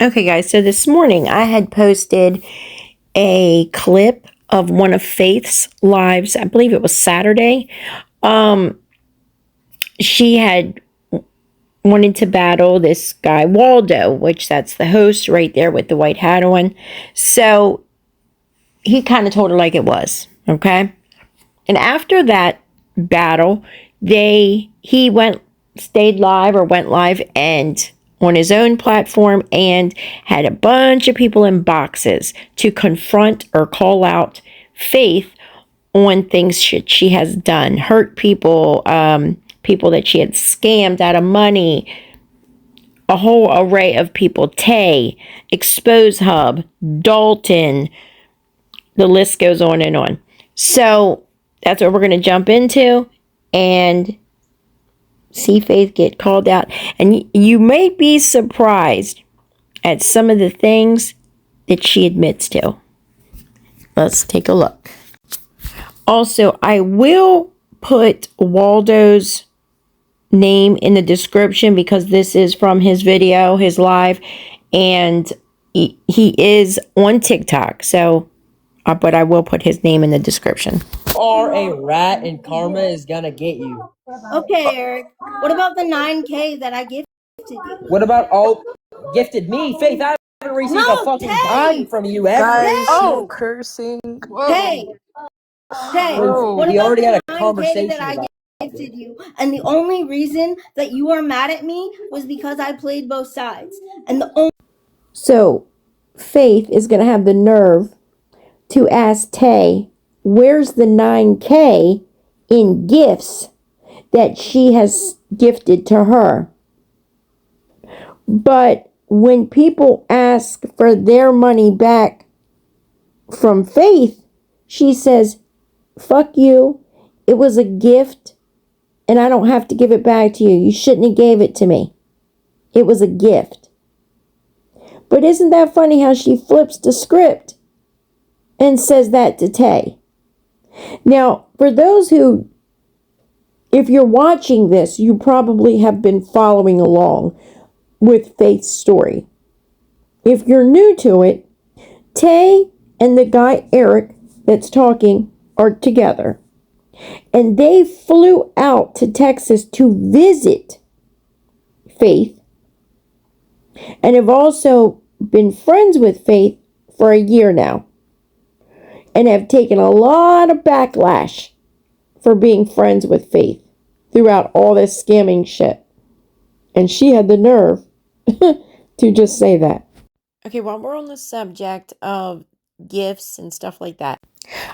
Okay, guys, so this morning I had posted a clip of one of Faith's lives. I believe it was Saturday. She had wanted to battle this guy, Wvldo, which that's the host right there with the white hat on. So he kind of told her like it was, okay? And after that battle, he stayed live or went live and on his own platform and had a bunch of people in boxes to confront or call out Faith on things she has done, hurt people, people that she had scammed out of money, a whole array of people, Tay, Expose Hub, Dalton, the list goes on and on. So that's what we're going to jump into and see Faith get called out. And you may be surprised at some of the things that she admits to. Let's take a look. Also, I will put Wvldo's name in the description because this is from his video, his live, and he is on TikTok. So, but I will put his name in the description. You are a rat and karma is gonna get you. Okay, Eric. What about the 9K that I gifted you? What about gifted me? Faith, I haven't received a fucking dime from you ever. Guys, Oh, cursing. Hey, Whoa. what We about already the had a 9K conversation that I about gifted you? And the only reason that you are mad at me was because I played both sides. And the only So, Faith is going to have the nerve to ask Tay, where's the 9K in gifts that she has gifted to her? But when people ask for their money back from Faith, she says, fuck you. It was a gift and I don't have to give it back to you. You shouldn't have gave it to me. It was a gift. But isn't that funny how she flips the script and says that to Tay? Now, for those who, if you're watching this, you probably have been following along with Faith's story. If you're new to it, Tay and the guy Eric that's talking are together. And they flew out to Texas to visit Faith and have also been friends with Faith for a year now and have taken a lot of backlash for being friends with Faith throughout all this scamming shit. And she had the nerve to just say that. Okay, while we're on the subject of gifts and stuff like that,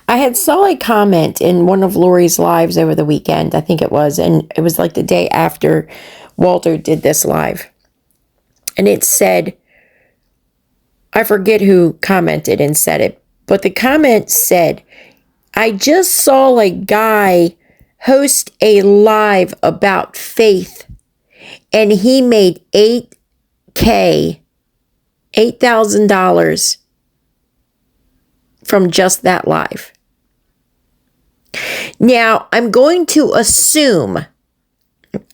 I had saw a comment in one of Lori's lives over the weekend, I think it was, and it was like the day after Wvldo did this live. And it said, I forget who commented and said it, but the comment said, I just saw a guy host a live about Faith and he made $8,000 from just that live. Now, I'm going to assume,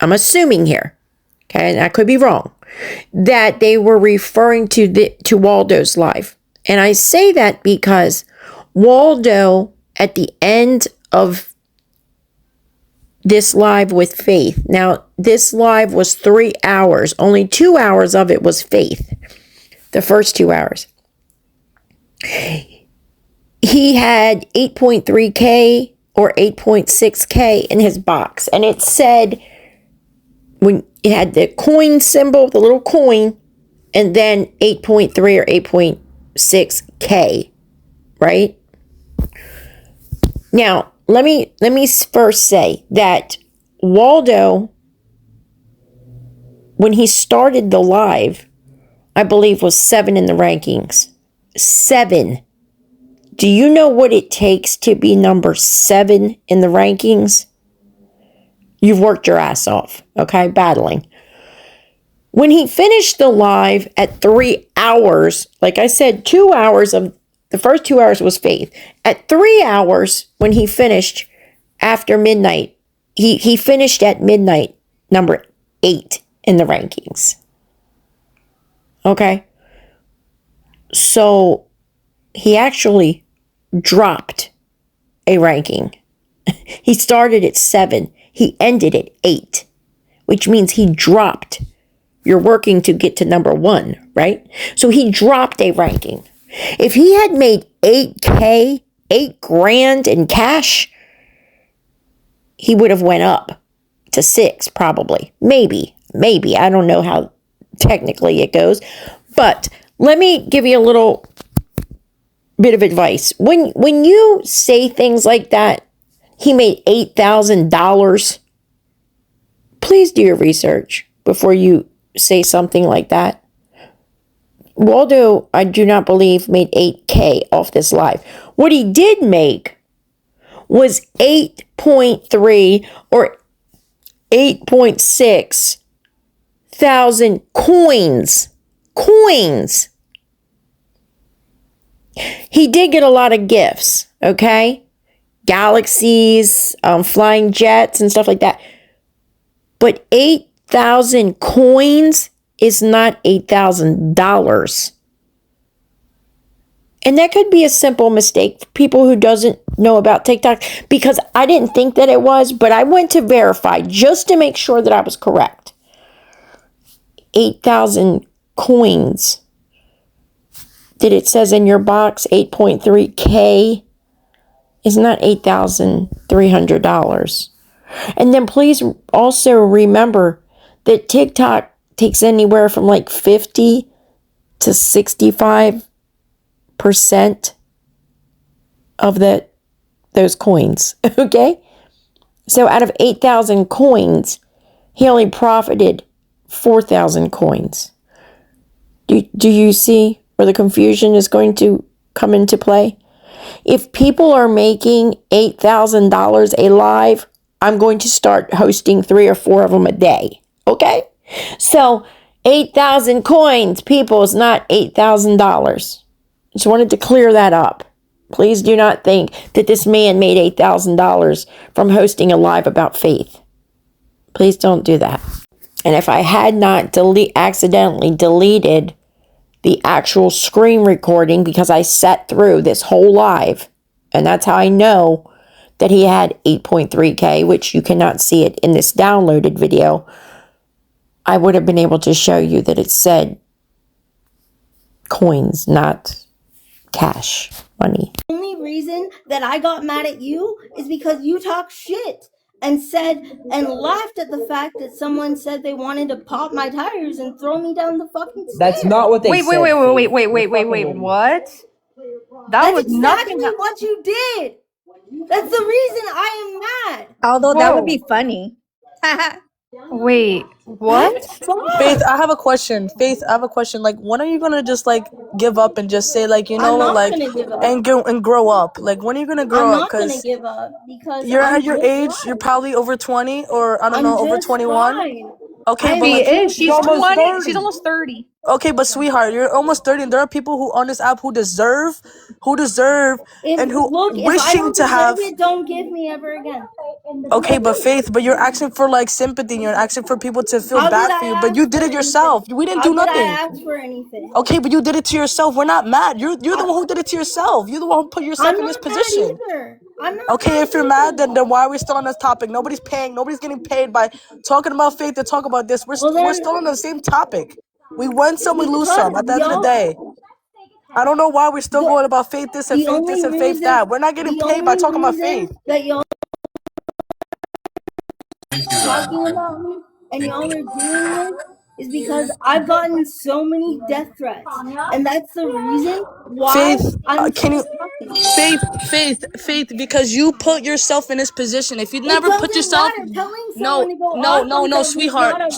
I'm assuming here, okay, and I could be wrong, that they were referring to Wvldo's live. And I say that because Wvldo, at the end of this live with Faith, now this live was 3 hours, only 2 hours of it was Faith, the first 2 hours. He had 8.3K or 8.6K in his box. And it said, when it had the coin symbol, the little coin, and then 8.3 or 8.6K, right? Now, let me first say that Wvldo, when he started the live, I believe was 7 in the rankings. 7. Do you know what it takes to be number 7 in the rankings? You've worked your ass off, okay, battling. When he finished the live at 3 hours, like I said, 2 hours of the first 2 hours was Faith. At 3 hours, when he finished after midnight, he finished at midnight, number 8 in the rankings. Okay? So he actually dropped a ranking. He started at 7. He ended at 8, which means he dropped. You're working to get to number 1, right? So he dropped a ranking. If he had made 8K, 8 grand in cash, he would have went up to 6 probably. Maybe. I don't know how technically it goes. But let me give you a little bit of advice. When you say things like that, he made $8,000, please do your research before you say something like that. Wvldo, I do not believe, made 8K off this live. What he did make was 8.3 or 8.6 thousand coins. He did get a lot of gifts, okay? Galaxies, flying jets and stuff like that. But 8,000 coins is not $8,000. And that could be a simple mistake for people who doesn't know about TikTok, because I didn't think that it was, but I went to verify just to make sure that I was correct. 8,000 coins. Did it says in your box 8.3K is not $8,300. And then please also remember that TikTok takes anywhere from like 50 to 65% of those coins, okay? So out of 8,000 coins, he only profited 4,000 coins. Do you see where the confusion is going to come into play? If people are making $8,000 a live, I'm going to start hosting 3 or 4 of them a day, okay? So 8,000 coins, people, is not $8,000. Just wanted to clear that up. Please do not think that this man made $8,000 from hosting a live about faith. Please don't do that. And if I had not accidentally deleted the actual screen recording, because I sat through this whole live, and that's how I know that he had 8.3K, which you cannot see it in this downloaded video, I would have been able to show you that it said coins, not cash money. The only reason that I got mad at you is because you talk shit and said and laughed at the fact that someone said they wanted to pop my tires and throw me down the fucking stairs. That's not what they Wait, said. wait, Faith. what? That That's was exactly nothing. what you did. That's the reason I am mad. Although that would Whoa. be funny. Wait, what? Faith, I have a question. Faith, I have a question. Like, when are you gonna just like give up and just say like, you know, I'm not like gonna give up. and grow up? Like, when are you gonna grow I'm up? not gonna Because give up because you're I'm at your just age. fine. You're probably over 20 or I don't I'm know, over just 21. fine. Okay, I'm but She like, is. She's almost 20. 30. She's almost 30. okay, but sweetheart, you're almost 30, and there are people who on this app who deserve, and who If I don't wishing to deserve have. it, don't give me ever again. Okay, but Faith, but you're asking for like sympathy. You're asking for people to feel How did bad I for you, but ask you did for it yourself. anything? We didn't How do did I nothing. ask for anything? Okay, but you did it to yourself. We're not mad. You're the one who did it to yourself. You're the one who put yourself I'm in this not mad position. either. I'm not Okay, mad if you're mad, then why are we still on this topic? Nobody's paying. Nobody's getting paid by talking about faith to talk about this. We're still on the same topic. We win some, we lose some. At the end of the day, I don't know why we're still going about faith this and The faith this only and faith reason that. We're not getting paid by talking about faith. that y'all talking about me and y'all are doing this is because I've gotten so many death threats, and that's the reason why Faith, I'm can you? talking. Faith, because you put yourself in this position. If you It never put doesn't yourself, matter. Telling no, someone to go off themselves is not okay.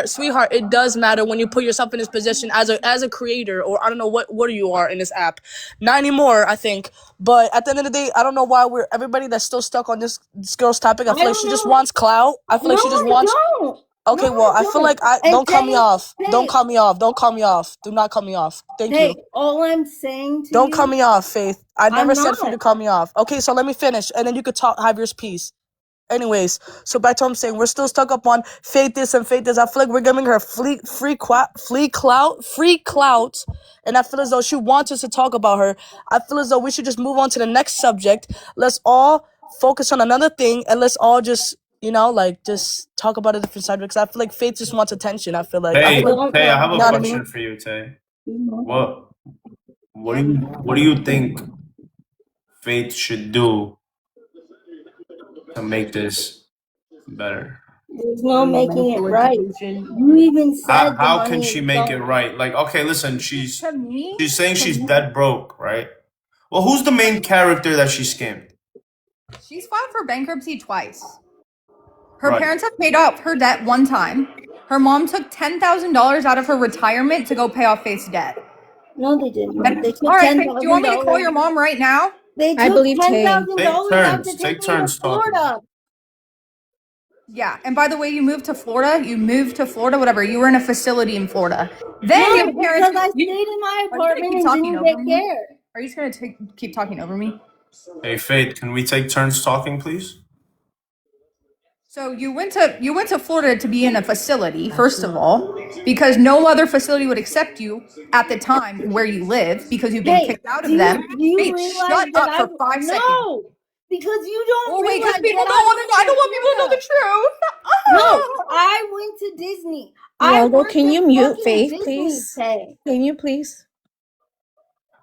sweetheart, it does matter when you put yourself in this position as a creator, or I don't know what you are in this app. Not anymore, I think. But at the end of the day, I don't know why everybody that's still stuck on this girl's topic. I feel like she just wants clout. I feel like she just wants. Don't. Okay, No, well, I don't. feel like And don't cut me off. hey, Don't cut me off. Don't cut me off. Do not cut me off. Thank you. all I'm saying to Don't you, cut me off, Faith. I never I'm said for you to not. cut me off. Okay, so let me finish, and then you could have your piece. Anyways, so back to what I'm saying, we're still stuck up on Faith this and Faith this. I feel like we're giving her free clout, and I feel as though she wants us to talk about her. I feel as though we should just move on to the next subject. Let's all focus on another thing, and let's all just just talk about a different subject. Because I feel like Faith just wants attention. I feel like Tay, I feel like, I have a you know what I question mean? for you, Tay. What do you think Faith should do to make this better? There's no making it right. You even said the How money can is she make it gone. right? Like, okay, listen, she's To me, saying she's dead broke, right? Well, who's the main character that she scammed? she's filed for bankruptcy twice. Her Right. parents have paid off her debt one time. Her mom took $10,000 out of her retirement to go pay off Faith's debt. No, they didn't. They took All right, $10,000. Faith, do you want me to call your mom right now? They I took believe Tay. $10,000 out to Take take me to turns talking. Florida. Yeah, and by the way, you moved to Florida. Whatever. You were in a facility in Florida. Then No, your parents. because I stayed in my Are you gonna apartment keep and talking didn't over get me? care. Are you just gonna keep talking over me? Hey, Faith, can we take turns talking, please? So you went to Florida to be in a facility, first of all, because no other facility would accept you at the time where you live because you've been Hey, kicked out of do them. you Faith, realize shut that up for 5 seconds. No, because you don't Oh wait, realize because people that don't want to know. I don't want people to know the truth. No, I went to Disney. I Wvldo, worked can at you mute fucking Faith, Disney, please? Tay. Can you please?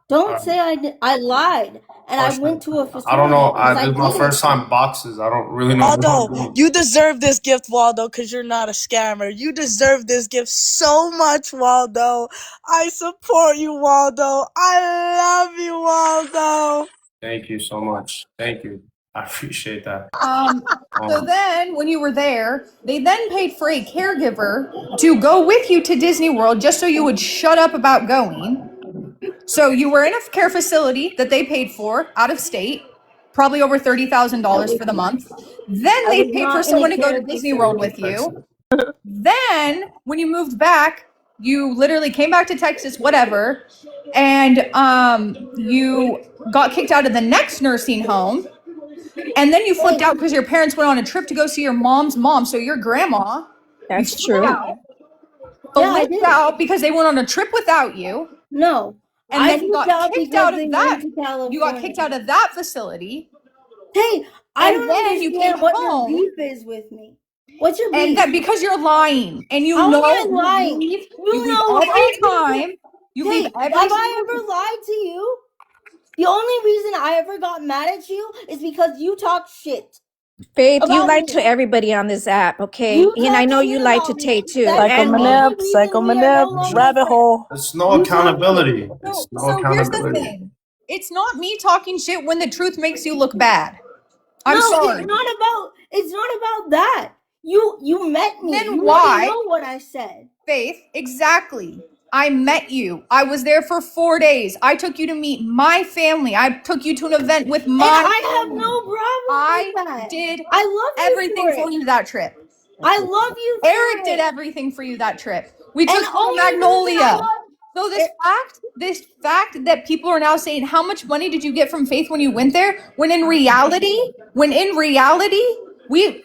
Don't say I did. I lied, and I went to a facility. I don't know. because This is my didn't. first time boxes. I don't really know what I'm Waldo, doing. you deserve this gift, Waldo, because you're not a scammer. You deserve this gift so much, Waldo. I support you, Waldo. I love you, Waldo. Thank you so much. Thank you. I appreciate that. So then, when you were there, they then paid for a caregiver to go with you to Disney World just so you would shut up about going. So you were in a care facility that they paid for out of state, probably over $30,000 for the month. Then they was paid not for in a someone to go to care Disney World with facility. you. Then, when you moved back, you literally came back to Texas, whatever, and you got kicked out of the next nursing home. And then you flipped out because your parents went on a trip to go see your mom's mom. So your grandma, That's you true. I flipped did. out because they went on a trip without you. No, And I then you flipped got out kicked because out they of went that. to California. You got kicked out of that facility. Hey, I And don't then you understand came what home. your beef is with me. What's your beef? And that because you're lying. And you How know am I lying? you You leave know every everything. time. You Hey, leave every have I ever lied to you? The only reason I ever got mad at you is because you talk shit. Faith, you About lied me. to everybody on this app, okay? You And I talk know shit you lied to about me. Tay too. That's the And me. only reason we are no longer rabbit friends. hole. It's no You talk accountability. shit. It's no So here's the accountability. thing. It's not me talking shit when the truth makes you look bad. I'm No, sorry. it's not about that. You met me. Then You why? already know what I said. Faith, exactly. I met you. I was there for 4 days. I took you to meet my family. I took you to an event with my And I have family. no problem I with that. did I love you everything for it. you that trip. I love you for Eric it. did everything for you that trip. We took And you to only reason I Magnolia. got- So this fact that people are now saying, how much money did you get from Faith when you went there? When in reality,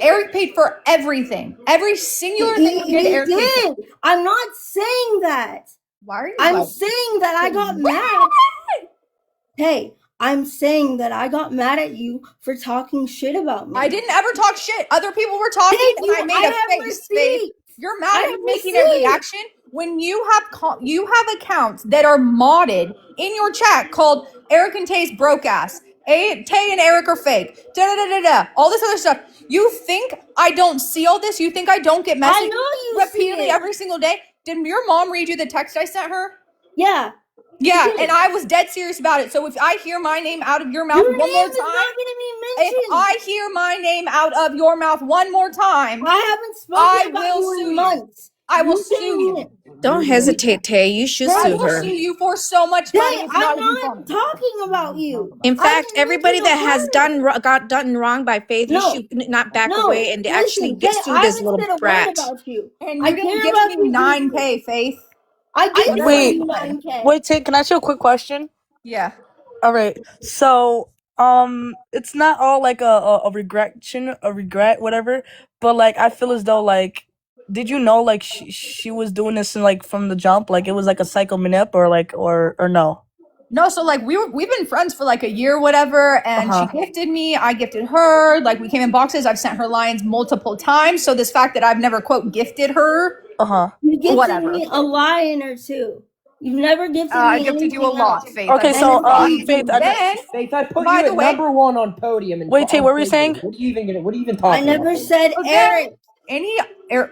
Eric paid for everything. Every singular thing we did, Eric paid for. I'm not saying that. Why are you I'm like- saying that I got mad. Hey, I'm saying that I got mad at you for talking shit about me. I didn't ever talk shit. Other people were talking, Hey, and I made a have face. Faith. receipts. You're I mad at have me making a receipts. reaction when you have accounts that are modded in your chat called Eric and Tay's broke ass. Tay and Eric are fake. All this other stuff. You think I don't see all this? You think I don't get messages know you repeatedly see it. every single day? Did your mom read you the text I sent her? Yeah. Yeah, did. and I was dead serious about it. So if I hear my name out of your mouth Your one name more is time, not going to be mentioned. if I hear my name out of your mouth one more time, I haven't spoken I about will you sue in you. months. I will You sue came you. in. Don't hesitate, Tay. You should I sue will her. sue you for so much money. Hey, It's I'm not even not funny. talking about you. In I fact, didn't everybody mention that a has word. got done wrong by Faith, you No. should not back No, away and actually listen, get Tay, sue I this haven't little said a word brat. about you. And I you didn't care give about me you 9K, Faith. I did Wait. give you 9K. Wait, Tay, can I ask you a quick question? Yeah. All right. So it's not all like a regression, a regret, whatever. But like, I feel as though like, did you know like she was doing this like from the jump? Like it was like a psycho manip or like or no? No, so like we've been friends for like a year, whatever, and she gifted me, I gifted her, like we came in boxes, I've sent her lines multiple times. So this fact that I've never quote gifted her, You gifted whatever. me a lion or two. You've never gifted me I gifted you a anything lot, else. Faith. Okay, so Faith, then Faith, I put by you the at way- number one on podium. And Wait, Tay, what were you saying? What are you even I talking never about? said Eric.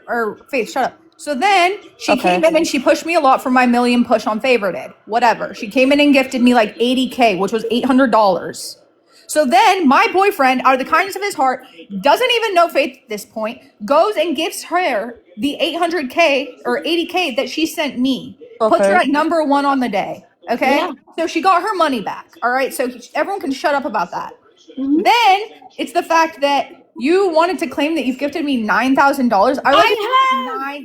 or Faith, shut up. So then she Okay. came in and she pushed me a lot for my million push on favorited. Whatever. She came in and gifted me like 80K, which was $800. So then my boyfriend, out of the kindness of his heart, doesn't even know Faith at this point, goes and gives her the 800K or 80K that she sent me. Puts her Okay. at number one on the day. Okay? Yeah. So she got her money back. All right? So everyone can shut up about that. Mhm. Then it's the fact that you wanted to claim that you've gifted me $9,000. I have.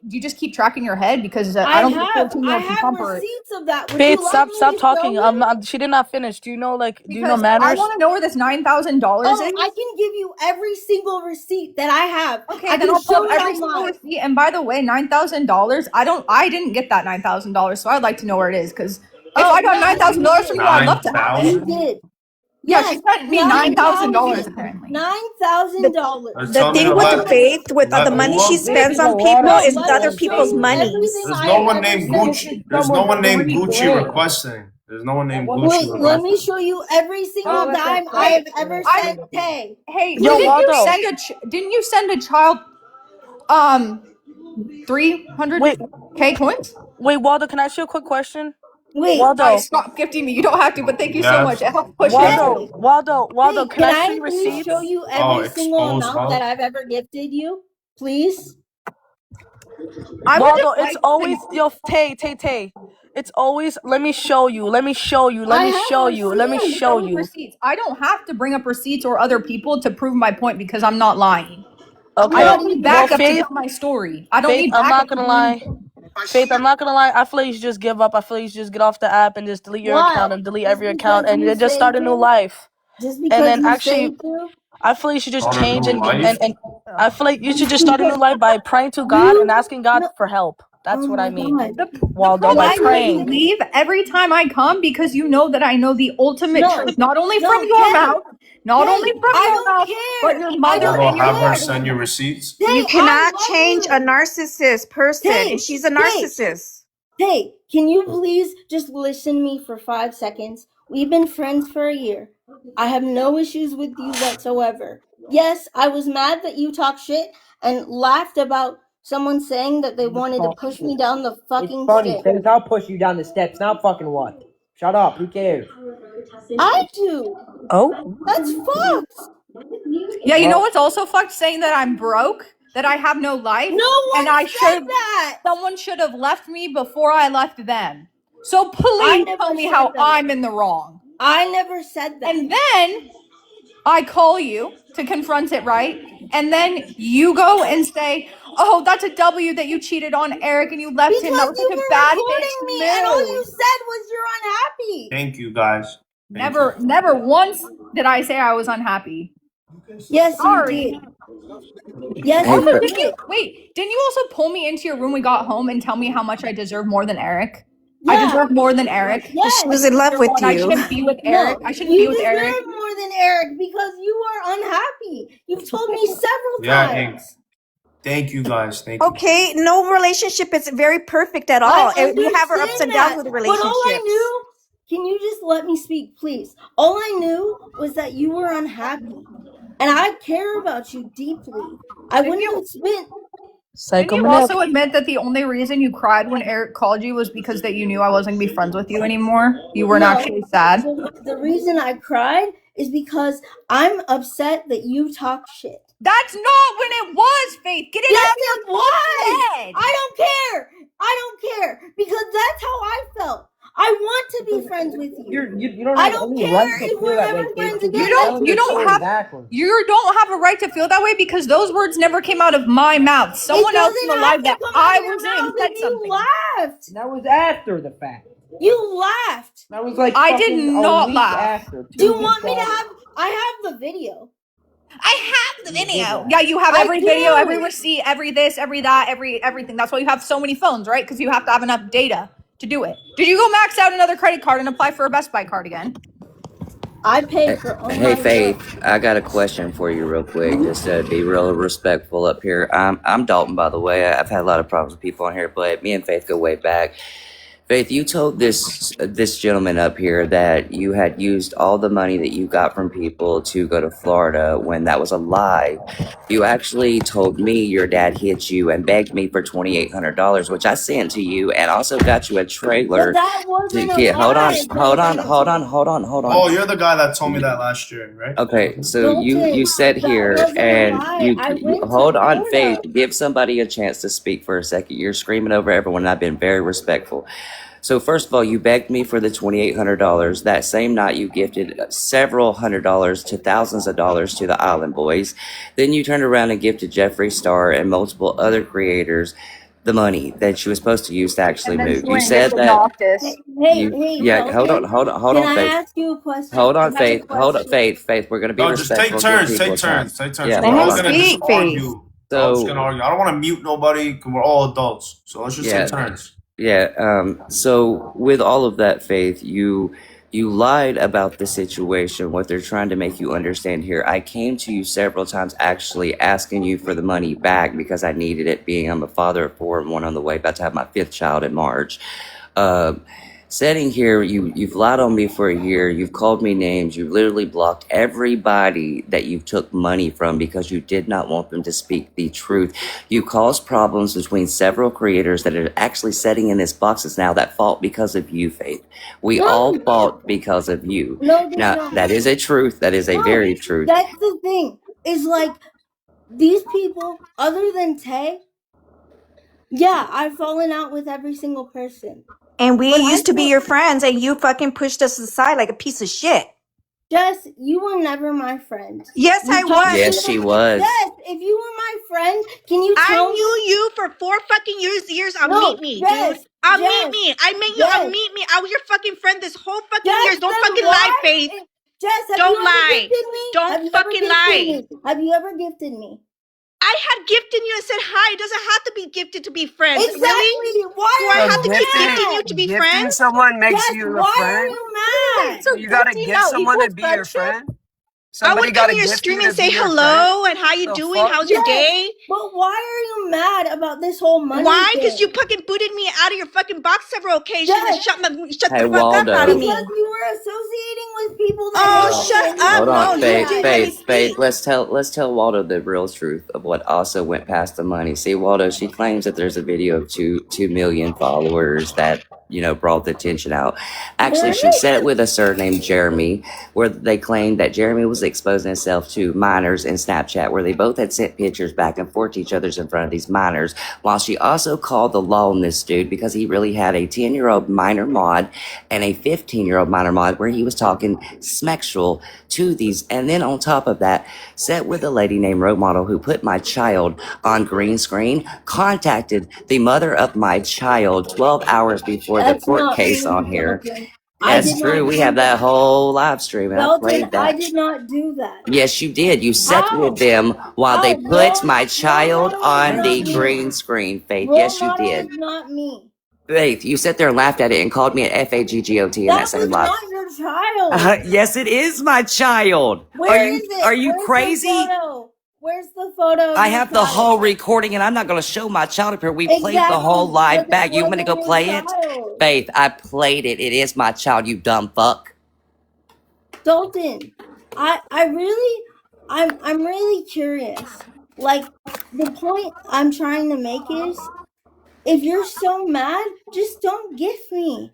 Do you just keep tracking your head? Because I don't think 14-year-old can pump her. receipts of that. Would Faith, you like me stop to talking. show you? She did not finish. Do you know like do you know Because I manners? want to know where this $9,000 is. I can give you every single receipt that I have. Okay, I then can I'll show pull up you every single online. receipt. And by the way, $9,000. I didn't get that $9,000, so I'd like to know where it is. Because if I got $9,000 from you, I'd love to have You it. did. Yeah, she sent me $9,000 apparently. $9,000. The thing with the Faith, with the money she spends on people, is with other people's money. There's no one named Gucci. There's no one named Gucci requesting. There's no one named Gucci Wait, let me requesting. show you every single dime I have ever sent. Hey, Hey, Yo, didn't Wvldo. didn't you send a child 300K coins? Wait, Wvldo, can I ask you a quick question? wait. Wvldo. Stop gifting me. You don't have to, but thank you so Yes. much. It helps push Wvldo, Wvldo, Hey, can I see please receipts? show you every single expose amount her. that I've ever gifted you? Please? Wvldo, it's always Tay. It's always let me show you. Let me show you. Receipts. I don't have to bring up receipts or other people to prove my point because I'm not lying. Okay. I don't need backup to Faith, tell my story. I don't Faith, need I'm backup. not gonna lie. Faith, I'm not gonna lie. I feel like you should just give up. I feel like you should just get off the app and just delete your Why? account and delete Just every account because and you then just say start a new to? life. Just And because then you actually, say to? I feel like you should just Start a change new and life? I feel like you should just start a new life by praying to God and asking God for help. That's Oh what I my mean. God. Wvldo, by Why do you praying. Leave every time I come because you know that I know the ultimate No. truth, not only No, from your Kay. mouth, not Kay, only from I your don't mouth, care. but your I mother don't Well, and your have her care. send you receipts. Hey, You cannot I love change you. a narcissist person, Hey, and she's a hey. narcissist. Hey, can you please just listen to me for 5 seconds? We've been friends for a year. I have no issues with you whatsoever. Yes, I was mad that you talk shit and laughed about someone saying that they wanted to push me down the fucking It's funny, stairs. Faith. I'll push you down the steps. Now fucking what? Shut up. Who cares? I do. Oh, That's fucked. Yeah, you know what's also fucked? Saying that I'm broke, that I have no life, No one and I said that. someone should have left me before I left them. So please never tell me said how that. I'm in the wrong. I never said that. And then I call you to confront it, right? And then you go and say, "Oh, that's a W that you cheated on Eric and you left him. That Because was you such a were bad recording me and all you said was you're unhappy. Thank you, guys. Thank you. Never once did I say I was unhappy. Yes, Sorry. you did. Yes, Also, you didn't you did. didn't you also pull me into your room when we got home and tell me how much I deserve more than Eric? I Yeah. deserve more than Eric. Yes. She was in love with And I you. shouldn't be with Eric. I shouldn't you be with Eric. deserve more than Eric because you are unhappy. You've told me several Yeah, times. Thank you, guys. Thank you. Okay, no relationship is very perfect at I all. And we have our ups understand and downs that, with but relationships. all I knew, can you just let me speak, please? All I knew was that you were unhappy. And I care about you deeply. I wouldn't have spent. Didn't you also admit that the only reason you cried when Eric called you was because that you knew I wasn't going to be friends with you anymore? You weren't No. actually sad? The reason I cried is because I'm upset that you talk shit. That's not when it was, Faith. Get it Yes, out of it your was. head. I don't care. I don't care because that's how I felt. I want to be friends with you. You don't I have don't any care right to if feel we're that way, ever Faith, friends because again. you're telling You the don't story have- backwards. You don't have a right to feel that way because those words never came out of my mouth. Someone else in the live that I was in said something. You laughed. That was after the fact. You laughed. That was like I did fucking not a week laugh. after. 2 Do you weeks want me to after. have? I have the video. I have the You did video. that. Yeah, you have I every video, do. every receipt, every this, every that, everything. That's why you have so many phones, right? Because you have to have enough data to do it. Did you go max out another credit card and apply for a Best Buy card again? I paid for all Hey my Faith, bills. I got a question for you real quick, just to be real respectful up here. I'm Dalton, by the way. I've had a lot of problems with people on here, but me and Faith go way back. Faith, you told this gentleman up here that you had used all the money that you got from people to go to Florida when that was a lie. You actually told me your dad hit you and begged me for $2,800, which I sent to you, and also got you a trailer. But that wasn't a Yeah, hold on, lie. hold on, hold on, hold on, hold on. Oh, you're the guy that told me that last year, right? Okay, so Dalton, you said that here, wasn't a and lie. I you went hold to on, Faith. Florida. Give somebody a chance to speak for a second. You're screaming over everyone, and I've been very respectful. So first of all, you begged me for the $2,800. That same night, you gifted several $100s to thousands of dollars to the Island Boys. Then you turned around and gifted Jeffree Star and multiple other creators the money that you were supposed to use to actually move. You said that Hey, yeah. Hold on, Dalton. hold Can on, I Faith. ask you a question? Hold I on, have a Faith. Hold on, question. Faith. We're gonna be No, just take respectful. turns. Give people time. Take turns. Yeah, We're all hold on. gonna just Speak, Faith. argue. We're all just So gonna argue. I don't want to mute nobody because we're all adults. So let's just yeah, take turns. yeah. So with all of that, Faith, you lied about the situation. What they're trying to make you understand here. I came to you several times, actually asking you for the money back because I needed it. Being I'm a father of 4 and 1 on the way, about to have my 5th child in March. Sitting here, you've lied on me for a year. You've called me names. You literally blocked everybody that you took money from because you did not want them to speak the truth. You caused problems between several creators that are actually sitting in these boxes now that fought because of you, Faith. We all fought because of you. No, there's Now, not. that is a truth. That is a very truth. That's the thing. Is like these people, other than Tay. Yeah, I've fallen out with every single person. And we But I used to be feel- your friends, and you fucking pushed us aside like a piece of shit. Jess, you were never my friend. Yes, You I talked was. Yes, she was. Jess, if you were my friend, can you I tell me? knew you for 4 fucking years. No, Meet me, Jess, dude. I'll Jess, meet me. I met you. Jess. Meet me. I was your fucking friend this whole fucking Jess, years. Don't then fucking why- lie, Faith. Jess, have Don't you ever lie. gifted me? Don't Have you ever fucking gifted lie. me? Have you ever gifted me? I had gifted you and said hi. It doesn't have to be gifted to be friends. Exactly. Really? Why Do are I you have to keep mad? gifting you to be Gifting friends? someone makes Jess, you a why are friend. you mad? So You gotta gifting gift now someone to equals be your friendship? friend. I Somebody would come gotta in your gift stream you and to say be your friend. hello and how you The doing? fuck? How's your Yes, day? but why are you mad about this whole money Why? thing? Because you fucking booted me out of your fucking box several occasions and Yes. shut Hey, the fuck up out of me. Because you were associating with people that Oh, hate shut me. up. Hold No, on, you Faith, didn't let me Faith. speak. Let's tell Wvldo the real truth of what also went past the money. See, Wvldo, she claims that there's a video of 2 million followers that brought the attention out. Actually, she said it with a sir named Jeremy, where they claimed that Jeremy was exposing himself to minors in Snapchat, where they both had sent pictures back and forth to each other's in front of these minors. While she also called the law on this dude because he really had a 10-year-old minor mod and a 15-year-old minor mod where he was talking sexual to these. And then on top of that, sat with a lady named Role Model who put my child on green screen, contacted the mother of my child 12 hours before the That's court not case true, on here. Dalton. I That's did true. not We do have that whole live stream, and I Dalton, played I that. did not do that. Yes, you did. You sat How? with them while they How? put my child Role Model is on the not me. green screen, Faith. Role Yes, you Model did. is not me. Faith, you sat there and laughed at it and called me an FAGGOT in that That same was live. not your child. Yes, it is my child. Where is it? Are you Where's crazy? The photo? Where's the photo? Of I your have the child? whole recording, and I'm not going to show my child up here. We played the Exactly, whole live but that back. You want me to go wasn't play your it? child. Faith, I played it. It is my child, you dumb fuck. Dalton, I'm really curious. Like, the point I'm trying to make is, if you're so mad, just don't gift me.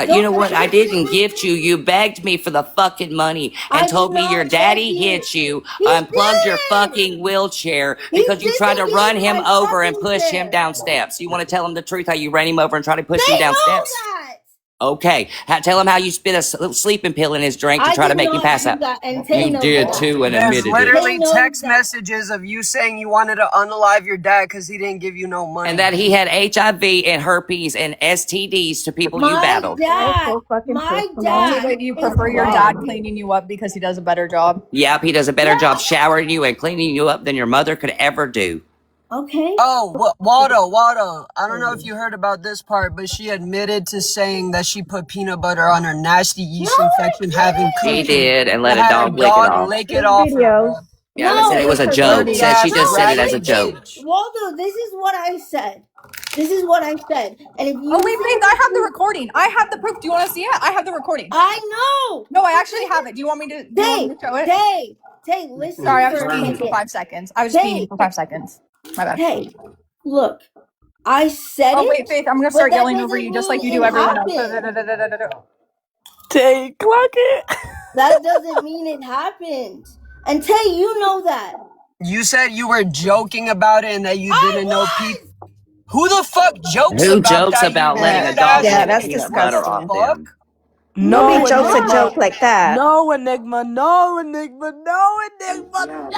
You know what? I didn't gift you. You begged me for the fucking money and I told did me not your beg daddy you. hit you, He unplugged your did. fucking wheelchair He because you tried to didn't run get him my over and fucking push him chair. down steps. You want to tell him the truth how you ran him over and tried to push They him down know steps? that. Okay. Tell him how you spit a sleeping pill in his drink to I try to did make him not pass do out. that, and Tay You knows did that. too and There's admitted it. literally Tay knows text that. messages of you saying you wanted to unalive your dad because he didn't give you no money. And that he had HIV and herpes and STDs to people you My battled. dad, so fucking my personal. So dad that you is prefer your dead. dad cleaning you up because he does a better job. Yep, he does a better Yeah. job showering you and cleaning you up than your mother could ever do. Okay. Oh, Waldo, I don't know if you heard about this part, but she admitted to saying that she put peanut butter on her nasty yeast infection having She cookies. did and let a Had dog lick it off. lick it There's off her, videos. bro. Yeah, they said it was a joke. Dirty Said she ass just said it as a raggedy joke. bitch. Waldo, this is what I said. This is what I said. And if you Oh wait, Faith, I have the recording. I have the proof. Do you want to see it? I have the recording. I know. No, I actually have it. Do you want me to, show it? Tay, listen Sorry, I for was a speaking for second. 5 seconds. I was speaking for 5 seconds. My bad. Tay, look, I said Oh it. wait, Faith, I'm gonna but start that yelling over doesn't you just like you mean do it everyone else. happened. Tay, clock it. That doesn't mean it happened. And Tay, you know that. You said you were joking about it and that you didn't know people. was. Who the fuck jokes Who about jokes that? about you letting a weird dog ass Yeah, lick that's peanut butter off disgusting. them? No, Nobody jokes a Enigma. joke like that. No, Enigma. No, Enigma. No, Enigma. No.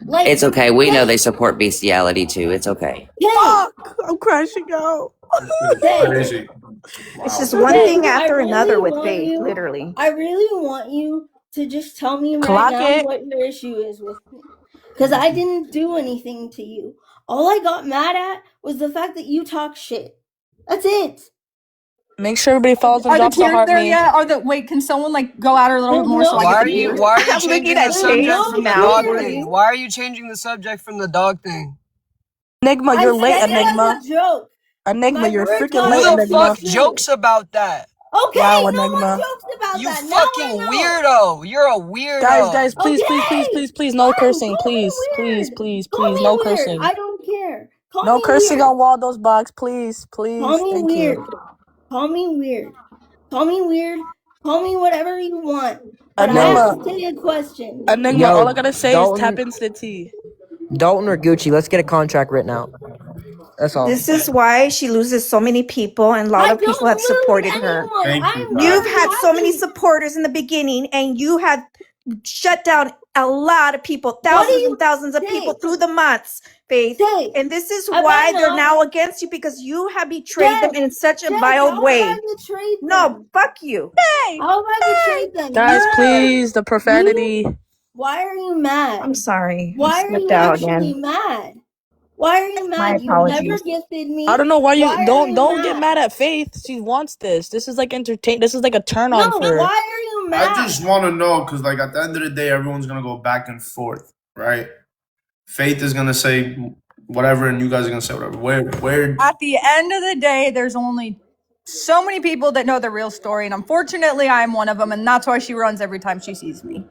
Like, It's okay. We Tay, know they support bestiality too. It's okay. Tay, Fuck. I'm crashing out. Tay, Crazy. It's just Wow. one Tay, thing I after really another with want Faith, you- literally. I really want you to just tell me right Clock now it. what your issue is with me. Because I didn't do anything to you. All I got mad at was the fact that you talk shit. That's it. Make sure everybody follows and Are the drops the tears heart there me. yet? Wait, can someone like go at her a little bit more so I Why get are the you tears? why are you I'm looking changing at the subject Faith's from the mouth dog working. thing? Why are you changing the subject from the dog thing? Enigma, I you're late, said it Enigma. as a joke. Enigma, My you're words freaking got late, Who the Enigma. fuck jokes about that? Okay, Wow, no one Enigma. jokes about You that. Now I fucking know. weirdo. You're a weirdo. Guys, please, Okay. no Fine, cursing. call me Please, weird. Call me no weird. cursing. I don't care. Call No me cursing weird. on Waldo's box, please. Call me Thank weird. you. Call me weird. Call me weird. Call me whatever you want. But I Enigma, asked Tay a question. Enigma, Yo, all I gotta say is Dalton- tap into the T. Dalton or Gucci, let's get a contract written out. That's all. This is why she loses so many people, and a lot I of people don't have lose supported her. anyone. Thank you, I'm guys. You've very had so many happy. supporters in the beginning, and you have shut down a lot of people, thousands and thousands of people through the months, Faith. Tay, And this is have why I they're not? now against you, because you have betrayed them Tay, in such a Tay, vile how way. have I betrayed No, them? fuck you. How have I betrayed them? Guys, You- please, the profanity. Why are you mad? I'm sorry. Why I are you slipped out actually again. mad? Why are you mad? My You never apologies. gifted me. I don't know why you Why are don't get mad at Faith. She wants this. This is like This is like a turn on No, for her. why are you mad? I just want to know because, like, at the end of the day, everyone's gonna go back and forth, right? Faith is gonna say whatever, and you guys are gonna say whatever. Where? At the end of the day, there's only so many people that know the real story, and unfortunately, I'm one of them, and that's why she runs every time she sees me.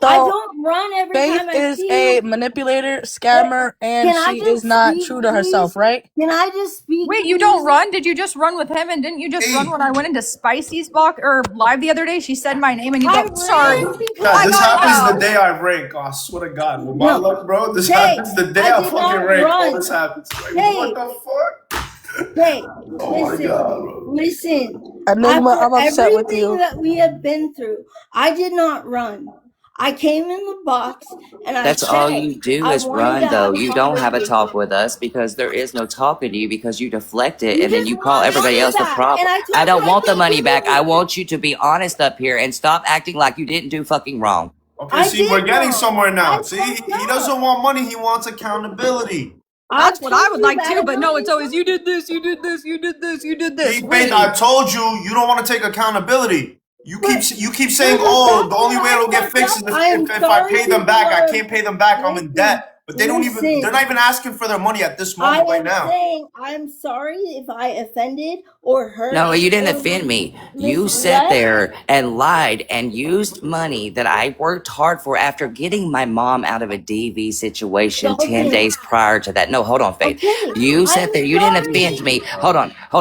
I don't run every Faith time I is see a you. manipulator, scammer, and Can I she just is not speak, true to herself, please? right? Can I just speak? Wait, you don't run? Did you just run with him? And didn't you just run when I went into Spicy's box or live the other day? She said my name, and you go, sorry. God, this happens out. the day I rank. Oh, I swear to God, with my No. luck, bro. This Tay, happens the day I I did fucking not rank. run. All this happens. Like, Tay. what the fuck? Hey, Oh my listen, God, bro. listen. Enigma, After I'm upset with everything you. that we have been through, I did not run. I came in the box and That's I said, all you do I is wanted run, to though. have a You don't have a conversation. talk with us because there is no talking to you because you deflect it and then just you call want everybody money else the back, problem. and I told I you don't I want the can't money give back. it I to want you to be honest up here and stop acting like you didn't do fucking wrong. Okay, I see, did we're getting wrong. somewhere now. I See, fucked he up. doesn't want money. He wants accountability. That's what I told would you like that too, a but no, it's million always, you did this, you did this, you did this, you did this. See, Faith, I told you, you don't want to take accountability. You keep saying, oh, the only way it'll get fixed is if I pay them back. I can't pay them back. I'm in debt. But they don't even, they're not even asking for their money at this moment right now. Saying I'm sorry if I offended or hurt. No, you didn't offend me. You sat there and lied and used money that I worked hard for after getting my mom out of a DV situation 10 days prior to that. No, hold on, Faith. You sat there. You didn't offend me. Hold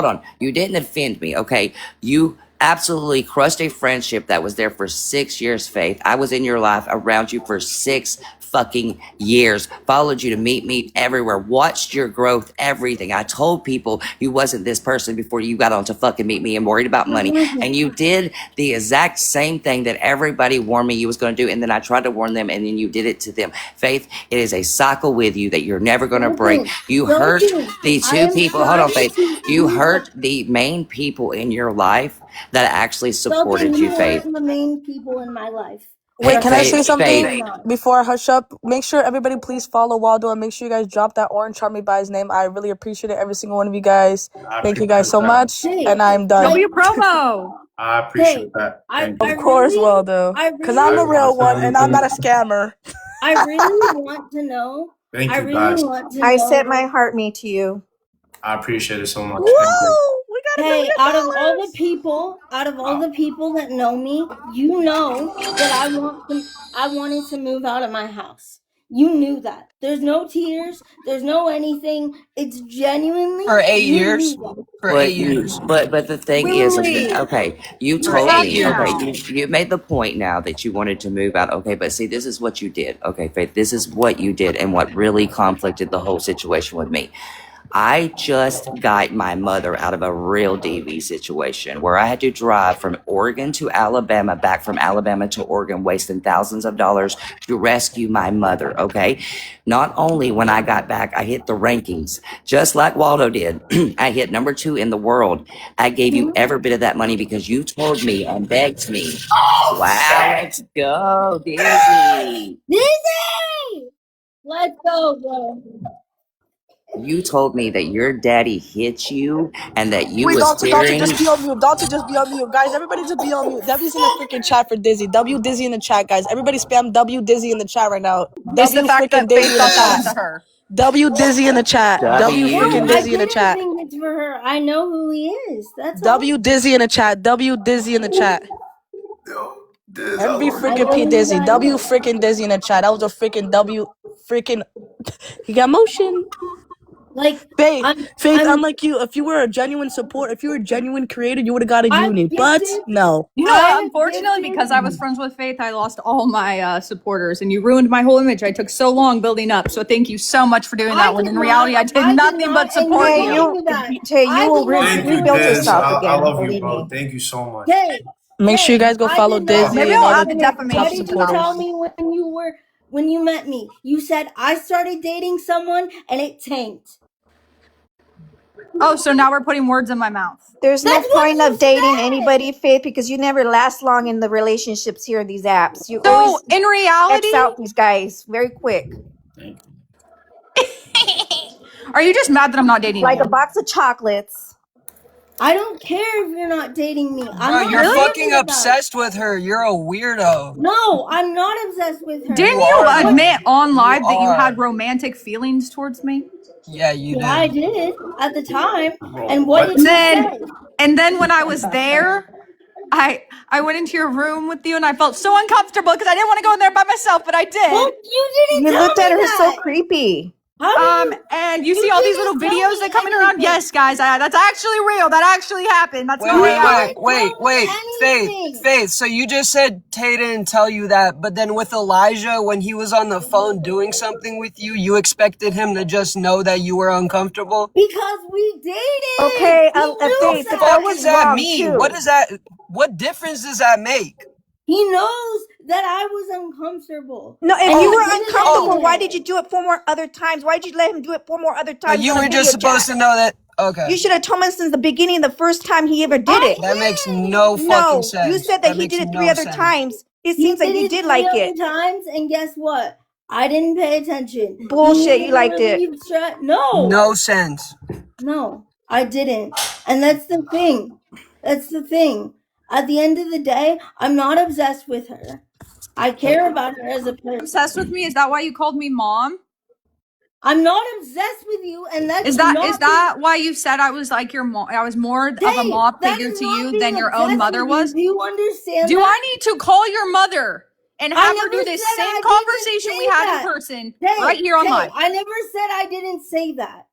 on. You didn't offend me, okay? You absolutely crushed a friendship that was there for 6 years, Faith. I was in your life around you for 6 fucking years. Followed you to meet me everywhere. Watched your growth, everything. I told people you wasn't this person before you got on to fucking meet me and worried about money. And you did the exact same thing that everybody warned me you was going to do. And then I tried to warn them, and then you did it to them. Faith, it is a cycle with you that you're never going to break. You hurt the two people. Hold on, Faith. You hurt the main people in your life that actually supported you, Faith. The main people in my life. Wait, can I say Faith, something Faith. before I hush up? Make sure everybody please follow Wvldo, and make sure you guys drop that orange chart me by his name. I really appreciate it, every single one of you guys. Thank you guys so much, and I'm done. W promo. I appreciate that. Of course, Wvldo, because I'm a real one, and I'm not a scammer. I really want to know. Thank you, guys. I set my heart me to you. I appreciate it so much. Woo! We got Hey, out of all the people that know me, you know that I wanted to move out of my house. You knew that. There's no tears. There's no anything. It's genuinely for 8 years. For 8 years. But the thing is that, okay, you told me, okay, you made the point now that you wanted to move out. Okay, but see, this is what you did. Okay, Faith, this is what you did, and what really conflicted the whole situation with me. I just got my mother out of a real DV situation where I had to drive from Oregon to Alabama, back from Alabama to Oregon, wasting thousands of dollars to rescue my mother, okay? Not only when I got back, I hit the rankings, just like Wvldo did. I hit number 2 in the world. I gave you every bit of that money because you told me and begged me. Wow, let's go, Disney. Disney! Let's go, bro. You told me that your daddy hit you and that you was Dante, staring. just be on mute. Dante, just be on mute. Guys, everybody just be on mute. W's in the freaking chat for Dizzy. W Dizzy in the chat, guys. Everybody spam W Dizzy in the chat right now. It's the fact that Faith thought that was to her. W Dizzy in the chat. W freaking Dizzy in the chat. I didn't think it's for her. I know who he is. That's W Dizzy in the chat. W Dizzy in the chat. Every freaking P Dizzy. W freaking Dizzy in the chat. That was a freaking W freaking. He got motion. Like Faith, unlike you, if you were a genuine support, if you were a genuine creator, you would have got a uni. But no. You know, unfortunately, because I was friends with Faith, I lost all my supporters, and you ruined my whole image. I took so long building up. So thank you so much for doing that. When in reality, I did nothing but support you. You will rebuild yourself again. I love you, bro. Thank you so much. Make sure you guys go follow Dizzy. Maybe I'll add the defamation. What did you tell me when you met me? You said I started dating someone and it tanked. Oh, so now we're putting words in my mouth. There's no point of dating anybody, Faith, because you never last long in the relationships here in these apps. You always in reality, X out these guys very quick. Are you just mad that I'm not dating like you? a box of chocolates? I don't care if you're not dating me. You're fucking obsessed with her. You're a weirdo. No, I'm not obsessed with her. Didn't you admit on live that you had romantic feelings towards me? Yeah, you did. I did at the time. And what did you say? And then when I was there, I went into your room with you and I felt so uncomfortable because I didn't want to go in there by myself, but I did. Well, you didn't. You looked at her so creepy. And you see all these little videos that coming around. Yes, guys, that's actually real. That actually happened. That's wait, Faith. So you just said Tay didn't tell you that, but then with Elijah, when he was on the phone doing something with you, you expected him to just know that you were uncomfortable? Because we dated. Okay, Faith, what does that mean? Too. What does that? What difference does that make? He knows that I was uncomfortable. No, if you were uncomfortable, why did you do it 4 more other times? Why did you let him do it 4 more other times? You were just supposed to know that. Okay. You should have told him since the beginning, the first time he ever did it. That makes no fucking sense. You said that he did it 3 other times. It seems like you did like it. 3 times, and guess what? I didn't pay attention. Bullshit, you liked it. No. No sense. No, I didn't. And that's the thing. At the end of the day, I'm not obsessed with her. I care about her as a person. Obsessed with me? Is that why you called me mom? I'm not obsessed with you, and that's is that why you said I was like your mom? I was more of a mom figure to you than your own mother was. Do you understand? Do I need to call your mother and have her do this same conversation we had in person right here on live? I never said I didn't say that.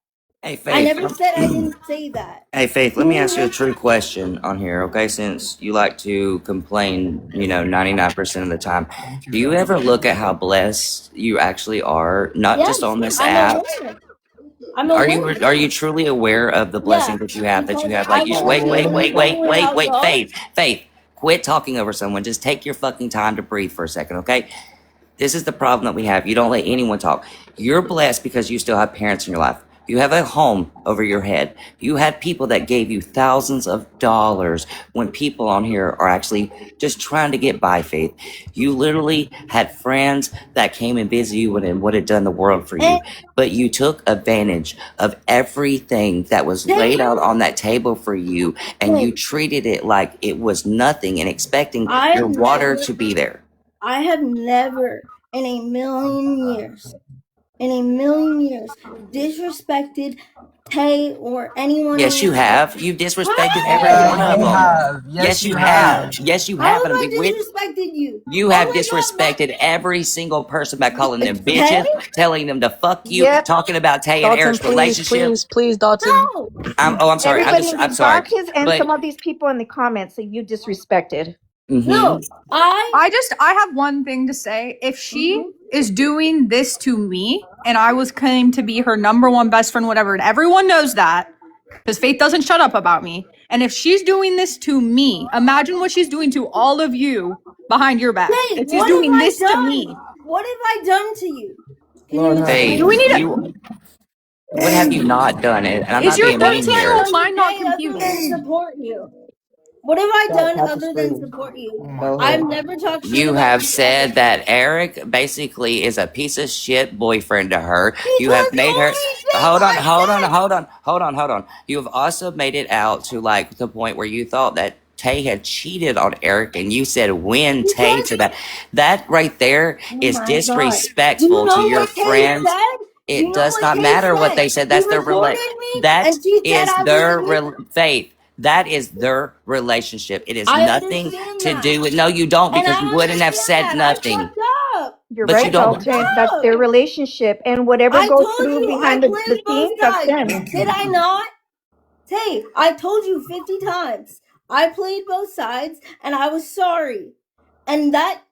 Hey, Faith. I never said I didn't say that. Hey, Faith. I never said I didn't say that. Hey, Faith, let me ask you a true question on here, okay? Since you like to complain, 99% of the time, do you ever look at how blessed you actually are? Not just on this app. I'm aware. Are you truly aware of the blessing that you have? Like, you wait, Faith, quit talking over someone. Just take your fucking time to breathe for a second, okay? This is the problem that we have. You don't let anyone talk. You're blessed because you still have parents in your life. You have a home over your head. You had people that gave you thousands of dollars when people on here are actually just trying to get by, Faith. You literally had friends that came and visited you and would have done the world for you. But you took advantage of everything that was laid out on that table for you, and you treated it like it was nothing and expecting your water to be there. I have never in a million years disrespected Tay or anyone. Yes, you have. You've disrespected every one of them. Yes, you have. Yes, you have. How have I disrespected you? You have disrespected every single person by calling them bitches, telling them to fuck you, talking about Tay and Eric's relationship. Please, Dalton. No. I'm sorry. I'm sorry. Boxes and some of these people in the comments that you disrespected. No, I have one thing to say. If she is doing this to me and I was claimed to be her number one best friend, whatever, and everyone knows that because Faith doesn't shut up about me. And if she's doing this to me, imagine what she's doing to all of you behind your back. Hey, if she's doing this to me. What have I done to you? Faith, Do we need to? what have you not done? And I'm Is not your being mean here. 13-year-old mind not confused? Support you. What have I done other than support you? I've never talked shit You about have you said ever. that Eric basically is a piece of shit boyfriend to her. You have made her. Hold on. You have also made it out to like the point where you thought that Tay had cheated on Eric, and you said win Tay to that. That right there is disrespectful to your friends. It does not matter what they said. That's their Faith. That is their relationship. It is nothing to do with. No, you don't, because you wouldn't have said nothing. You're But right, you don't. Dalton. That's their relationship, and whatever goes through behind the scenes, that's them. Did I not? Tay, I told you 50 times. I played both sides, and I was sorry. And that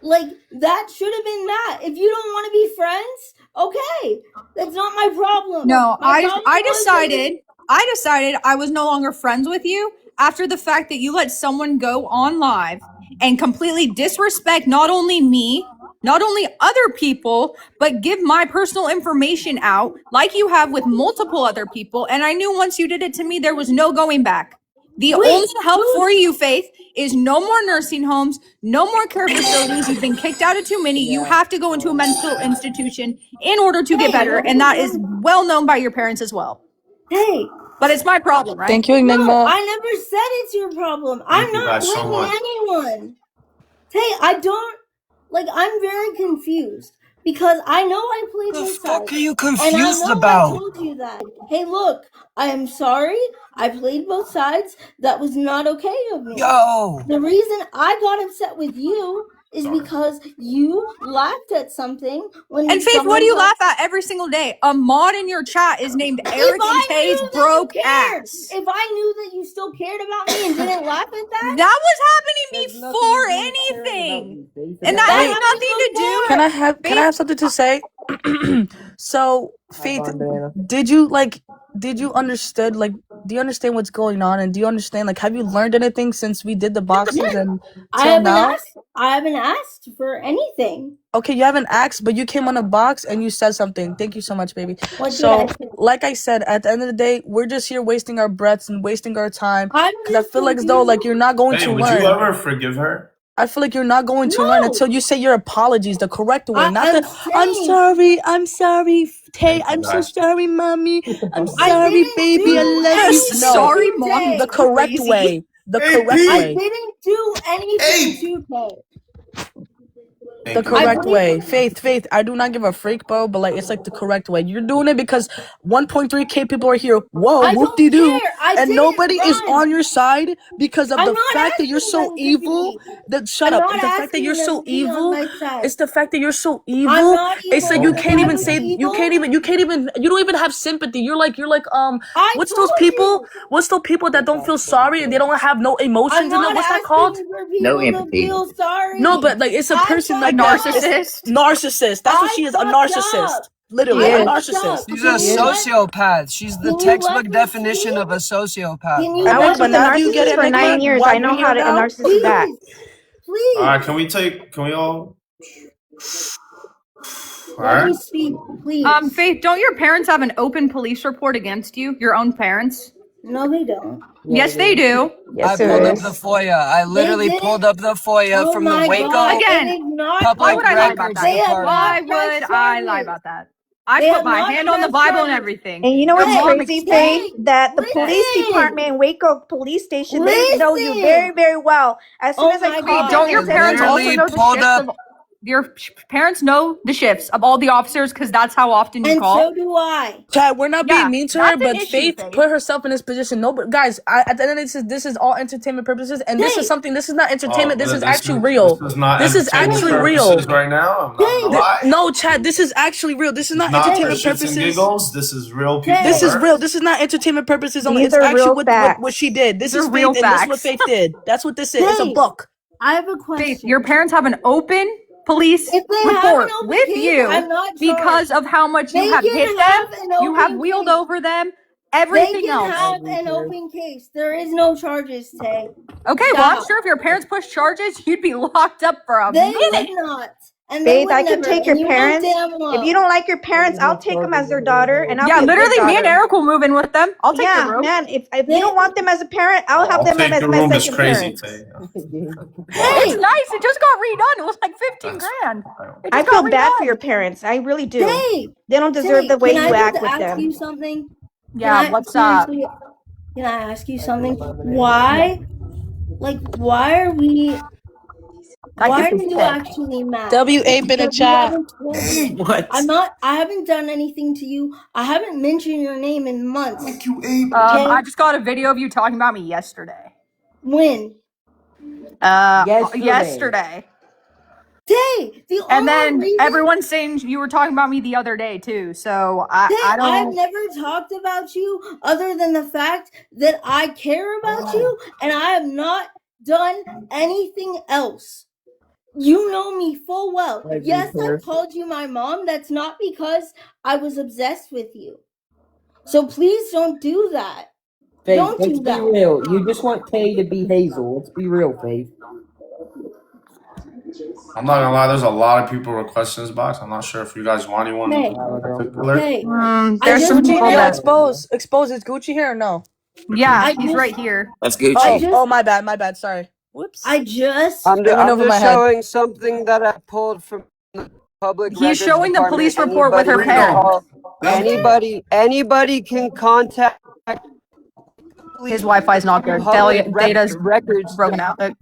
should have been that. If you don't want to be friends, okay, that's not my problem. No, I decided I was no longer friends with you after the fact that you let someone go on live and completely disrespect not only me, not only other people, but give my personal information out like you have with multiple other people. And I knew once you did it to me, there was no going back. The only help for you, Faith, is no more nursing homes, no more care facilities. You've been kicked out of too many. You have to go into a mental institution in order to get better. And that is well known by your parents as well. Hey. But it's my problem, right? Thank you, Enigma. No, I never said it's your problem. I'm not blaming anyone. Hey, I'm very confused. Because I know I played What the both fuck sides. are you And I confused know about? I told you that. Hey, look, I am sorry. I played both sides. That was not okay of me. Yo! The reason I got upset with you is because you laughed at something when. And Faith, what do you laugh at every single day? A mod in your chat is named Eric and Tay's broke ass. If I knew that you still cared about me and didn't laugh at that, that was happening before anything, and that has nothing to do. Can I have something to say? So, Faith, do you understand what's going on, and do you understand, like, have you learned anything since we did the boxes and till now? I haven't asked for anything. Okay, you haven't asked, but you came on a box and you said something. Thank you so much, baby. Like I said, at the end of the day, we're just here wasting our breaths and wasting our time. Because I feel like as though like you're not going to learn. Would you ever forgive her? I feel like you're not going to learn until you say your apologies the correct way. I'm sorry, Tay. I'm so sorry, mommy. I'm sorry, baby. I love you. No, sorry, mom. The correct way. The correct way. I didn't do anything to Tay. The correct way. Faith, I do not give a freak, bro, but like it's like the correct way. You're doing it because 1.3K people are here. Whoa, whoop-de-doo. And nobody is on your side because of the fact that you're so evil. Shut up. The fact that you're so evil. It's the fact that you're so evil. It's that you can't even say you don't even have sympathy. You're like what's those people? What's those people that don't feel sorry and they don't have no emotions in them? What's that called? No empathy. No, but like it's a person like narcissist. Narcissist. That's what she is. A narcissist. Literally, a narcissist. She's a sociopath. She's the textbook definition of a sociopath. I was with a narcissist for 9 years. I know how to a narcissist act. Please. All right, can we all? All Let me right. speak, please. Faith, don't your parents have an open police report against you? Your own parents? No, they don't. Yes, they do. Yes, I pulled up the FOIA. I literally pulled up the FOIA from the Waco Again, Public why would I lie about Records that? Department. Why would I lie about that? I put my hand on the Bible and everything. And you know what's Your mom crazy, Faith? That the police department in Waco police station, they know you very, very well. As soon as I called, Don't your parents also Literally know the pulled shifts up- of your parents know the shifts of all the officers because that's how often you call? And so do I. Chad, we're not being mean to her, that's an but issue, Faith Faith. put herself in this position. No, but guys, at the end of this is all entertainment purposes, and this is something. This is not entertainment. This is actually real. This is not. This is actually real. Right now, I'm not gonna lie. No, Chad, this is actually real. This is not Not for entertainment shits and purposes. giggles. This is real people. This is real. This is not entertainment purposes only. These It's are actually real what facts. she did. This These is are real Faith, and this is what facts. Faith did. That's what this is. It's a Faith. book. I have a question. Faith, your parents have an open police If they have report an open with case, you I'm not because charged. of how much you They have can hit have them, an you have open wheeled case. over them, They everything can else. have an open case. There is no charges, Tay. Okay, well, I'm Stop. sure if your parents pushed charges, you'd be locked up for a They minute. would not. And they Faith, would I can never. take your And you know parents. damn well. If you don't like your parents, I'll take them as their daughter, and I'll Yeah, be a good literally, me and daughter. Eric will move in with them. I'll take Yeah, the room. man. If you don't want them as a parent, I'll have them Take as the my room is second crazy. parent. It's nice. It just got redone. It was like 15 grand. It I just feel got bad for redone. your parents. I really do. Tay, They don't deserve Tay, the way can you I act just with ask them. you something? Yeah, what's up? Seriously, can I ask you something? Why? Like, why are we? Why are you actually mad? W.A. been in Because you chat. haven't told me. What? I haven't done anything to you. I haven't mentioned your name in months. Thank you, Abe. I just got a video of you talking about me yesterday. When? Yesterday. Tay, the And only then reason everyone's saying you were talking about me the other day too. So I I've don't. never talked about you other than the fact that I care about you, and I have not done anything else. You know me full well. Yes, I called you my mom. That's not because I was obsessed with you. So please don't do that. Faith, Don't let's do be that. real. You just want Tay to be Hazel. Let's be real, Faith. I'm not gonna lie. There's a lot of people requesting this box. I'm not sure if you guys want anyone in particular. Hey, There's some people Yeah, that. expose. Is Gucci here or no? Yeah, he's right here. That's Gucci. Oh, my bad. Sorry. Whoops. I just I'm Went over my just head. showing something that I pulled from the public He's records showing the department. police report with her Anybody can parents. call- Anybody can contact His Wi-Fi's not good. public Data's records. broken out. Fuck.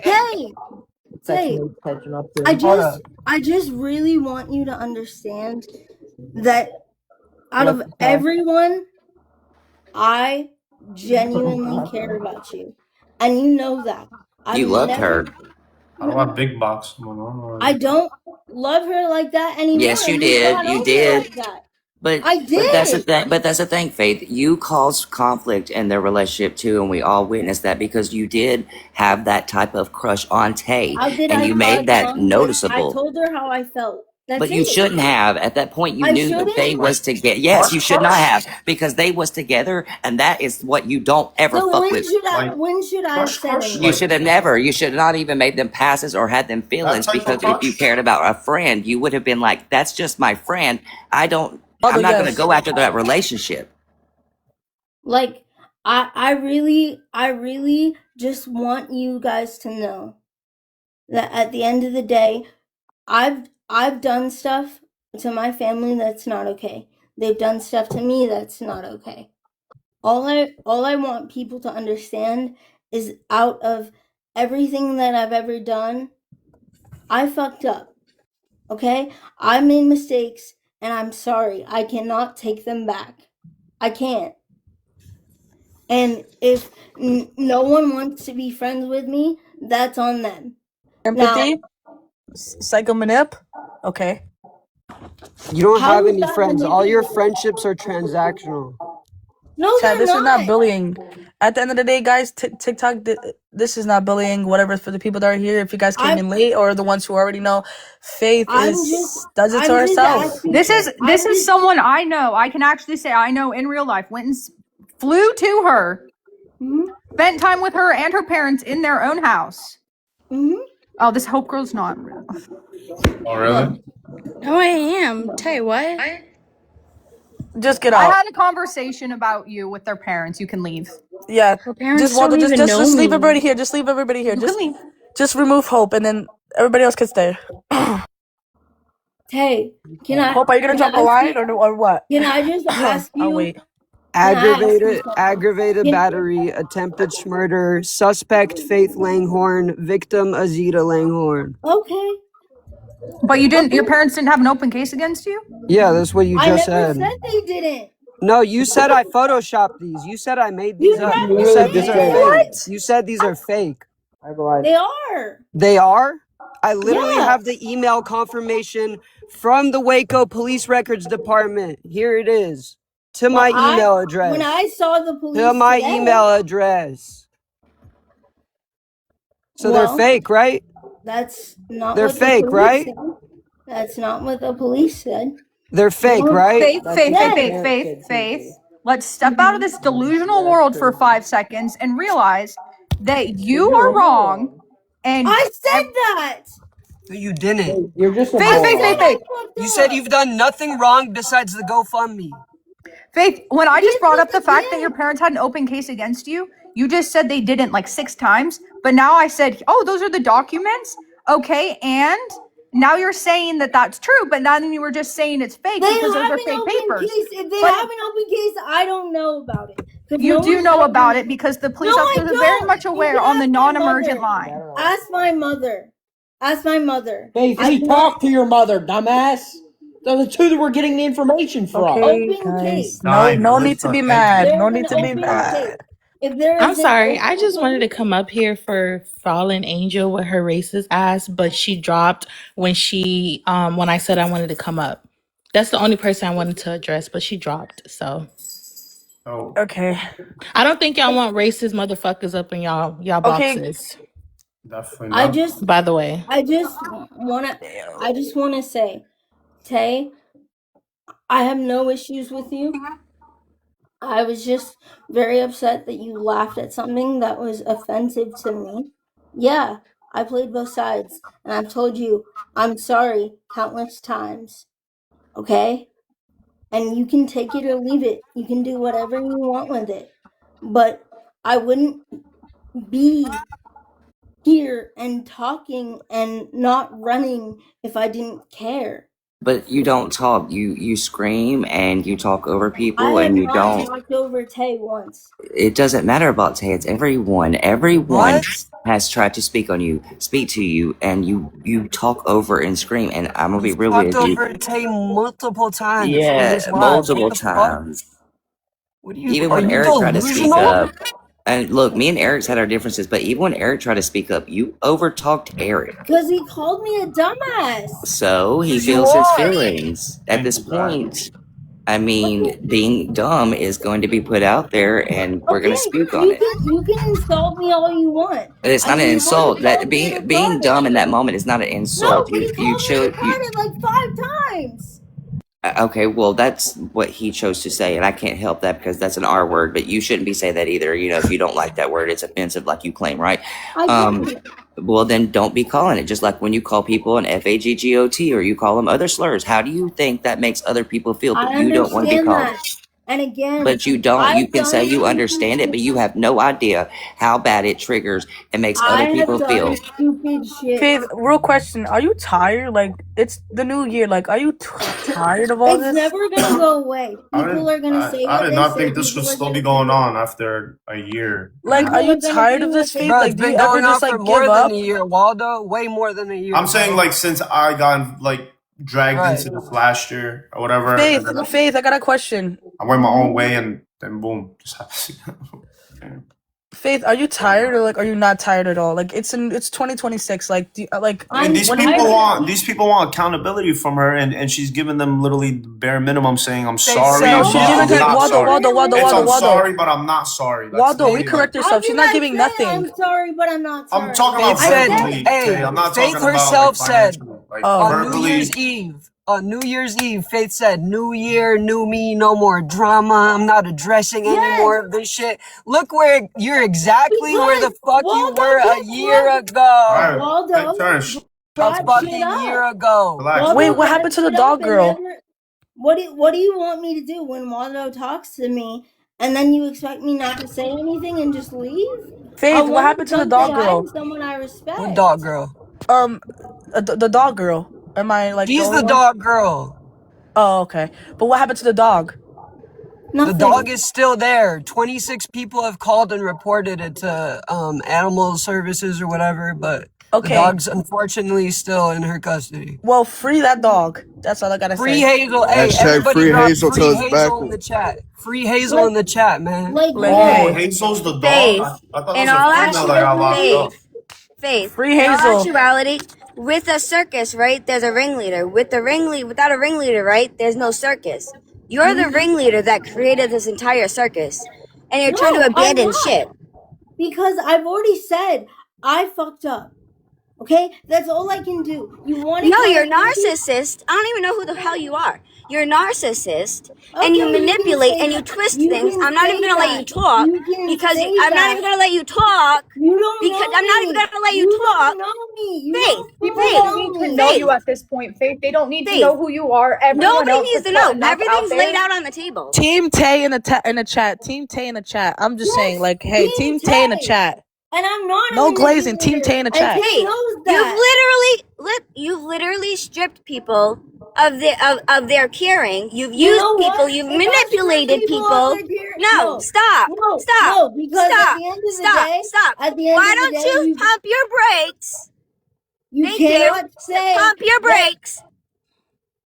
Hey, Section 8 catching up to I just really want you to understand that out of everyone, I genuinely care about you. And you know that. You loved her. I don't have big box going on. I don't love her like that anymore. Yes, you and did. got You over did. Like that. But I did. But that's the thing, Faith. You caused conflict in their relationship too, and we all witnessed that because you did have that type of crush on Tay, How did and I you cause made that conflict? noticeable. I told her how I felt. That's But you it. shouldn't have. At that point, you I knew that shouldn't? they was together. Yes, you should not have, because they was together, and that is what you don't ever So fuck when with. should I have said anything? You should have never. You should not even made them passes or had them feelings, type of because if crush? you cared about a friend, you would have been like, "That's just my friend. I'm not going to yes. go after that relationship." Like, I really just want you guys to know that at the end of the day, I've done stuff to my family that's not okay. They've done stuff to me that's not okay. All I want people to understand is out of everything that I've ever done, I fucked up. Okay? I made mistakes and I'm sorry. I cannot take them back. I can't. And if no one wants to be friends with me, that's on them. Empathy? Psycho manip? Okay. You don't How have is any that friends. All your manipulative? friendships are transactional. No, Chad, they're this is not not. bullying. At the end of the day, guys, TikTok, this is not bullying. Whatever, for the people that are here, if you guys came in late or the ones who already know, Faith does it to herself. This is someone I know. I can actually say I know in real life. Went and flew to her, spent time with her and her parents in their own house. Oh, this Hope Girl's not real. Oh, really? No, I am. Tay, what? Just get I out. had a conversation about you with their parents. You can leave. Yeah. Her parents Just Wvldo, don't even know just leave me. everybody here. Just leave everybody here. You can leave. Just remove Hope, and then everybody else can stay. Hey, can I? Hope, are you gonna drop a line or what? Can I just ask you? I'll wait. Aggravated battery, attempted murder, suspect Faith Langhorn, victim Azita Langhorn. Okay. But you didn't. Your parents didn't have an open case against you. Yeah, that's what you just I never said. said they didn't. No, you said I photoshopped these. You said I made these up. You said these are fake. You said these are fake. They are. They are? I literally have the email confirmation from the Waco Police Records Department. Here it is. To my email address. When I saw the police To my today, email address. So they're fake, right? That's not They're what fake, the police right? said. That's not what the police said. They're fake, right? Faith. Let's step out of this delusional world for 5 seconds and realize that you are wrong. And I said that. No, you didn't. You're just a Faith. You said you've done nothing wrong besides the GoFundMe. Faith, when I just brought up the fact that your parents had an open case against you, you just said they didn't like 6 times. But now I said, oh, those are the documents? Okay, and now you're saying that that's true, but then you were just saying it's fake because those are fake papers. If they have an open case, I don't know about it. You do know about it because the police officers are very much aware on the non-emergent line. Ask my mother. Faith, we talked to your mother, dumbass. That's who we're getting the information from. Okay, guys. No need to be mad. No need to be mad. I'm sorry. I just wanted to come up here for Fallen Angel with her racist ass, but she dropped when I said I wanted to come up. That's the only person I wanted to address, but she dropped. So Okay. I don't think y'all want racist motherfuckers up in y'all boxes. Definitely not. By the way. I just wanna say, Tay, I have no issues with you. I was just very upset that you laughed at something that was offensive to me. Yeah, I played both sides, and I've told you I'm sorry countless times. Okay? And you can take it or leave it. You can do whatever you want with it. But I wouldn't be here and talking and not running if I didn't care. But you don't talk. You scream and you talk over people, I have and you not don't. talked over Tay once. It doesn't matter about Tay. It's everyone. Everyone has tried to speak to you, and you talk over and scream. And I'm gonna be real with Talked you. over Tay multiple times. Yeah, multiple times. What do you? Even when Eric tried to speak up. And look, me and Eric's had our differences, but even when Eric tried to speak up, you overtalked Eric. Because he called me a dumbass. So he feels his feelings. At this point, I mean, being dumb is going to be put out there, and we're going to speak on it. You can insult me all you want. It's not an insult. That being dumb in that moment is not an insult. No, but he called me retarded like 5 times. Okay, well, that's what he chose to say, and I can't help that because that's an R word, but you shouldn't be saying that either. You know, if you don't like that word, it's offensive like you claim, right? Well, then don't be calling it. Just like when you call people an FAGGOT or you call them other slurs. How do you think that makes other people feel, but you don't want to be called? And again, But you don't. You I've can say done you understand it, but you have no idea how bad it triggers and makes I other have people feel. done stupid shit. Faith, real question: are you tired? Like, it's the new year. Like, are you tired of all It's this? never gonna go away. People are gonna say I what did they not say. think this would People are still be gonna going do- on after a year. Like, People are you gonna tired do of what this, they Faith? Bro, Like, it's do you been ever going on just for like more give than up? a year, Waldo. Way more than a year. I'm saying bro. like since I got like dragged Right. into this last year or whatever. Faith, and then Faith, I got a question. I went my own way and then boom, just happens. Faith, are you tired or like are you not tired at all? Like it's 2026. Like do you, like I mean, these when people want accountability from her, and she's giving them literally the bare minimum, saying I'm They sorry. said- no, No, she's but giving I'm not Waldo, sorry. It's I'm Waldo. sorry, but I'm not sorry. That's Waldo, literally recorrect like- yourself. She's not giving say nothing. I'm sorry, but I'm not sorry. I'm talking about Faith said, verbally. hey, I'm not Faith talking about herself like said financially. Like Oh. on verbally. New Year's Eve, Faith said, "New year, new me, no more drama. I'm not addressing any more of this shit." Look where you're exactly where the fuck you Waldo, were a guess year what? ago. Alright, Waldo, take turns. A brought shit fucking up. year ago. Relax. Waldo Wait, what brought happened to the shit dog up and girl? never- What do you want me to do when Waldo talks to me and then you expect me not to say anything and just leave? Faith, what happened to the dog girl? Someone I respect. What dog girl? The dog girl. Am I like She's the only the one? dog girl. Oh, okay. But what happened to the dog? Nothing. The dog is still there. 26 people have called and reported it to animal services or whatever, but Okay. the dog's unfortunately still in her custody. Well, free that dog. That's all I gotta Free say. Hazel. Hey, Hashtag everybody free drop Hazel free till it's Hazel in the backwards. chat. Free Hazel in the chat, man. Like, Like, Oh, hey, Hazel's the dog. Faith. I thought it In was a all female that got locked up. Faith. free In all Hazel. actuality, with a circus, right? There's a ringleader. Without a ringleader, right? There's no circus. You're the ringleader that created this entire circus, and you're trying to abandon I'm not. shit. Because I've already said I fucked up. Okay? That's all I can do. You want to No, you're a narcissist. I don't even know who the hell you are. You're a narcissist, and you Okay, you can manipulate say and you that. twist You things. can I'm not even say gonna let that. you talk You can because say I'm not that. even gonna let you talk You don't because know I'm not me. even gonna let you You talk. don't know me. You Faith, don't People Faith, don't need to know Faith. you at this point, Faith. They don't need to Faith. know who you are. Everyone Nobody else needs has to put know. enough out Everything's there. laid out on the table. Team Tay in the chat. Team Tay in the chat. I'm just saying, like, hey, Team Tay in the chat. And I'm not. No glazing. Team Tay in the chat. Tay knows that. You've literally stripped people of their caring. You've used people. You've manipulated people. No, stop. Stop. No, because Stop. at the end of the Stop. day, Stop. at the end Why of the don't day, you pump your brakes? you Thank cannot you. say Pump your brakes.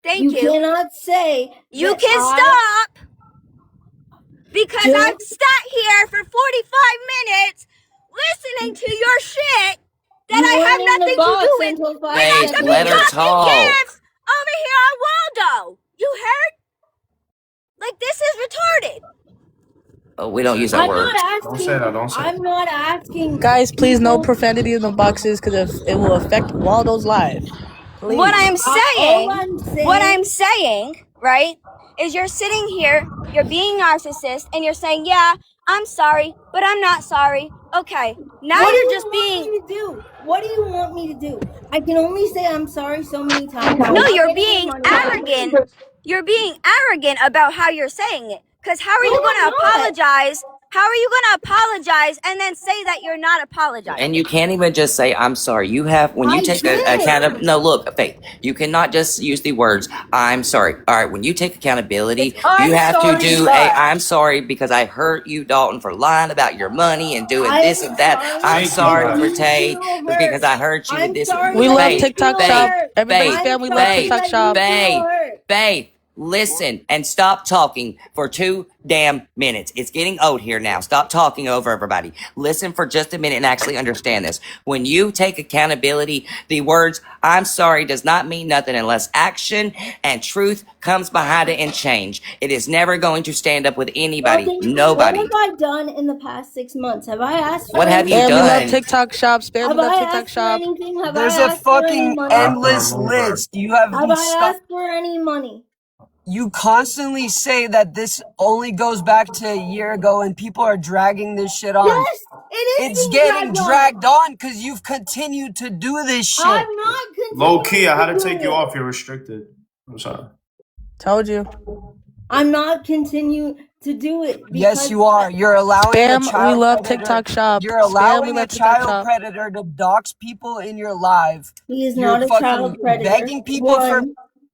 Thank you. You cannot say You that can stop because Just- I've sat here for 45 minutes listening to your shit that You I have weren't in the nothing to box do with. until 5 And I Faith, could be let her dropping talk. gifts over here on Wvldo. You heard? Like, this is retarded. Oh, we don't use that I'm word. not asking. Don't say that. Don't say I'm not asking. Guys, please no people- profanity in the boxes because it will affect Waldo's life. Please. What I'm saying, right, is you're sitting here, you're being narcissist, and you're saying, yeah, I'm sorry, but I'm not sorry. Okay, now What you're do just you being... want me to do? What do you want me to do? I can only say I'm sorry so many times. No, you're being arrogant. You're being arrogant about how you're saying it. Because how are you going to apologize? How are you going to apologize and then say that you're not apologizing? And you can't even just say, I'm sorry. You have, when you take accountability, no, look, Faith, you cannot just use the words, I'm sorry. All right, when you take accountability, you have to do I'm sorry because I hurt you, Dalton, for lying about your money and doing this and that. I'm sorry for Tate because I hurt you with this. We love Faith, TikTok Faith, shop. Everybody's Faith, family love Faith, TikTok shop. Faith, listen and stop talking for 2 damn minutes. It's getting old here now. Stop talking over everybody. Listen for just a minute and actually understand this. When you take accountability, the words I'm sorry does not mean nothing unless action and truth comes behind it and change. It is never going to stand up with anybody. Nobody. What have I done in the past 6 months? Have I asked for What have you Family love done? TikTok shop. Family Have love I TikTok asked for shop. anything? Have There's I a asked for any fucking money? endless list. You have Have you I asked for any money? You constantly say that this only goes back to a year ago and people are dragging this shit on. Yes, it is. It's getting dragged on because you've continued to do this shit. I'm not continuing. Low key, I had to take you off. You're restricted. I'm sorry. Told you. I'm not continuing to do it. Yes, you are. You're allowing a Spam, we child love predator. TikTok shop. You're Spam, we allowing a love TikTok child shop. predator to dox people in your live. He is You're not a child predator. begging people for.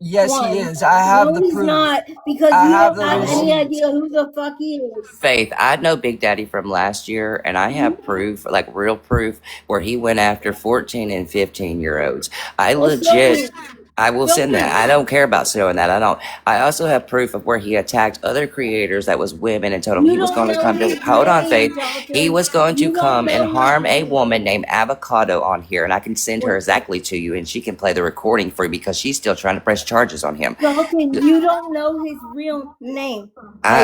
Yes, he is. I have the he's proof. Not, because I you have don't the have any receipts. idea who the fuck he is. Faith, I know Big Daddy from last year, and I have proof, like real proof, where he went after 14 and 15-year-olds. I legit, I will send that. I don't care about showing that. I also have proof of where he attacked other creators that was women and told them he was going to come to, hold on, Faith. He was going to come and harm a woman named Avocado on here, and I can send her exactly to you, and she can play the recording for you because she's still trying to press charges on him. Dalton, you don't know his real name.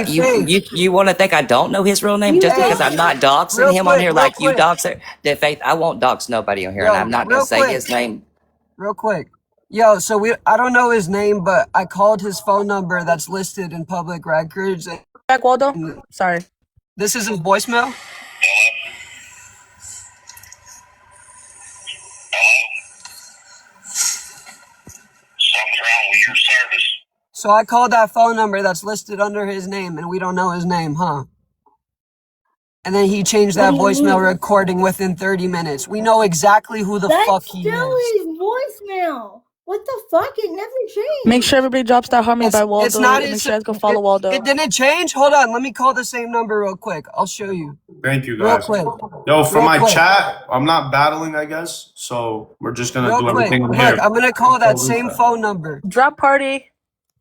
You want to think I don't know his real name just because I'm not doxing him on here like you dox it? Faith, I won't dox nobody on here, and I'm not going to say his name. Real quick. Yo, so I don't know his name, but I called his phone number that's listed in public records. Back, Wvldo? Sorry. This is his voicemail? Something's wrong with your service. So I called that phone number that's listed under his name, and we don't know his name, huh? And then he changed that voicemail recording within 30 minutes. We know exactly who the fuck he is. That's still his voicemail. What the fuck? It never changed. Make sure everybody drops that Harmony by Wvldo. It's not. Make sure you guys go follow Wvldo. It didn't change? Hold on. Let me call the same number real quick. I'll show you. Thank you, guys. Real quick. Yo, for my chat, I'm not battling, I guess. So we're just going to do everything on here. Look, I'm going to call that same phone number. Drop party.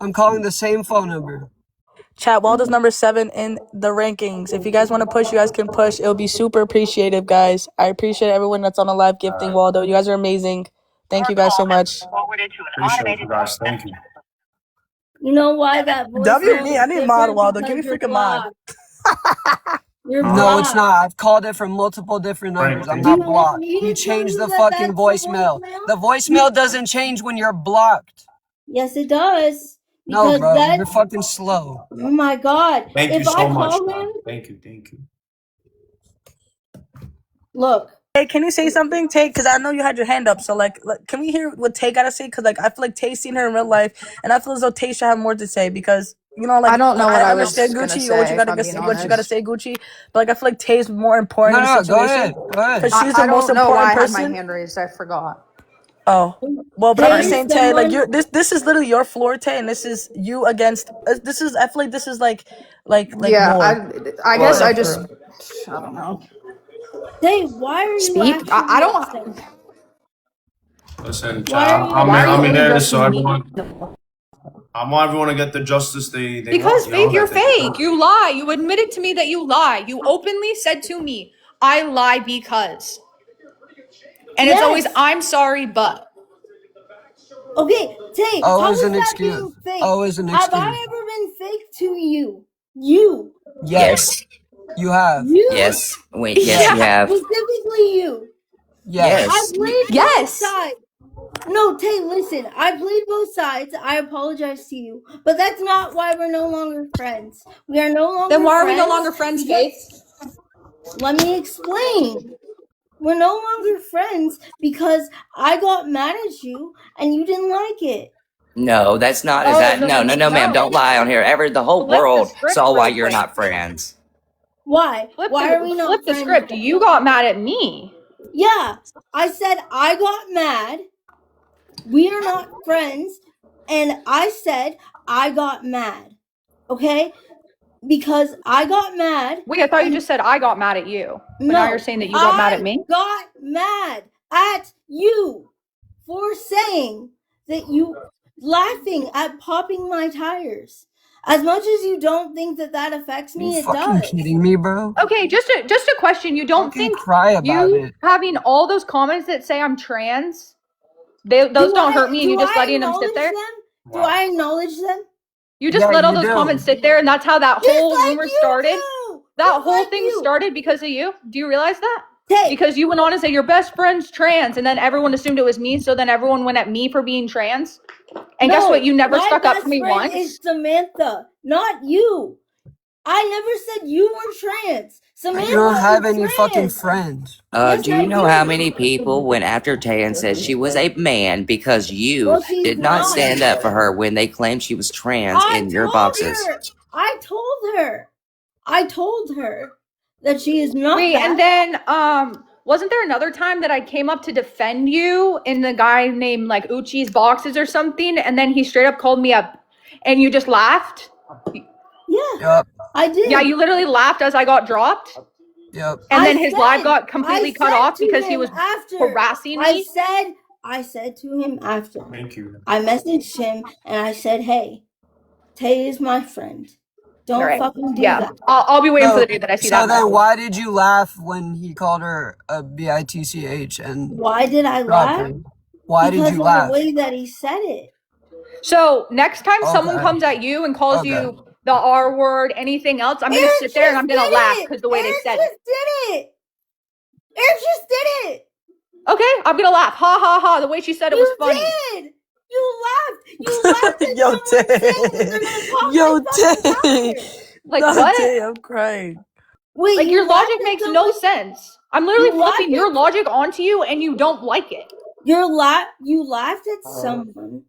I'm calling the same phone number. Chat, Wvldo's number 7 in the rankings. If you guys want to push, you guys can push. It'll be super appreciative, guys. I appreciate everyone that's on the live gifting Wvldo. You guys are amazing. Thank you guys so much. Appreciate you guys. Thank you. You know why that voice? Me. I need mod, Wvldo. Give me freaking mod. No, it's not. I've called it from multiple different numbers. I'm not blocked. You changed the fucking voicemail. The voicemail doesn't change when you're blocked. Yes, it does. No, bro. You're fucking slow. Oh my god. Thank you so much. Thank you. Look. Hey, can you say something, Tay? Because I know you had your hand up. So, like, can we hear what Tay got to say? Because, like, I feel like Tay's seen her in real life. And I feel as though Tay should have more to say. Because, you know, like, I don't know what I was understand gonna Gucci, say, what you got to say, Gucci. But, like, I feel like Tay's more important in the situation. Go ahead. Because she's the most important person. I had my hand raised. I forgot. Oh, well, but I'm just saying, Tay, like, this is literally your floor, Tay, and this is you against. I feel like this is like yeah. more. I guess I just. I don't know. Tay, why are you speak? I don't. Listen, I'm in there, so everyone. I want everyone to get the justice they because want, Faith, you're fake. You lie. You admitted to me that you lie. You openly said to me, "I lie because." And it's always, I'm sorry, but. Okay, Tay, always an excuse. Always an excuse. Have I ever been fake to you? You. Yes. You have. Yes. Wait, yes, you have. Specifically you. Yes. I played both sides. No, Tay, listen. I played both sides. I apologize to you. But that's not why we're no longer friends. We are no longer friends. Then why are we no longer friends, Faith? Let me explain. We're no longer friends because I got mad at you and you didn't like it. No, that's not. No, ma'am. Don't lie on here. The whole world saw why you're not friends. Why? Why are we not friends? Flip the script. You got mad at me. Yeah. I said I got mad. We are not friends. And I said I got mad. Okay? Because I got mad. Wait, I thought you just said I got mad at you. But now you're saying that you got mad at me? I got mad at you for saying that you laughing at popping my tires. As much as you don't think that affects me, it does. Are you fucking kidding me, bro? Okay, just a question. You don't think cry about it. Having all those comments that say I'm trans, those don't hurt me, and you just letting them sit there? Do I acknowledge them? You just let all those comments sit there, and that's how that whole rumor started. That whole thing started because of you. Do you realize that? Because you went on and said your best friend's trans, and then everyone assumed it was me, so then everyone went at me for being trans. And guess what? You never stuck up for me once. It's Samantha, not you. I never said you were trans. Samantha, you don't have any fucking friends. Do you know how many people went after Tay and said she was a man because you did not stand up for her when they claimed she was trans in your boxes? I told her. I told her that she is not Wait, that. and then wasn't there another time that I came up to defend you in the guy named like Uchi's boxes or something, and then he straight up called me up and you just laughed? Yeah. Yep. I did. Yeah, you literally laughed as I got dropped. Yep. And then his live got completely cut off because he was harassing me. I said to him after. Thank you. I messaged him and I said, "Hey, Tay is my friend. Don't fucking do that." I'll be waiting for the day that I see that. So then why did you laugh when he called her a bitch? And why did I laugh? Why did you laugh? Because of the way that he said it. So next time someone comes at you and calls you the R word, anything else, I'm going to sit there and I'm going to laugh because the way they said it. Eric just did it. Okay, I'm going to laugh. Ha, ha, ha. The way she said it was funny. You laughed at Yo, Tay. Like what? Tay, I'm crying. Wait, like your logic makes no sense. I'm literally flipping your logic onto you and you don't like it. You laughed at someone.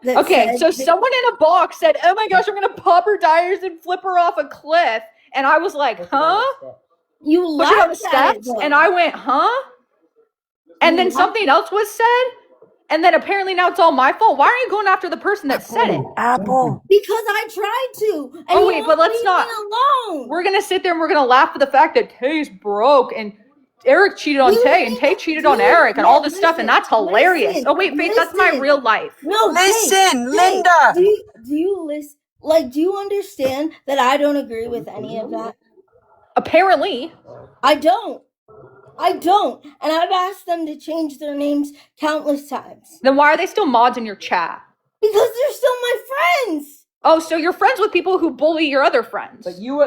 Okay, so someone in a box said, "Oh my gosh, I'm gonna pop her tires and flip her off a cliff," and I was like, "Huh?" You laughed on the at steps, and I went, "Huh?" And then something else was said, and then apparently now it's all my fault. Why aren't you going after the person that said it? Apple. Because I tried to. And oh wait, but let's not. Alone. We're gonna sit there and we're gonna laugh at the fact that Tay's broke and Eric cheated on Tay and Tay cheated on Eric and all this stuff, and that's hilarious. Oh wait, Faith, that's my real life. No, listen, Linda. Do you listen? Like, do you understand that I don't agree with any of that? Apparently, I don't. And I've asked them to change their names countless times. Then why are they still mods in your chat? Because they're still my friends. Oh, so you're friends with people who bully your other friends. But you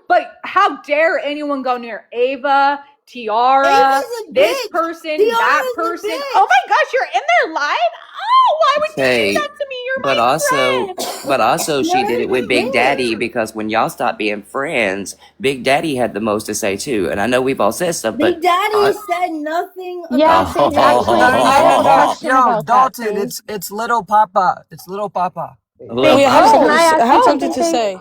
But how dare anyone go near Ava, Tiara, this person, that person? Oh my gosh, you're in their life? Oh, why would you do that to me? You're my friend. But also she did it with Big Daddy, because when y'all stopped being friends, Big Daddy had the most to say too. And I know we've all said stuff, but Big Daddy said nothing about Yo, Dalton, it's little Papa. It's little Papa. Wait, I have something to say.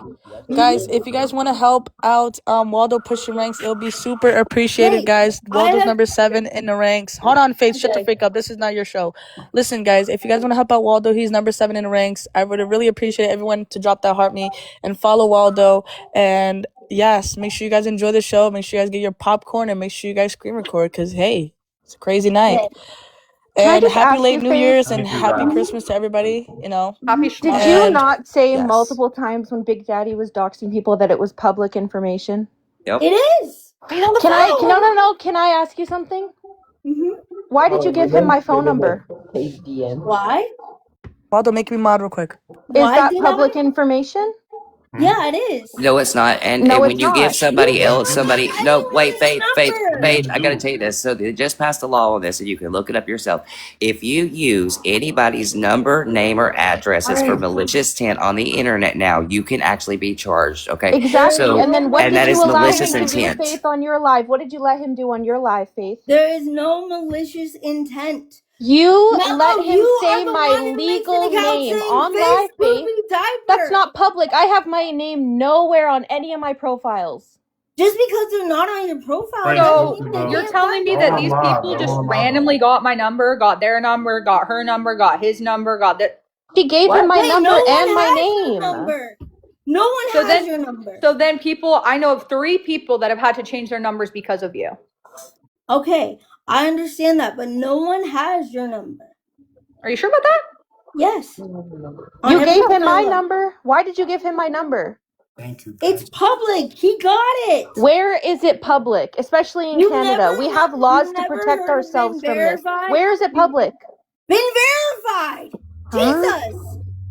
Guys, if you guys want to help out Wvldo pushing ranks, it'll be super appreciated, guys. Wvldo's number 7 in the ranks. Hold on, Faith, shut the freak up. This is not your show. Listen, guys, if you guys want to help out Wvldo, he's number 7 in the ranks. I would really appreciate everyone to drop that heart me and follow Wvldo. And yes, make sure you guys enjoy the show. Make sure you guys get your popcorn and make sure you guys screen record, because hey, it's a crazy night. And happy late New Year's and happy Christmas to everybody, you know. Did you not say multiple times when Big Daddy was doxing people that it was public information? Yep. It is. Can I ask you something? Mm-hmm. Why did you give him my phone number? Why? Wvldo, make me mod real quick. Is that public information? Yeah, it is. No, it's not. And when you give somebody else no, wait, Faith, I gotta tell you this. So they just passed a law on this, and you can look it up yourself. If you use anybody's number, name, or addresses for malicious intent on the internet now, you can actually be charged. Okay. Exactly. So, and then what did you allow him to do, intent. Faith, on your live? What did you let him do on your live, Faith? There is no malicious intent. You let him say my legal name on live, Faith. That's not public. I have my name nowhere on any of my profiles. Just because they're not on your profile. So you're telling me that these people just randomly got my number, got their number, got her number, got his number, got that? She gave him my number and my name. No one has your number. So then I know of 3 people that have had to change their numbers because of you. Okay, I understand that, but no one has your number. Are you sure about that? Yes. You gave him my number? Why did you give him my number? Thank you. It's public. He got it. Where is it public? Especially in Canada. We have laws to protect ourselves from this. Where is it public? Been verified. Jesus.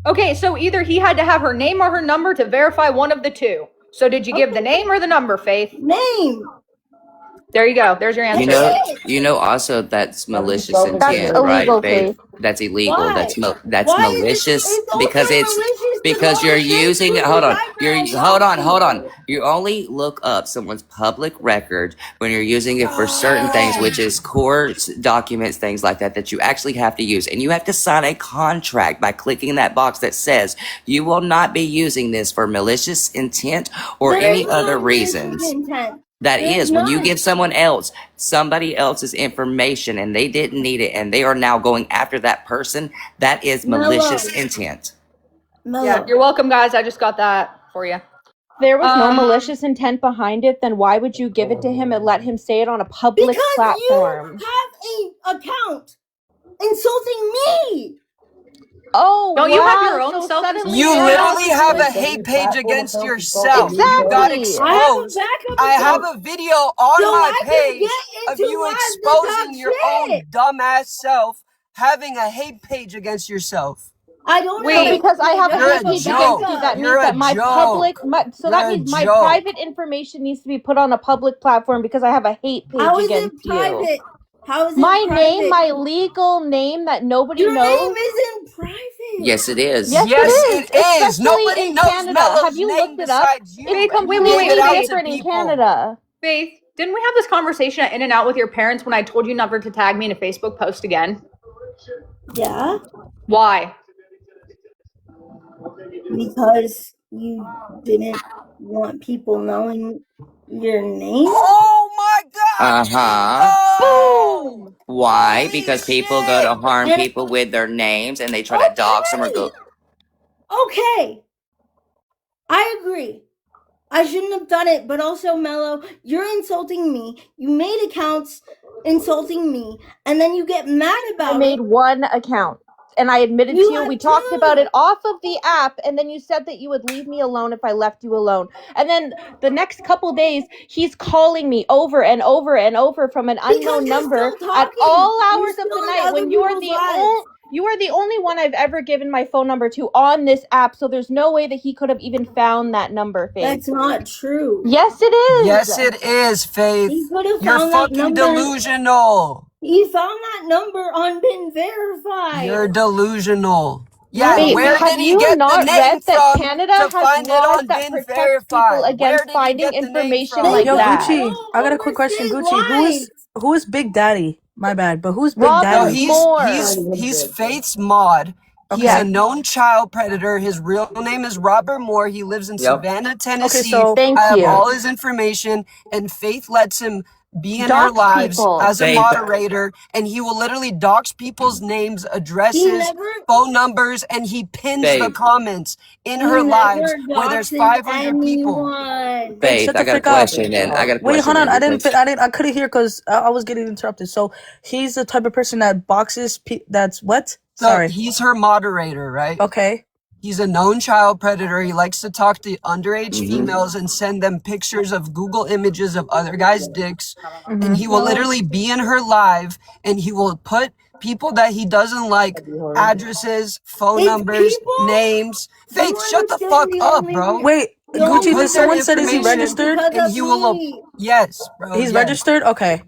Okay, so either he had to have her name or her number to verify one of the two. So did you give the name or the number, Faith? Name. There you go. There's your answer. You know also that's malicious intent, that's illegal, right? Faith. That's illegal. Why? That's malicious because it's malicious Because you're using it. Hold on. You only look up someone's public record when you're using it for certain things, which is court documents, things like that, that you actually have to use. And you have to sign a contract by clicking that box that says you will not be using this for malicious intent or any other reasons. That is, when you give somebody else's information and they didn't need it and they are now going after that person, that is malicious intent. Yeah, you're welcome, guys. I just got that for you. There was no malicious intent behind it, then why would you give it to him and let him say it on a public platform? Because you have an account insulting me. Oh, don't you have your own self? You literally have a hate page against yourself. Exactly. You got exposed. I have a video on my page of you exposing your own dumbass self having a hate page against yourself. I don't know because I have a hate page against you. That means that my private information needs to be put on a public platform because I have a hate page against you. How is it my private? name, my legal name that nobody knows. Your name isn't private. Yes, it is. Yes, it is. Nobody in knows Canada. Melo's Have you name looked it up? It's completely different in Canada. Faith, didn't we have this conversation at In-N-Out with your parents when I told you never to tag me in a Facebook post again? Yeah. Why? Because you didn't want people knowing your name? Oh my god! Boom! Why? Because people go to harm people with their names and they try to dox them or go... Okay. I agree. I shouldn't have done it, but also, Mello, you're insulting me. You made accounts insulting me, and then you get mad about it. I made one account. And I admitted to you, we talked about it off of the app, and then you said that you would leave me alone if I left you alone. And then the next couple days, he's calling me over and over and over from an unknown number at all hours of the night when you are the only one I've ever given my phone number to on this app, so there's no way that he could have even found that number, Faith. That's not true. Yes, it is. Yes, it is, Faith. You're fucking delusional. He found that number on Been Verified. You're delusional. Yeah, Wait, where did he get the name that from Canada to has find it laws on that Been protect Verified? people against finding information like Yo, that? Gucci, I got a quick question. Gucci, who is Big Daddy? My bad, but who's Big Daddy? He's Faith's mod. He's a known child predator. His real name is Robert Moore. He lives in Savannah, Tennessee. Okay, so I have all his information, and Faith lets him be in our lives as a moderator, and he will literally dox people's names, addresses, phone numbers, and he pins the comments in her lives where there's 500 people. Faith, I got a question, and I got a question. Wait, hold on. I couldn't hear because I was getting interrupted. So he's the type of person that boxes. That's what? Sorry. So he's her moderator, right? Okay. He's a known child predator. He likes to talk to underage females and send them pictures of Google images of other guys' dicks. And he will literally be in her live, and he will put people that he doesn't like, addresses, phone numbers, names. Faith, shut the fuck up, bro. Wait, Gucci, did someone said is he registered? And he will, yes, bro. He's registered? Okay.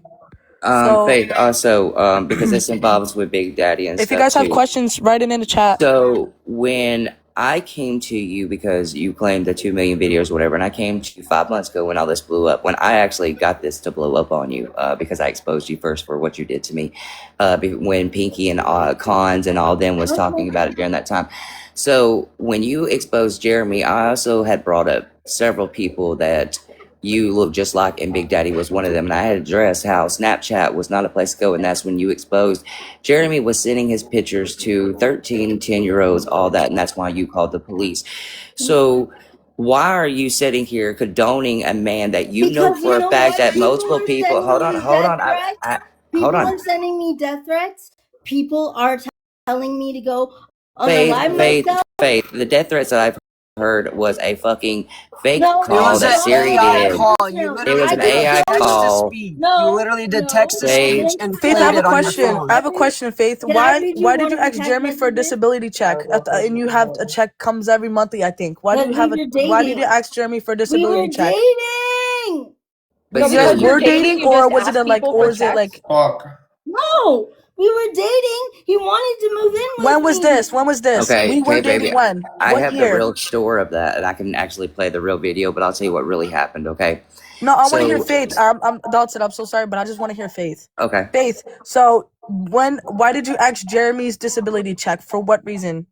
Faith, also, because this involves with Big Daddy and stuff. If you guys have questions, write it in the chat. So when I came to you because you claimed the 2 million videos or whatever, and I came to you 5 months ago when all this blew up, when I actually got this to blow up on you, because I exposed you first for what you did to me, when Pinky and Cons and all them was talking about it during that time. So when you exposed Jeremy, I also had brought up several people that you look just like, and Big Daddy was one of them. And I had addressed how Snapchat was not a place to go, and that's when you exposed Jeremy was sending his pictures to 13, 10-year-olds, all that, and that's why you called the police. So why are you sitting here condoning a man that you know for a fact that multiple people... Hold on. People are sending me death threats. People are telling me to go on the live myself. Faith, the death threats that I've heard was a fucking fake call that Siri did. It was an AI call. You literally did text to speech and Faith, I have a question. I have a question, Faith. Why did you ask Jeremy for a disability check? And you have a check comes every monthly, I think. Why did you ask Jeremy for a disability check? Dating. But you guys were dating, or was it like? No, We were dating. He wanted to move in with When was me. this? When was this? Okay, We were dating baby. when? I What have year? the real store of that, and I can actually play the real video. But I'll tell you what really happened. Okay. No, I want to So hear Faith. I'm Dalton. I'm so sorry, but I just want to hear Faith. okay. Faith. So why did you ask Jeremy's disability check? For what reason?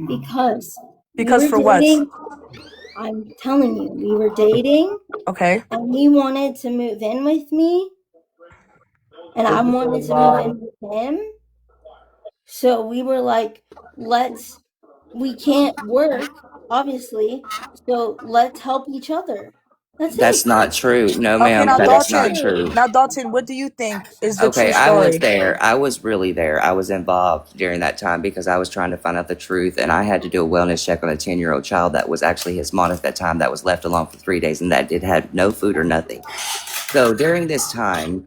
Because Because we for were what? dating. I'm telling you, we were dating. Okay. And he wanted to move in with me. And I wanted to move in with him. So we were like, we can't work, obviously. So let's help each other. That's not true. No, Okay, ma'am. now That is not Dalton. true. Now Dalton, what do you think is the true Okay, I was story? there. I was really there. I was involved during that time because I was trying to find out the truth, and I had to do a wellness check on a 10-year-old child that was actually his mom at that time that was left alone for 3 days and that did have no food or nothing. So during this time,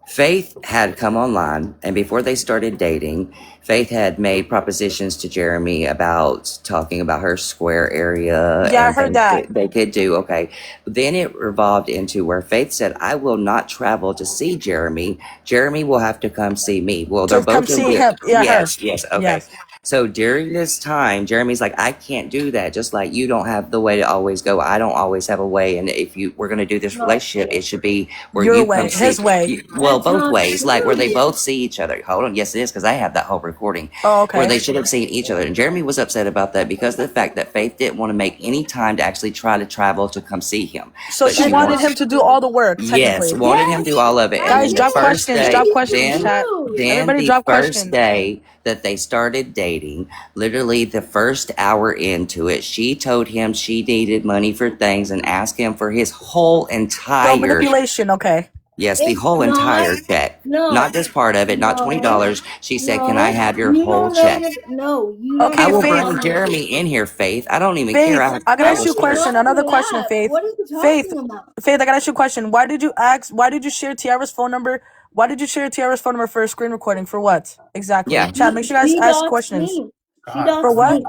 Faith had come online, and before they started dating, Faith had made propositions to Jeremy about talking about her square area Yeah, I and heard things that. they could do. Okay. Then it revolved into where Faith said, I will not travel to see Jeremy. Jeremy will have to come see me. Well, they're To come both in see him. Yeah, Yes, her. yes. Okay. Yes. So during this time, Jeremy's like, I can't do that. Just like you don't have the way to always go. I don't always have a way. And if we're going to do this relationship, it should be where Your you way, come see. his way. Well, both ways, like where they both see each other. Hold on, yes, it is because I have that whole recording Oh, where okay. they should have seen each other. And Jeremy was upset about that because of the fact that Faith didn't want to make any time to actually try to travel to come see him. So But she wanted him to do all the work, technically. Yes, wanted him to do all of it. And Guys, then drop the first questions. day, Drop questions, then, chat. then Everybody the drop first questions. day that they started dating, literally the first hour into it, she told him she needed money for things and asked him for his whole So entire manipulation, okay. Yes, the whole entire check. Not just part of it, not $20. She said, Can I have your whole check? No, you don't Okay, I will know Faith. bring Jeremy in here, Faith. I don't even Faith, care. I gotta ask you a question. Another question, Faith. What are you Faith, talking about? Faith, I gotta ask you a question. Why did you share Tiara's phone number? Why did you share Tiara's phone number for a screen recording? For what? Exactly. Yeah. Chat, make sure you guys She ask doxed questions. me. She For doxed what? me.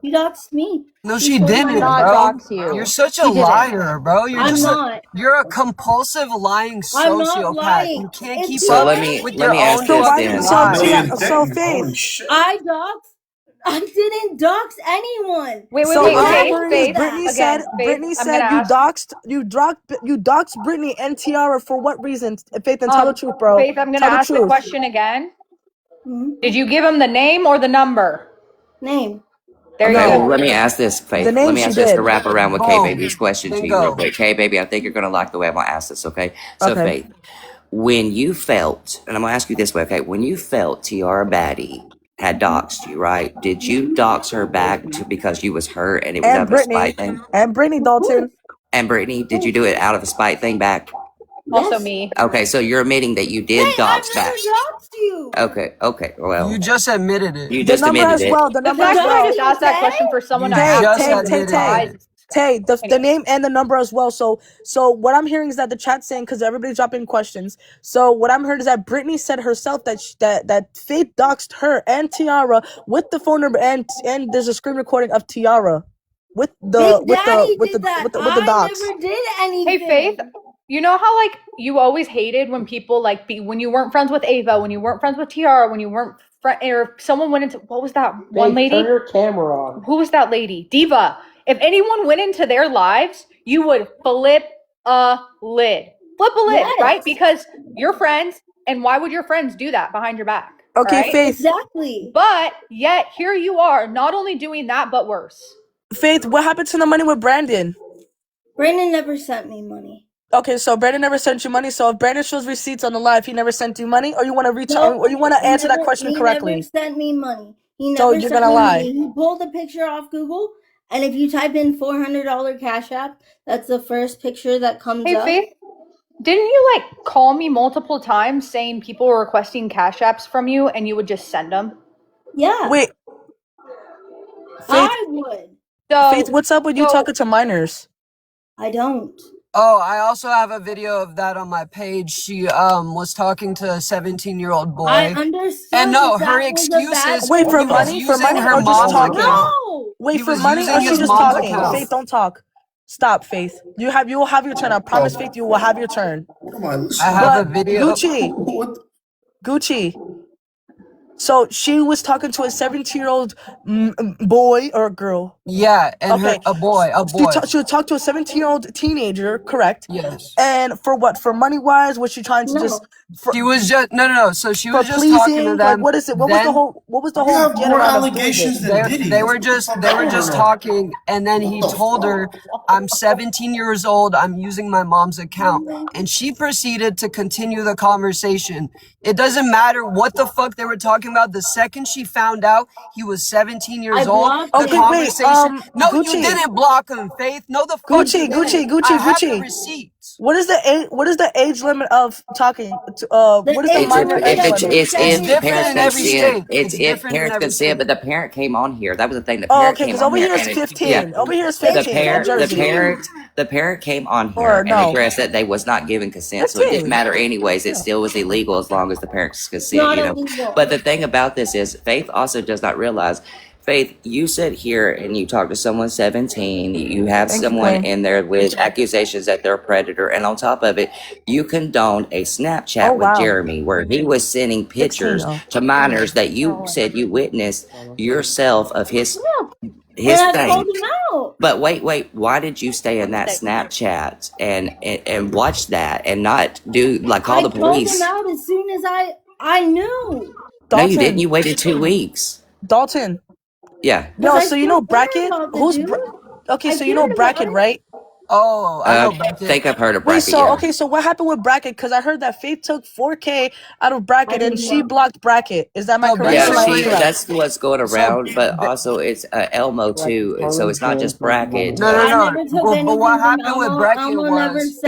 She doxed me. No, she told my didn't, Not bro. dox you. You're such a She didn't. liar, bro. You're I'm just not. you're a compulsive lying I'm not sociopath. lying. You can't If keep he So up did, with let your me ask own So this why? fucking then. So lies. Million so things. Faith. Holy shit. I doxed. I didn't dox anyone. Wait, So wait, I'm okay, wondering Faith. is Brittany Again, said Faith, Brittany I'm said gonna you ask. doxed Brittany and Tiara for what reason? Faith, and tell the truth, bro. Faith, I'm gonna Tell the ask the truth. question again. Hmm? Did you give him the name or the number? Name. There Okay, you well, go. let me ask this, Faith. The name Let me she ask this to did. wrap around with K Baby's Boom. question to you Bingo. real quick. K Baby, I think you're gonna like the way I'm gonna ask this, okay? So Okay. Faith, when you felt, and I'm gonna ask you this way, okay? When you felt Tiara Batty had doxed you, right? Did you dox her back to because you was hurt and it was out And of a spite Brittany. thing? And Brittany Dalton. And Brittany, did you do it out of a spite thing back? Also Yes. me. Okay, so you're admitting that you did Hey, dox I've back. never doxed you. Okay, well, You just admitted it. you The just number admitted as it. well. The The number fact as that I well. just asked that question for someone You I Tay, just absolutely Tay, admitted it. Tay. Tay, the name and the number as well. So what I'm hearing is that the chat's saying, because everybody's dropping questions. So what I'm hearing is that Brittany said herself that that Faith doxed her and Tiara with the phone number, and there's a screen recording of Tiara with the Big Daddy did that. with the dox. I never did anything. Hey, Faith, you know how like you always hated when people like when you weren't friends with Ava, when you weren't friends with Tiara, when you weren't or someone went into what was that one lady? Turn your camera on. Who was that lady? Diva. If anyone went into their lives, you would flip a lid. Flip a lid, Yes. right? Because you're friends, and why would your friends do that behind your back? Okay, right? Faith. Exactly. But yet here you are, not only doing that, but worse. Faith, what happened to the money with Brandon? Brandon never sent me money. Okay, so Brandon never sent you money. So if Brandon shows receipts on the live, he never sent you money, or you want to reach No, or you want to he answer that never- question he correctly? never sent me money. He So never you're sent gonna me lie. money. He pulled a picture off Google, and if you type in $400 Cash App, that's the first picture that comes Hey, up. Faith, didn't you like call me multiple times saying people were requesting Cash Apps from you and you would just send them? Yeah. Wait, Faith, I would. So, Faith, what's up with you talking to minors? I don't. Oh, I also have a video of that on my page. She was talking to a 17-year-old boy. I understood. And no, that her was a excuse. Wait, for he was money? For using money her or just mom's talking? account. No. Wait, He for was money using or his she just mom's talking? account. Faith, don't talk. Stop, Faith. You will have your turn. I promise, Faith, you will have your turn. Come on, listen. I have a But video. Gucci, What? Gucci, So she was talking to a 17-year-old boy or a girl. Yeah, and Okay, a boy. She would talk to a 17-year-old teenager, correct? Yes. And for what? For money wise, was she trying to just? She was just no. So she was For just talking to pleasing, them. like what is it? What was the whole? What was the You whole have get more around of doing allegations this? than Diddy. They were just talking, and then he told her, "I'm 17 years old. I'm using my mom's account," and she proceeded to continue the conversation. It doesn't matter what the fuck they were talking about. The second she found out he was 17 years old, the Okay, wait. conversation. No, Gucci. you didn't block him, Faith. No, the fuck you didn't. I have the receipts. What is the age? What is the age limit of talking? What is the minor age limit? It's different in every state. It's if different in parents every consent, state. but the parent came on here. That was the thing. The Oh, parent okay. came Because on over here. here is and 15. Yeah. Over here is 15 in Jersey. The parent came on here Or and no. addressed that they was not giving consent, so it didn't matter anyways. It still was illegal as long as the parents consent, you know. But the thing about this is, Faith also does not realize. Faith, you sit here and you talk to someone 17. You have someone in there with accusations that they're a predator, and on top of it, you condoned a Snapchat with Jeremy where he was sending pictures to minors that you said you witnessed yourself of his thing. But wait, why did you stay in that Snapchat and watch that and not do call the police? I told him out as soon as I knew. No, you didn't. You waited 2 weeks. Dalton. Yeah. No, so you know Bracket? Who's okay? So you know Bracket, right? Oh, I know I think I've heard of Wait, Bracket. so yeah. okay, so what happened with Bracket? Because I heard that Faith took 4K out of Bracket and she blocked Bracket. Is that my correct? Yeah, that's what's going around, but also it's Elmo too, so it's not just Bracket. No. But what happened with Bracket was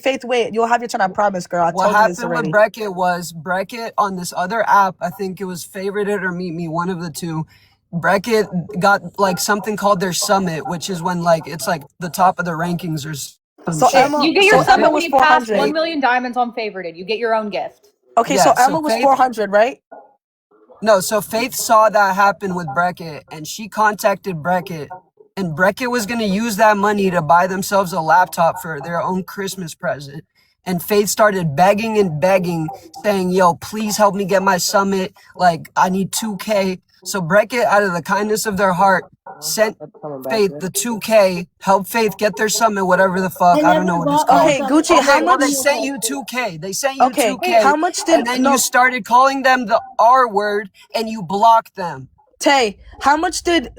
Faith, wait. You'll have your turn. I promise, girl. I what told you this happened already. with Bracket was Bracket on this other app. I think it was Favorited or Meet Me, one of the two. Bracket got something called their summit, which is when it's the top of the rankings or so Emma, you get your summit when you pass 400. 1 million diamonds on Favorited. You get your own gift. Okay, so Emma was 400, right? No, so Faith saw that happen with Bracket, and she contacted Bracket, and Bracket was going to use that money to buy themselves a laptop for their own Christmas present. And Faith started begging and begging, saying, yo, please help me get my summit. I need 2K. So Bracket, out of the kindness of their heart, sent Faith the 2K, helped Faith get their summit, whatever the fuck. I don't know what it's called. Okay, Gucci, how much? They sent you 2K. They sent you 2K. How much did? And then you started calling them the R word, and you blocked them. Tay, how much did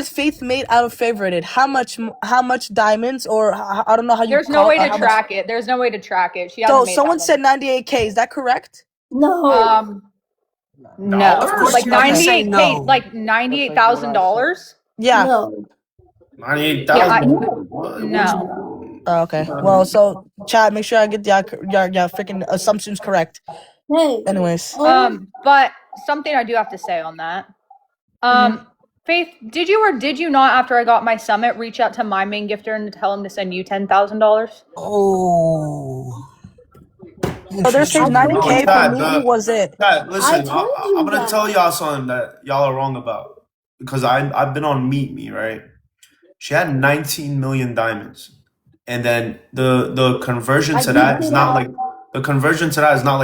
Faith made out of Favorited? How much diamonds, or I don't know how you. There's no way to track it. There's no way to track it. She so someone said 98K. Is that correct? No. No. Of course, 98K, $98,000. Yeah. No. 98,000. No. Oh, okay. Well, so Chad, make sure I get your freaking assumptions correct. Hey. Anyways. But something I do have to say on that. Faith, did you or did you not, after I got my summit, reach out to my main gifter and tell him to send you $10,000? Oh. So they're saying 90K for me. Was it? Listen, I'm gonna tell y'all something that y'all are wrong about, because I've been on Meet Me, right? She had 19 million diamonds, and then the conversion to that is not like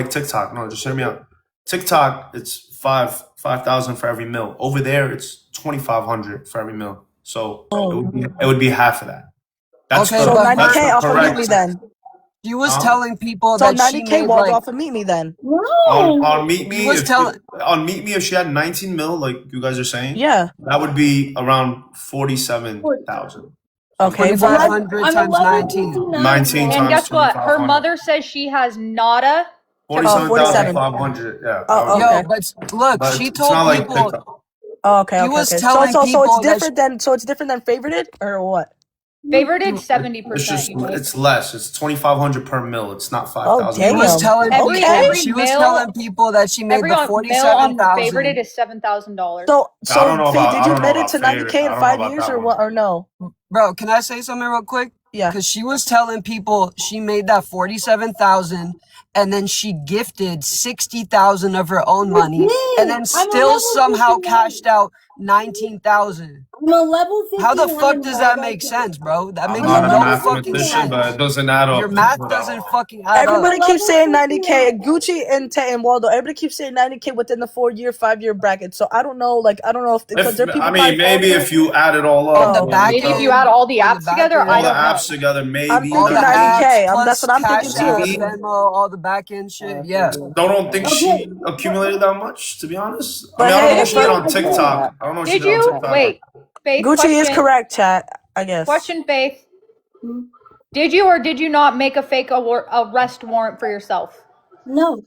TikTok. No, just hear me out. TikTok, it's 5,000 for every mil. Over there, it's 2,500 for every mil. So it would be half of that. That's okay, so 90K off of Meet Me then. She was telling people so that 90K was off of Meet Me then. No. On Meet Me, on Meet Me, if she had 19 mil, like you guys are saying, that would be around 47,000. Okay, 4,500 times 19. 19 and times guess what? Her 2,500. mother says she has nada. 47,500. Yeah. Okay. But look, she told people. Okay. She was okay. telling so people it's different than Favorited or what? Favorited 70%. It's less. It's 2,500 per mil. It's not 5,000. She was telling people that she made the 47,000. Favorited is $7,000. So did you admit it to 90K in 5 years or what? Or no? Bro, can I say something real quick? Yeah. Because she was telling people she made that 47,000, and then she gifted 60,000 of her own money, and then still somehow cashed out 19,000. I'm a level 50. How the fuck does that make sense, bro? That I'm makes not a no fucking mathematician, but sense. it doesn't add up. Your math doesn't fucking add up. Everybody keeps saying 90K. Gucci and Wvldo. Everybody keeps saying 90K within the 4-year, 5-year bracket. So I don't know. Like I don't know if because there are people. I mean, maybe if you add it all up, On the back Maybe if end, you add all the on the apps back together, end, I all the don't know. apps together, maybe. I'm all thinking the 90K. apps That's plus what I'm thinking Cash App, too. Venmo, all the back end shit. Yeah. Don't think she accumulated that much, to be honest. I But mean, I don't hey, know if if she did her- on TikTok. I don't know if she Did did on you TikTok. wait? Faith, Gucci question. is correct, chat. I guess. Question, Faith. Did you or did you not make a fake arrest warrant for yourself? No.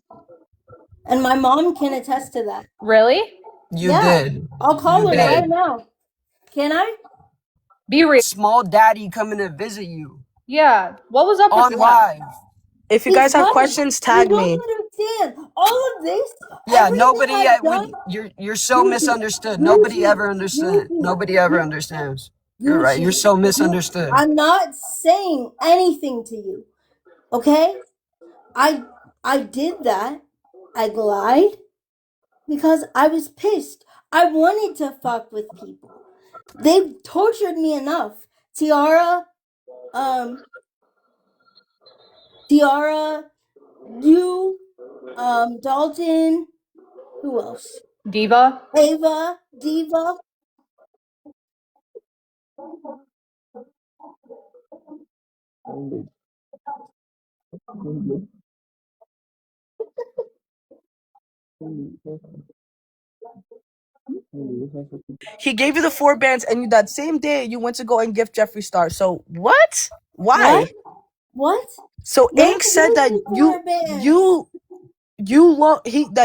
And my mom can attest to that. Really? You did. I'll call You her did. right now. Can I? Be real. Small daddy coming to visit you. Yeah. What was up with On that? live. If you guys have questions, tag you me. don't understand. All of this. Yeah, everything nobody. I've done, You're so misunderstood. Nobody ever understands. Nobody ever understands. You're right. You're so misunderstood. I'm not saying anything to you. Okay? I did that. I lied because I was pissed. I wanted to fuck with people. They've tortured me enough. Tiara, you, Dalton, who else? Diva. Ava, Diva. He gave you the 4 bands, and that same day you went to go and gift Jeffree Star. So what? Why? What? So When Ink I said gave that you 4 bands.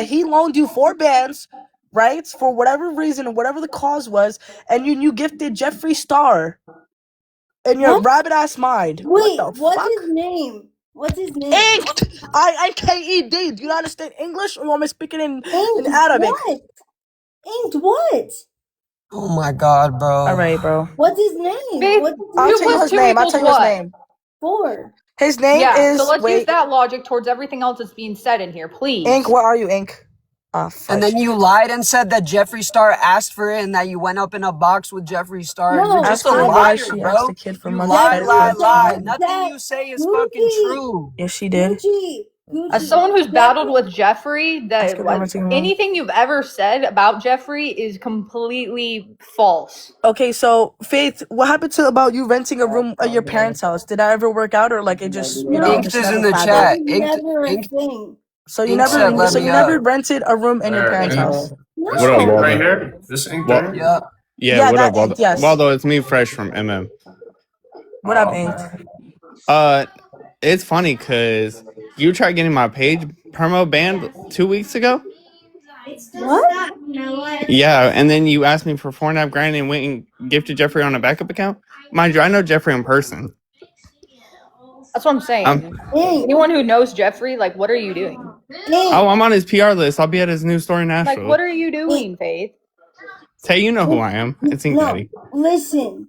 he loaned you 4 bands, right? For whatever reason or whatever the cause was, and you gifted Jeffree Star in your What? rabbit ass mind. Wait, What the what's fuck? his name? What's his name? Inked! INKED. Do you not understand English, or you want me speaking in Inked Arabic? what? Inked what? Oh my god, bro. All right, bro. What's his name? Faith, What's I'll two tell you plus his two name. I'll equals tell you his what? name. 4. His name Yeah. is. So let's use wait. that logic towards everything else that's being said in here, please. Ink, where are you, Ink? And then you lied and said that Jeffree Star asked for it and that you went up in a box with Jeffree Star. No, You're just a Ask her why liar, she asked bro. the kid for You money. lie. Nothing you say is fucking Gucci. true. Yes, she did. Gucci. As someone who's battled with Jeffree, Ask her that for money. anything you've ever said about Jeffree is completely false. Okay, so Faith, what happened about you renting a room at your parents' house? Did that ever work out, or like it just Inked is in the happened? chat. Never a thing. So you Ink said, "Let me never up." rented a room in your parents' house. No. What up, Ink Wvldo? right here. This ink right here. Yep. Yeah, what that up, Ink, Wvldo? yes. Wvldo, it's me, Fresh from MM. What up, Ink? It's funny because you tried getting my page promo banned 2 weeks ago. What? Yeah, and then you asked me for $4.5 and went and gifted Jeffree on a backup account. Mind you, I know Jeffree in person. That's what I'm saying. Anyone who knows Jeffree, like, what are you doing? Oh, I'm on his PR list. I'll be at his new store in Nashville. Like, what are you doing, Faith? Tay, you know who I am. It's Ink Daddy. Listen.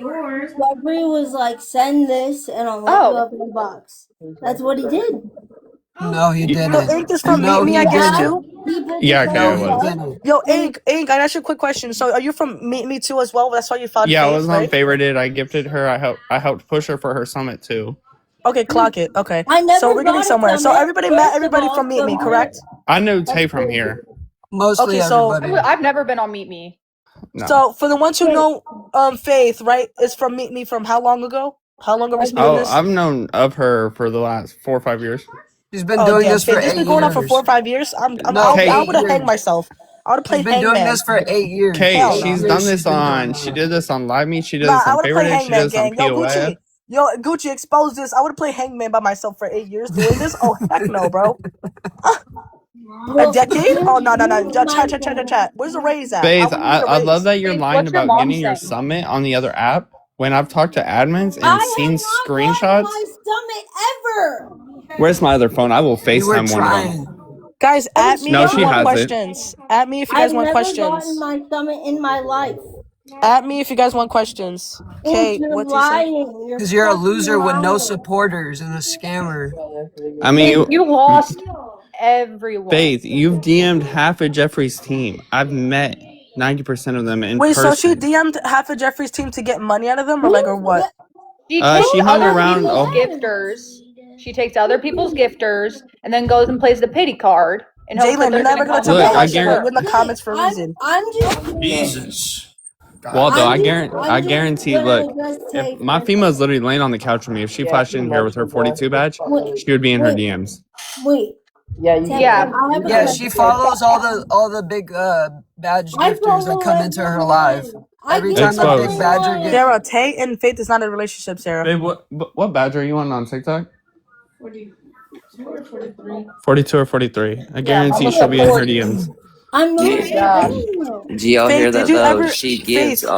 Jeffree was like, send this and I'll let you up in the box. That's what he did. No, he didn't. So Ink is from No, Meet Me, he I guess, didn't. too? Yeah, okay, No, I he was. didn't. Yo, Ink, I asked you a quick question. So are you from Meet Me too as well? That's why you found Yeah, I Faith, was on right? favorited. I gifted her. I helped push her for her summit too. Okay, clock it. Okay. I never So we're getting got a somewhere. So summit, everybody first met of everybody all, from Meet Me, so correct? I know Tay from here. Mostly Okay, so- everybody. I've never been on Meet Me. No. So for the ones who know Faith, right, is from Meet Me from how long ago? How long are we doing this? I've known of her for the last 4 or 5 years. She's been doing this for Faith, 8 this years. been going on for 4 or 5 years. I would have hanged myself. I would have played She's been Hangman. doing this for 8 years. Kate, Hell no. she's Years done this she's been doing on. this. She did this on Live Me. She did Nah, this I on would have played Favorited. She did Hangman, this on gang. POF. Gucci, expose this. I would have played Hangman by myself for 8 years doing this. Oh heck no, bro. A decade? Oh no. Chat. Where's the raise at? Faith, I need a I love raise. that you're Faith, lying what's your about mom getting your saying? summit on the other app. When I've talked to admins and seen screenshots. my summit ever. Where's my other phone? I will You were FaceTime one of them. trying. Guys, at me No, if she you want hasn't. questions. At me if you guys I've want never gotten questions. my summit in my life. At me if you guys want questions. Okay, You're what's he saying? lying. Because you're a fucking loser with no lying. supporters and a scammer. I mean, You lost everyone. Faith, you've DM'd half of Jeffree's team. I've met 90% of them in Wait, so she person. DM'd half of Jeffrey's team to get money out of them, or what? She takes She hung other around. people's gifters. She takes other people's gifters and then goes and plays the pity card and hopes that Jalen, you're they're never gonna gonna come tell me and Look, I about collect shit. guarantee. You're in the comments for a reason. I'm just Jesus. Waldo, I I'm guarantee. just Look, gonna just if say my for a female's second. literally laying on the couch with me, if she flashed in here with her 42 badge, she would be in her DMs. Wait. Yeah, you Yeah. I have a Yeah, question. she follows all the big badge I gifters that follow come into her live. everyone. Every I time give a big Exposed. badger everyone. gets Sarah, Tay and Faith is not in a relationship, Sarah. Babe, what badge are you on TikTok? 42 or 43. 42 or 43. I guarantee almost she'll a be in her 40. DMs. I'm not Yeah. saying Do y'all hear Faith, that did you though? ever She gives. Faith?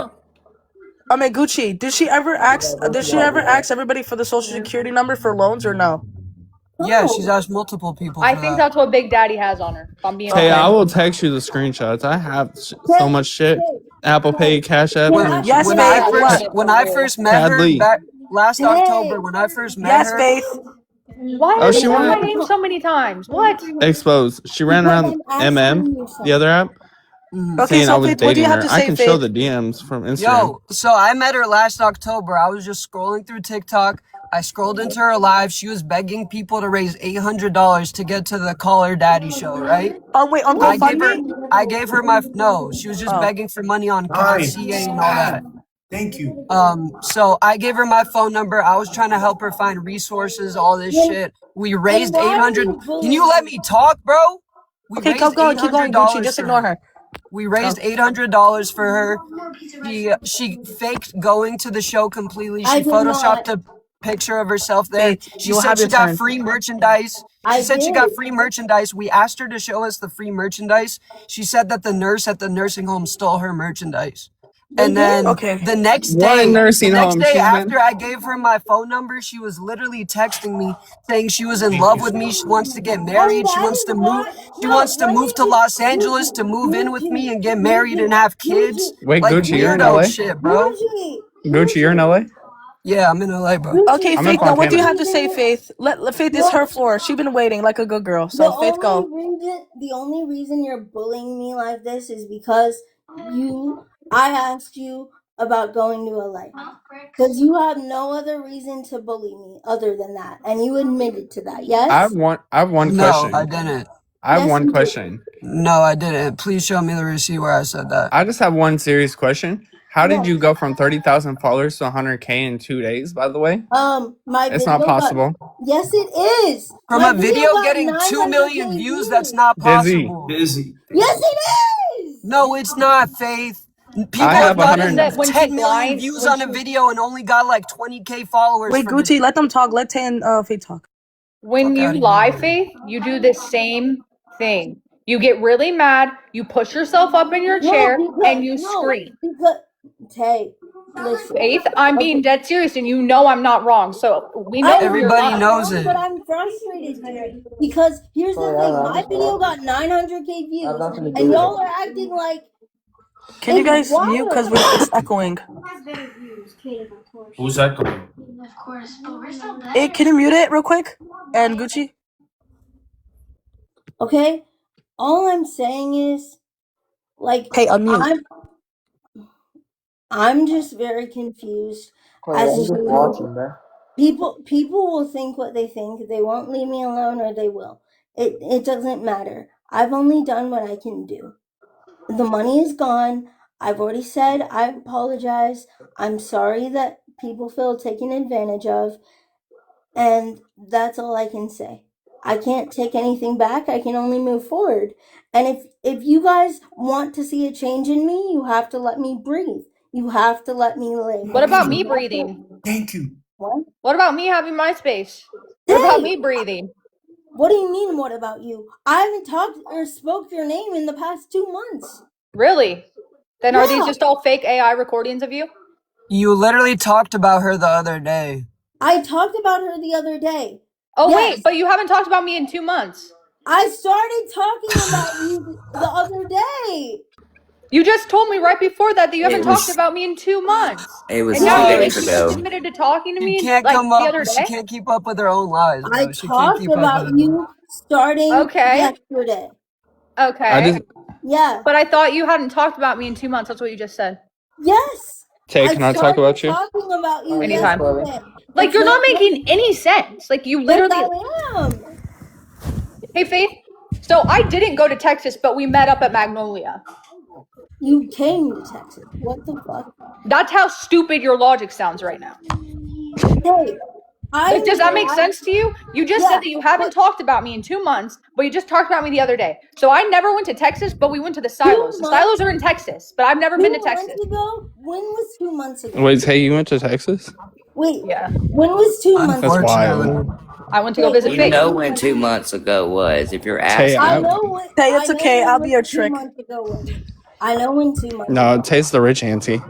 I mean Gucci, did she ever ask everybody for the social security number for loans or no? Yeah, she's asked multiple people I for think that. that's what Big Daddy has on her. If I'm being Tay, I honest. will text you the screenshots. I have so much shit. Tay, Apple Pay, Cash App, Yes, When Faith. I What? first met her Cadley. back last Hey. October, when I first met Yes, her, Faith. Why Oh, have you she said my wanted name so many times? What? exposed. She ran Because around I'm asking you the other app, Okay, saying I so was Faith, what do you dating have her. to I say, can show Faith? the DMs from Instagram. yo, so I met her last October. I was just scrolling through TikTok. I scrolled into her live. She was begging people to raise $800 to get to the Call Her Daddy show, right? Oh wait, on GoFundMe? I gave her my no. She was just Oh. begging for money on Nice. CA and all that. Thank you. So I gave her my phone number. I was trying to help her find resources, all this shit. We raised 800. Can you let me talk, bro? We Okay, raised keep going, Gucci. Just ignore her. We raised $800 for her. She faked going to the show completely. She photoshopped a picture of herself there. Faith, She you'll said have she your got turn. free merchandise. She said she got free merchandise. We asked her to show us the free merchandise. She said that the nurse at the nursing home stole her merchandise. And then the next day, after I gave her my phone number, she was literally texting me saying she was in love with me. She wants to get married. She wants to move. She wants to move to Los Angeles to move in with me and get married and have kids. Wait, Like Gucci, you're in weirdo LA? shit, bro. Gucci, you're in LA? Yeah, I'm in LA, bro. Okay, I'm Faith, in now what do you Fontana. have to say, Faith? Let Faith, it's her floor. She's been waiting like a good girl. So Faith, go. The only reason you're bullying me like this is because I asked you about going to LA. Because you have no other reason to bully me other than that. And you admitted to that, yes? I have one No, question. I didn't. I have Yes, one you did. question. No, I didn't. Please show me the receipt where I said that. I just have one serious question. How did you go from 30,000 followers to 100K in 2 days, by the way? My It's video not possible. yes, it is. From My a video got getting 2 million 900K views, that's not Dizzy. possible. Busy. Yes, it is. No, it's not, Faith. People I have have gotten 100. That when 10 she's million lying, views when on a video and only got like 20K followers. Wait, Gucci, let them talk. Let Tay and Faith talk. When Fuck you outta lie, here. Faith, you do the same thing. You get really mad, you push yourself up in your chair, and you scream. Because Tay, listen. Faith, I'm being dead serious, and you know I'm not wrong. So we know you're Everybody lying. knows it. But I'm frustrated today because here's the thing: my video got 900K views, and y'all are acting like. Can you guys mute because it's echoing? Who's echoing? Hey, can you mute it real quick? And Gucci? Okay, all I'm saying is, like, Hey, unmute. I'm just very confused as to people will think what they think. They won't leave me alone, or they will. It doesn't matter. I've only done what I can do. The money is gone. I've already said I apologize. I'm sorry that people feel taken advantage of, and that's all I can say. I can't take anything back. I can only move forward. And if you guys want to see a change in me, you have to let me breathe. You have to let me live. What about me breathing? Thank you. What about me having my space? What about me breathing? What do you mean, what about you? I haven't talked or spoke your name in the past 2 months. Really? Then are these just all fake AI recordings of you? You literally talked about her the other day. I talked about her the other day. Oh, yes. Wait, but you haven't talked about me in 2 months. I started talking about you the other day. You just told me right before that you haven't talked about me in 2 months. It was and 2 now days you ago. just admitted to talking to me She can't like the other day. She can't keep up with her own lies, bro. I talked about you starting yesterday. Okay. Yeah. But I thought you hadn't talked about me in 2 months. That's what you just said. Yes. Tay, can I talk about you? Talking about you Anytime. yesterday. Like, you're not making any sense. Like, you literally. Yes, I am. Hey, Faith. So I didn't go to Texas, but we met up at Magnolia. You came to Texas. What the fuck? That's how stupid your logic sounds right now. Hey, Like, does that make sense to you? You just said that you haven't but talked about me in 2 months, but you just talked about me the other day. So I never went to Texas, but we went to the silos. The silos are in Texas, but I've never been to Texas. 2 months ago? When was 2 months ago? Wait, Tay, you went to Texas? Wait. Yeah. When was 2 months That's ago? wild. I went to go visit You Faith. know when 2 months ago was. If you're Tay, asking, I know what. Tay, it's okay. I'll be your trick. 2 months ago was. I know when 2 months. No, Tay's the rich auntie.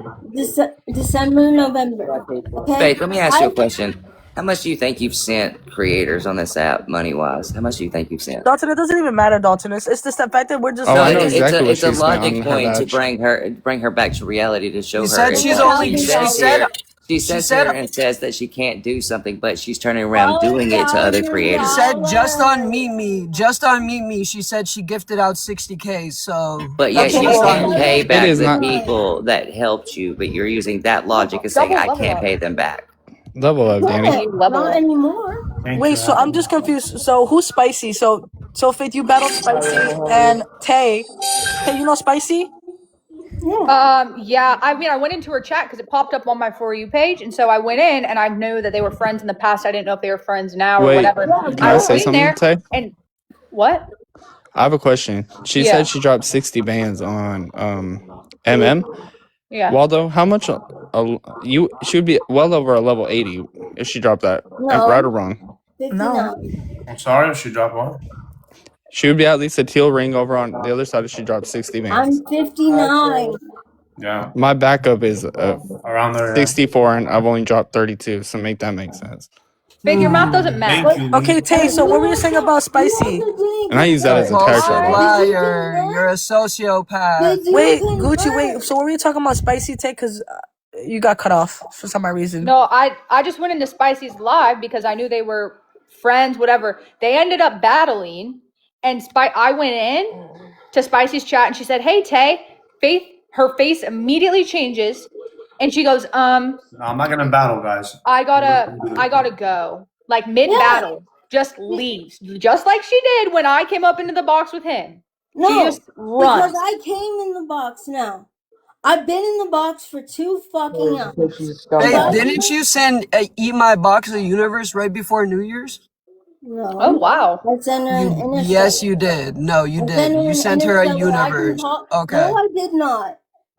December, November. Okay. Faith, let me ask you a question. How much do you think you've sent creators on this app, money-wise? How much do you think you've sent? Dalton, it doesn't even matter, Dalton. It's the fact that we're just. Oh, I know it's exactly what it's a she spent logic on her point to badge. bring her back to reality to show She her. said and she's what only. she She says said. here. She She sits said. here and says that she can't do something, but she's turning around doing it to other She creators. said just on me. She said she gifted out 60K. So. But yet That's you just on can't me. pay back is the not- people that helped you, but you're using that logic as saying I can't pay them back. Level up, Danny. Not anymore. Wait, so I'm just confused. So who's Spicy? So Faith, you battled Spicy, and Tay, you know Spicy? Yeah. I mean, I went into her chat because it popped up on my For You page, and so I went in, and I knew that they were friends in the past. I didn't know if they were friends now or Wait, whatever. can I say something, Tay? And what? I have a question. She Yeah. said she dropped 60 bands on MM. Yeah. Waldo, how much? She would be well over a level 80 if she dropped that. No. Right or wrong? 59. I'm sorry if she dropped one. She would be at least a teal ring over on the other side if she dropped 60 bands. I'm 59. Yeah. My backup is Around there. 64, and I've only dropped 32. So make that make sense. Faith, your math doesn't matter. Thank you. Okay, Tay. So what were you saying about Spicy? And I use that as a tag Compulsive shot. liar. You're a sociopath. Wait, Gucci. Wait. So what were you talking about Spicy, Tay? Because you got cut off for some reason. No, I just went into Spicy's live because I knew they were friends, whatever. They ended up battling, and I went in to Spicy's chat, and she said, "Hey, Tay." Faith, her face immediately changes, and she goes, No, I'm not gonna battle, guys. I gotta go." Like mid-battle, just leaves, just like she did when I came up into the box with him. No, she just runs. because I came in the box now. I've been in the box for 2 fucking hours. Hey, didn't you send Eat My Box of Universe right before New Year's? No. Oh wow. I sent her an innocent. Yes, you did. No, you did. You sent her a universe. Okay. No, I did not.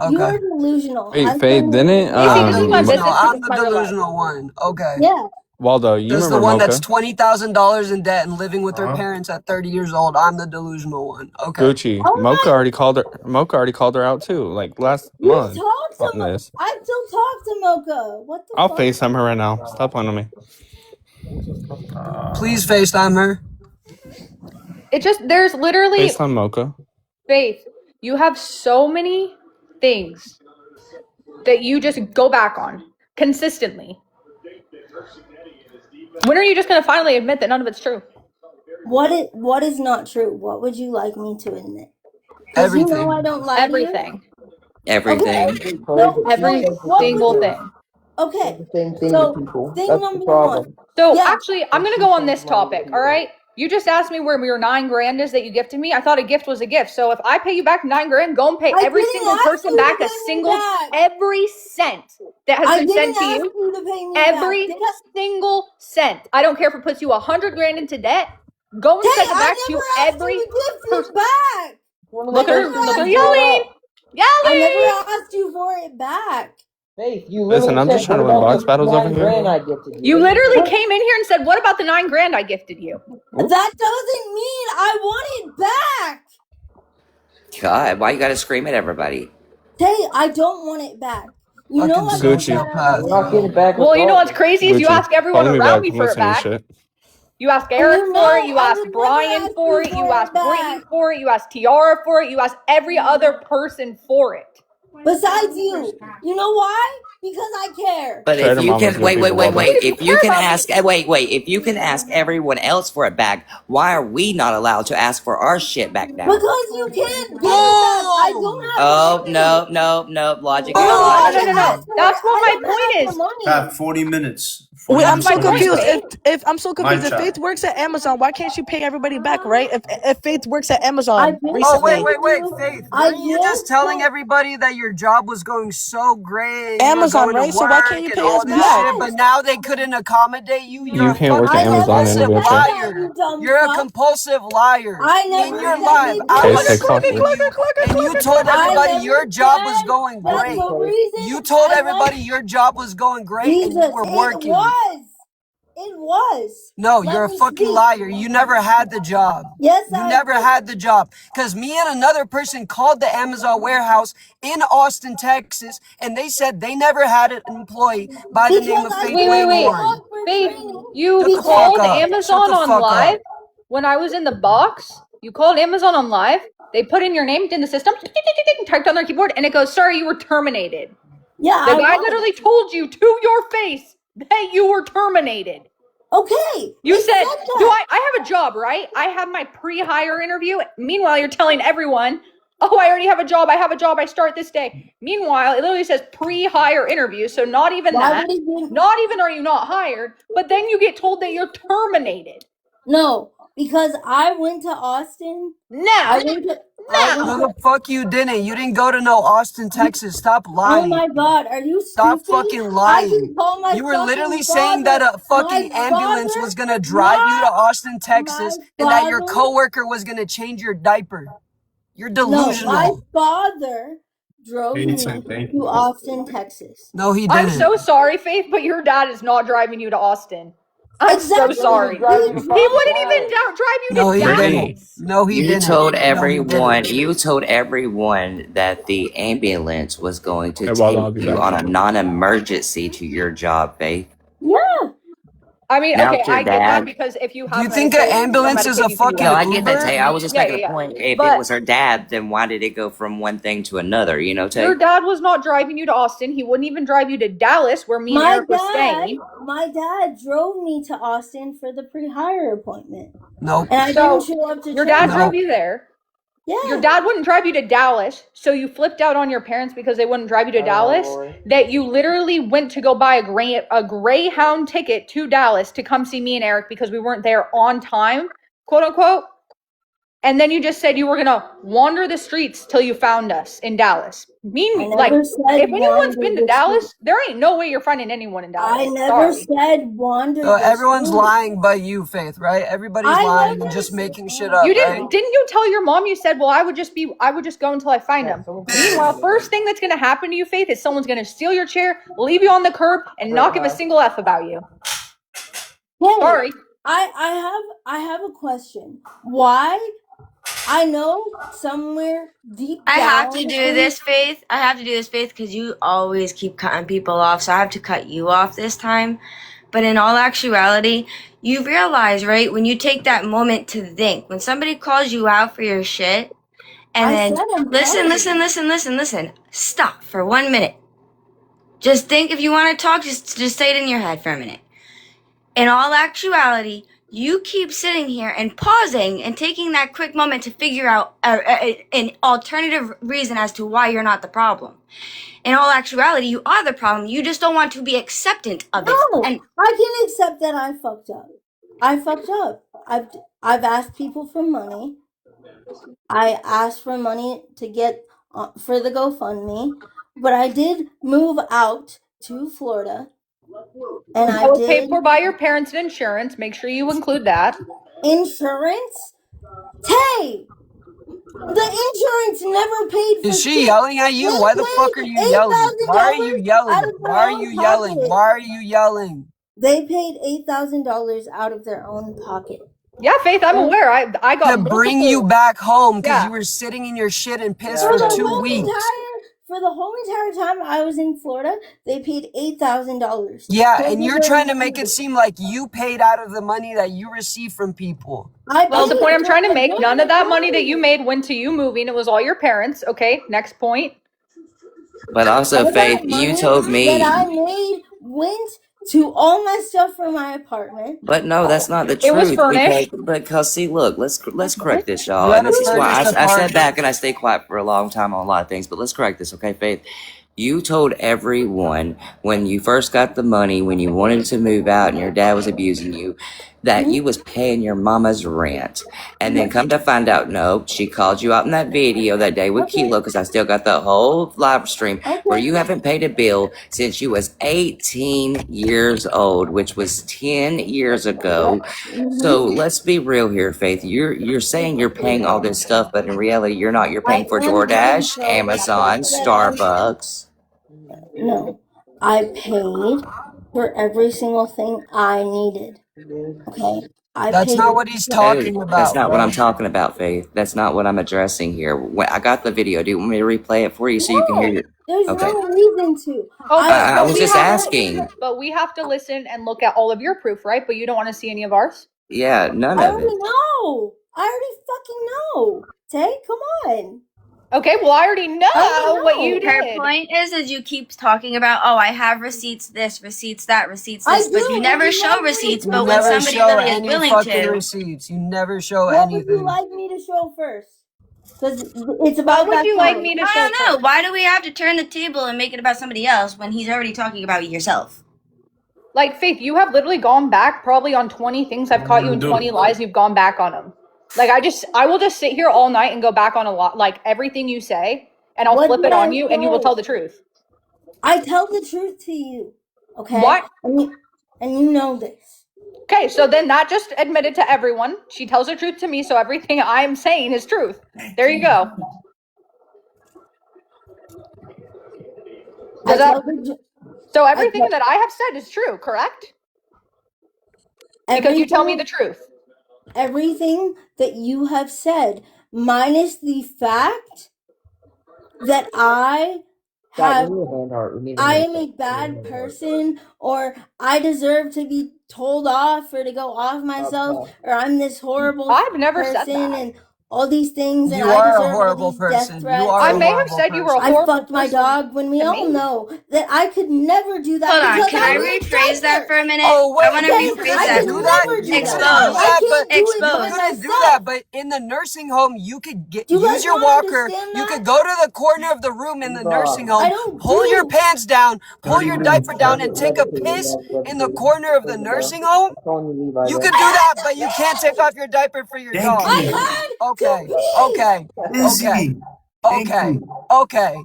You are Okay. delusional. Wait, I Faith, sent didn't her- See, this is my business. I'm This is the my real life. delusional one. Okay. Yeah. Waldo, you This is the remember one Mocha? that's $20,000 in debt and living with her Uh-huh. parents at 30 years old. I'm the delusional one. Okay. Gucci. Oh Mocha already called her out too, like last You month talked on to Mocha. this. I still talk to Mocha. What the I'll fuck? FaceTime her right now. Stop playing on me. Please FaceTime her. It just there's literally FaceTime Mocha. Faith. You have so many things that you just go back on consistently. When are you just gonna finally admit that none of it's true? What is not true? What would you like me to admit? Because you Everything. know I don't lie Everything. Everything. to you. No, Every what single would you- thing. Okay. So thing number one. So Yeah. actually, I'm gonna go on this topic. All right. You just asked me where your $9,000 is that you gifted me. I thought a gift was a gift. So if I pay you back $9,000, go and pay I every didn't single ask person you to back pay a me single, back. every cent that has I been didn't sent to ask you. you to pay me Every back. Did I? single cent. I don't care if it puts you $100,000 into debt. Go and Hey, send it I back never to asked every you to gift person. it back. Look at her. never Look at her asked yelling. I never Yelling. asked you for it back. Faith, you Listen, I'm just trying to win box battles over here. I gifted You literally came in here and said, "What about the $9,000 I gifted you?" That doesn't mean I want it back. God, why you gotta scream at everybody? Hey, I don't want it back. You know I don't Gucci. get it back. Well, you know what's crazy is you Gucci, ask everyone follow me around back. me I'm for it listening to back. shit. You ask And Eric you for it. know You I ask would never Brian ask for you it. for You it ask Brittany back. for it. You ask Tiara for it. You ask every other person for it. Besides you. You know why? Because I care. But if Trader you Mama's can good people, Waldo. if you can ask if you can ask everyone else for it back, why are we not allowed to ask for our shit back now? Because you can't get it back. I don't have Oh the money. no, logic No, is no, logic. no. That's what I my don't point have is. the money. Pat, 40 minutes. 40 Wait, I'm minutes so for my confused. chat. If I'm so confused, My if chat. Faith works at Amazon, why can't she pay everybody back, right? If Faith works at Amazon Oh, recently, wait, Faith. Weren't you just telling everybody that your job was going so great? You Amazon, were going right? to So why work can't you and pay us all this back? shit, but now they couldn't accommodate you. You're You a can't work fucking at Amazon in compulsive a wheelchair. liar. You're a compulsive liar. I In never your said life, they I Okay, was say did. coffee. streaming you, and you told I everybody never your job was said going that great. the reason You told I everybody left your job was going great and Jesus, you were working. It was. No, Let you're a me fucking speak. liar. You never had the job. Yes, You I never did. had the job. Because me and another person called the Amazon warehouse in Austin, Texas, and they said they never had an employee by the name Because of I Faith Wait, didn't show Wayborn. up for Faith, training. you Shut the fuck called up. Shut Amazon the on fuck live up. when I was in the box. You called Amazon on live. They put in your name in the system, typed on their keyboard, and it goes, "Sorry, you were terminated." Yeah, The I guy was. literally told you to your face that you were terminated. Okay. You said, that. I have a job, right? I have my pre-hire interview. Meanwhile, you're telling everyone, oh, I already have a job. I start this day. Meanwhile, it literally says pre-hire interview. So not even Why that. would it be? Not even are you not hired, but then you get told that you're terminated. No, because I went to Austin. Now. No, the fuck you didn't. You didn't go to no Austin, Texas. Stop lying. Oh my God, are you Stop stupid? fucking I lying. can call my You were literally fucking saying that father. a fucking My ambulance father- was gonna drive you to Austin, Texas, and that your father- coworker was gonna change your diaper. You're No, delusional. my father drove me Thank to Austin, Texas. No, he I'm didn't. so sorry, Faith, but your dad is not driving you to Austin. I'm Exactly. so sorry. He wouldn't even drive you No, to he Dallas. didn't. No, he You didn't. told No, he everyone didn't. you told everyone that the ambulance was going to Hey, Waldo, I'll take be you back. on a non-emergency to your job, Faith. Yeah. I mean, Now okay, it's your I get that dad. because if you Do have you think an ambulance is a fucking No, I get that, Uber? Tay. I was just making a point. If But it was her dad, then why did it go from one thing to another? You know, Tay? your dad was not driving you to Austin. He wouldn't even drive you to Dallas, where me and Eric were staying. My dad drove me to Austin for the pre-hire appointment. Nope. And I didn't show up to your dad training. drove you there. Yeah. Your dad wouldn't drive you to Dallas, so you flipped out on your parents because they wouldn't drive you to Dallas. That you literally went to go buy a Greyhound ticket to Dallas to come see me and Eric because we weren't there on time, quote unquote. And then you just said you were gonna wander the streets till you found us in Dallas. Like, if anyone's been to Dallas, there ain't no way you're finding anyone in Dallas. I never said wander. So everyone's lying but you, Faith, right? Everybody's lying and just making shit up, You right? didn't you tell your mom? You said, well, I would just go until I find him. Meanwhile, first thing that's gonna happen to you, Faith, is someone's gonna steal your chair, leave you on the curb, and not give a single F about you. Hey, sorry. I have a question. Why? I know somewhere deep down. I have to do this, Faith. I have to do this, Faith, because you always keep cutting people off, so I have to cut you off this time. But in all actuality, you realize, right, when you take that moment to think, when somebody calls you out for your shit, and then listen, stop for 1 minute. Just think, if you want to talk, just say it in your head for a minute. In all actuality, you keep sitting here and pausing and taking that quick moment to figure out an alternative reason as to why you're not the problem. In all actuality, you are the problem. You just don't want to be acceptant of it. No, And I can accept that I fucked up. I fucked up. I've asked people for money. I asked for money to get for the GoFundMe, but I did move out to Florida. And I was did paid for by your parents' insurance. Make sure you include that. Insurance? Tay! The insurance never paid for Is she shit. yelling at you? Why the fuck are you yelling? Why are you yelling? Why are you yelling? Why are you yelling? They paid $8,000 out of their own pocket. Yeah, Faith, I'm aware. I got to bring you back home because Yeah. you were sitting in your shit and piss For for the 2 whole weeks. For the whole entire time I was in Florida, they paid $8,000. Yeah, and you're trying to make it seem like you paid out of the money that you received from people. Well, the point I'm trying to make, none of that money that you made went to you moving. It was all your parents. Okay, next point. But also, All Faith, that you money told that I me. made went to all my stuff for my apartment. But no, that's not the It was truth. furnished. Because see, look, let's correct this, y'all. You had And a this is why furnished I sat apartment. back and I stayed quiet for a long time on a lot of things. But let's correct this, okay, Faith? You told everyone when you first got the money, when you wanted to move out and your dad was abusing you, that you was paying your mama's rent. And then come to find out, no, she called you out in that video that day with Kilo, because I still got the whole live stream, where you haven't paid a bill since you was 18 years old, which was 10 years ago. So let's be real here, Faith. You're saying you're paying all this stuff, but in reality, you're not. You're paying for DoorDash, Amazon, Starbucks. No, I paid for every single thing I needed. Okay, I That's paid. not what he's Dude, talking that's about, not what bro. I'm talking about, Faith. That's not what I'm addressing here. I got the video. Do you want me to replay it for you so you can hear No, your? there's Okay. no reason to. Okay, I but was we just have asking. but we have to listen and look at all of your proof, right? But you don't want to see any of ours? Yeah, none I of it. already know. I already fucking know. Tay, come on. Okay, well I already know, what you Her did. point is you keep talking about, oh, I have receipts this, receipts that, receipts I this, but do, you and never you show like me receipts. to You But when never somebody show really is any willing fucking to, receipts. You never show What would you anything. like me to show first? Because it's What about would that you time. like me to I show don't know. first? Why do we have to turn the table and make it about somebody else when he's already talking about yourself? Like, Faith, you have literally gone back probably on 20 things. I've caught you in 20 lies. You've gone back on them. Like, I will just sit here all night and go back on a lot, like everything you say, and I'll What flip did it on I you and you will say? tell the truth. I tell the truth to you. Okay? What? And you know this. Okay, so then that just admitted to everyone. She tells the truth to me, so everything I'm saying is truth. There you go. I tell the So I everything tell that I have said is true, correct? Because you tell me the truth. everything that you have said, minus the fact that I am a bad person, or I deserve to be told off or to go off myself, or I'm this horrible I've never said person that. and all these things, and You I are a deserve all horrible these death person. threats. You are I a may have horrible said you were a person. I horrible fucked my person dog when we to all me. know that I could never do that. Hold on, because can I wear rephrase that diapers. for a minute? Oh I wait, want to Okay, you rephrase I that. couldn't could do that. never You do couldn't that. do Expose. I that, but can't do it you by Expose. couldn't do myself. that. But in the nursing home, you could Do you use guys your not walker. understand You that? could go to the corner of the room in the nursing I home, don't pull your do. pants down, pull 30 your minutes, diaper down, chat. and take a piss in the corner of the nursing home. You could do that, but you can't take off your diaper for your Thank dog. I you. had to Okay, pee. okay, okay, Izzy. Thank okay, you. okay.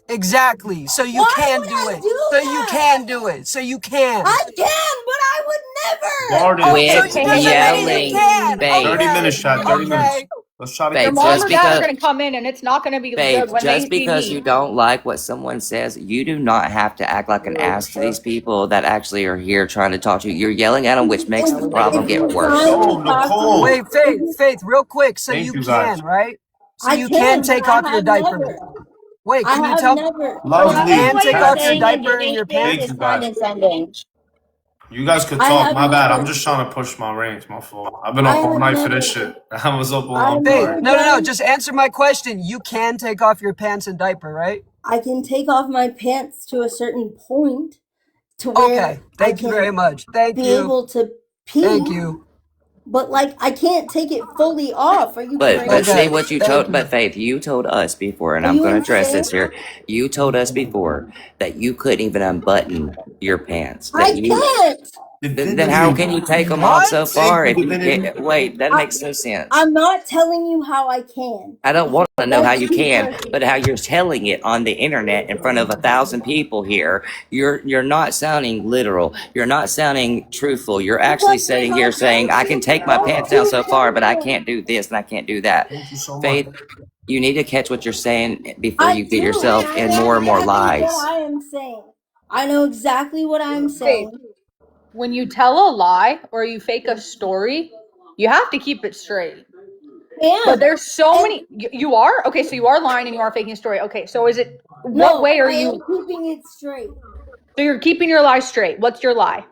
Exactly. So you Why can would do I it. do So you that? can do it. So you can. I can, but I would never. Garden. Oh, so Quit it doesn't mean you yelling, can. 30 Faith. minutes, Okay. chat. 30 minutes. Okay. Let's try to Your get Faith, mom this. or just dad are because going to come in and it's not going to be good Faith, when they just see because you me. don't like what someone says, you do not have to act like an ass to these people that actually are here trying to talk to you. You're yelling at them, which makes the problem If get you're worse. trying to talk to me, Nicole. Wait, Faith, real quick. So Thank you you guys. can, right? So I you can can, but take I off your have diaper. never. Wait, I can you have tell? never. You Lovely. can take off your Chat. diaper in your Thank pants? you guys. condescending. You guys could I talk. have My bad. never. I'm just trying to push my ranks. My fault. I've been I up all have night for never. this shit. I was up all I've I'm Faith, sorry. never no. done. Just answer my question. You can take off your pants and diaper, right? I can take off my pants to a certain point, to where Okay. Thank you very much. Thank be you. able to pee. Thank you. But like, I can't take it fully off. Are you But crazy? see what you Thank told. you. But Faith, you told us before, and Are I'm you going to address insane? this here. You told us before that you couldn't even unbutton your pants. I That you. can't. Then how can you take them off so What? far Thank if you, you Divinity. can't? Wait, that makes no sense. I'm not telling you how I can. I don't want to know how That's you too can, personal. but how you're telling it on the internet in front of 1,000 people here. You're not sounding literal. You're not sounding truthful. You're actually sitting here saying, I can take my pants down so far, but I can't do this and I can't do that. Thank you so much. Faith, you need to catch what you're saying before I you do. get yourself I in know more and more exactly lies. what I am saying. I know exactly what I'm Faith, saying. when you tell a lie or you fake a story, you have to keep it straight. But there's so many. You are? Okay, so you are lying and you are faking a story. Okay, so is it, what way are I am you? keeping it straight. So you're keeping your lie straight. What's your lie?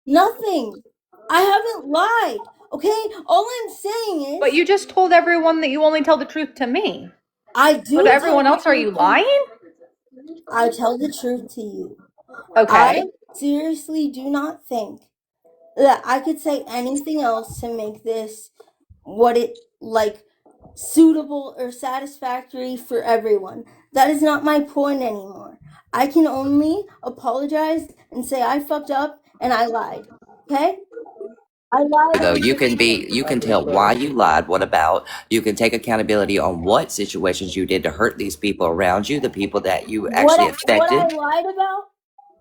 Nothing. I haven't lied. Okay? All I'm saying is, But you just told everyone that you only tell the truth to me. I do. But tell everyone the else, are you truth. lying? I tell the truth to you. Okay. I seriously do not think that I could say anything else to make this what it like suitable or satisfactory for everyone. That is not my point anymore. I can only apologize and say I fucked up and I lied. Okay? I lied. Though you can tell why you lied, what about, you can take accountability on what situations you did to hurt these people around you, the people that you actually affected. What I lied about?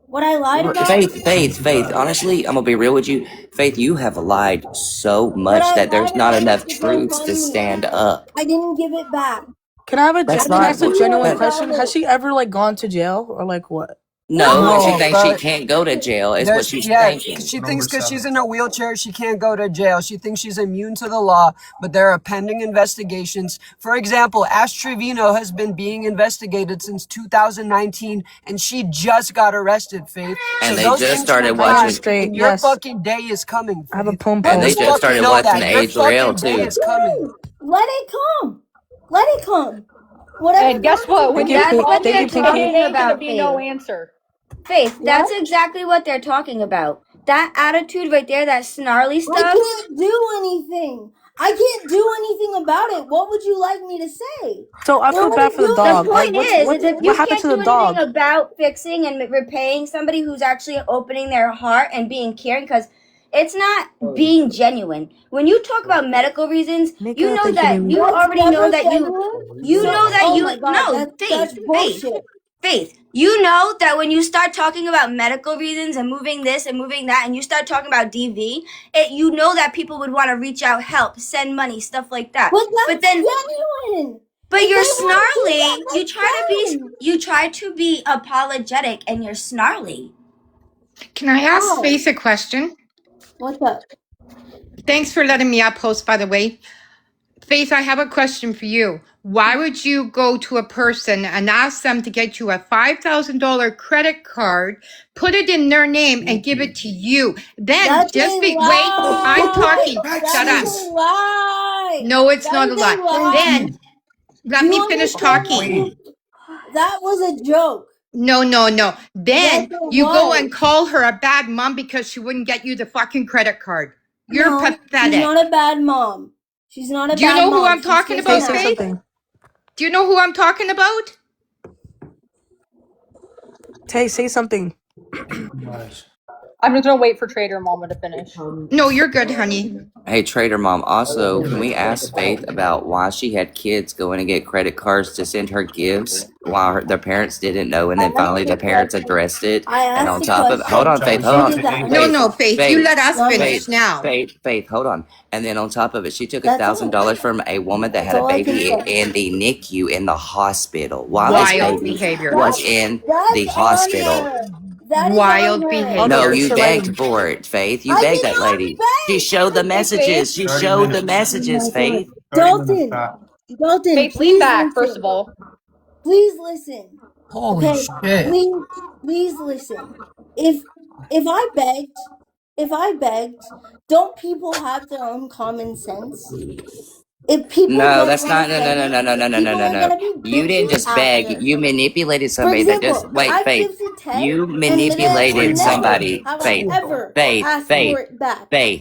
What I lied about? Faith, honestly, I'm gonna be real with you. Faith, you have lied so much that there's not enough truths to stand up. I didn't give it back. Can I That's ask a genuine not. question? Has she ever like gone to jail or like what? No, and she No, thinks she but can't go to jail. Is what she's yeah, thinking. she thinks because she's in a wheelchair, she can't go to jail. She thinks she's immune to the law, but there are pending investigations. For example, Ash Trevino has been being investigated since 2019, and she just got arrested, Faith. And so they those just things started will pass, watching. and your fucking day is coming, Faith. I have a pum And they Just just started fucking know watching that. Your Age Rail fucking day too. is coming. Let it come. Let it come. Whatever. And guess what? When That's you what call they're me, today, talking there's gonna about, be no Faith. answer. Faith, that's exactly what they're talking about. That attitude right there, that snarly stuff. I can't do anything. I can't do anything about it. What would you like me to say? So I feel bad for the dog. The point is if you what happened can't to do the dog? anything about fixing and repaying somebody who's actually opening their heart and being caring, because it's not being genuine. When you talk about medical reasons, you know that you already know that you know that you no Faith. You know that when you start talking about medical reasons and moving this and moving that, and you start talking about DV, you know that people would want to reach out, help, send money, stuff like that. But then genuine. But you're snarly. You try to be apologetic, and you're snarly. Can I ask Faith a question? What's up? Thanks for letting me up, host, by the way. Faith, I have a question for you. Why would you go to a person and ask them to get you a $5,000 credit card, put it in their name, and give it to you? Then I'm talking. Shut up. A lie. No, it's not a lie. Then let me finish talking. That was a joke. No. Then you go and call her a bad mom because she wouldn't get you the fucking credit card. You're pathetic. She's not a bad mom. She's not a bad mom. Do you know who I'm talking about, Faith? Do you know who I'm talking about? Tay, say something. I'm just gonna wait for Trader Mama to finish. No, you're good, honey. Hey, Trader Mom, also, can we ask Faith about why she had kids going and get credit cards to send her gifts while their parents didn't know, and then finally the parents addressed it? And on top of it, hold on, Faith, hold on. No, Faith, you let us finish now. Faith, hold on. And then on top of it, she took $1,000 from a woman that had a baby in the NICU in the hospital while this baby was in the hospital. Wild behavior. No, you begged for it, Faith. You begged that lady. She showed the messages. She showed the messages, Faith. Dalton, Faith, lean back, first of all. Please listen. Holy shit. Please listen. If I begged, don't people have their own common sense? If people No. You didn't just beg. You manipulated somebody that just Faith. You manipulated somebody. Faith.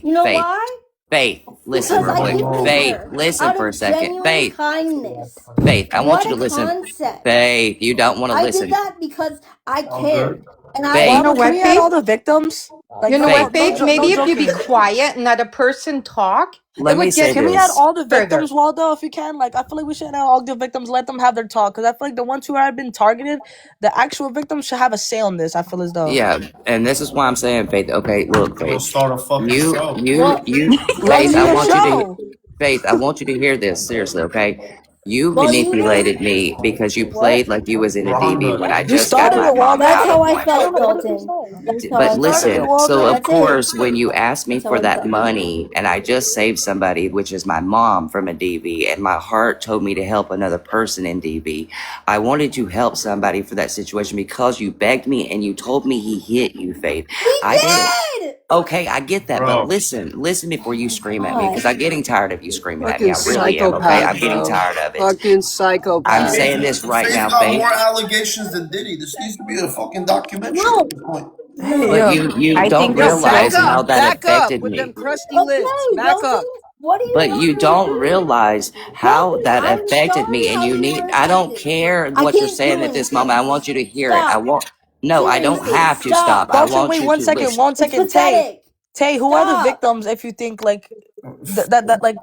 You know why? Faith, listen real quick. Faith, listen for a second. Faith, I want you to listen. Faith, you don't want to listen. I did that because I cared. And you know what, Faith? All the victims. You know what, Faith? Maybe if you be quiet and let a person talk. Let me say this. Can we add all the victims, Wvldo, if you can? Like, I feel like we should add all the victims, let them have their talk. Because I feel like the ones who have been targeted, the actual victims should have a say on this, I feel as though. Yeah, and this is why I'm saying, Faith, okay, look, Faith. Start a fucking show. Faith, I want you to hear this, seriously, okay? You manipulated me because you played like you was in a DV when I just got my mom out of one. But listen, so of course, when you asked me for that money and I just saved somebody, which is my mom from a DV, and my heart told me to help another person in DV, I wanted to help somebody for that situation because you begged me and you told me he hit you, Faith. I did. Okay, I get that, but listen before you scream at me because I'm getting tired of you screaming at me. I really am, okay? I'm getting tired of it. it. Fucking psychopath. I'm saying this right Faith now, got Faith. more allegations than Diddy. This needs to be a fucking documentary at this point. Hey, But yo, you I don't think it's realize guilty. how that back up affected with them me. crusty lips. Back up. What do you But want you me don't to do? realize how that I'm affected me, sorry and how you you were need. I don't affected. care I what you're can't saying do at this moment. I anything. want you to hear it. I Stop. want. No, I don't Seriously, have to stop. stop. I Dalton, want wait you one to second. listen. One It's second. Tay, pathetic. Tay, who are the Stop. victims? If you think like that like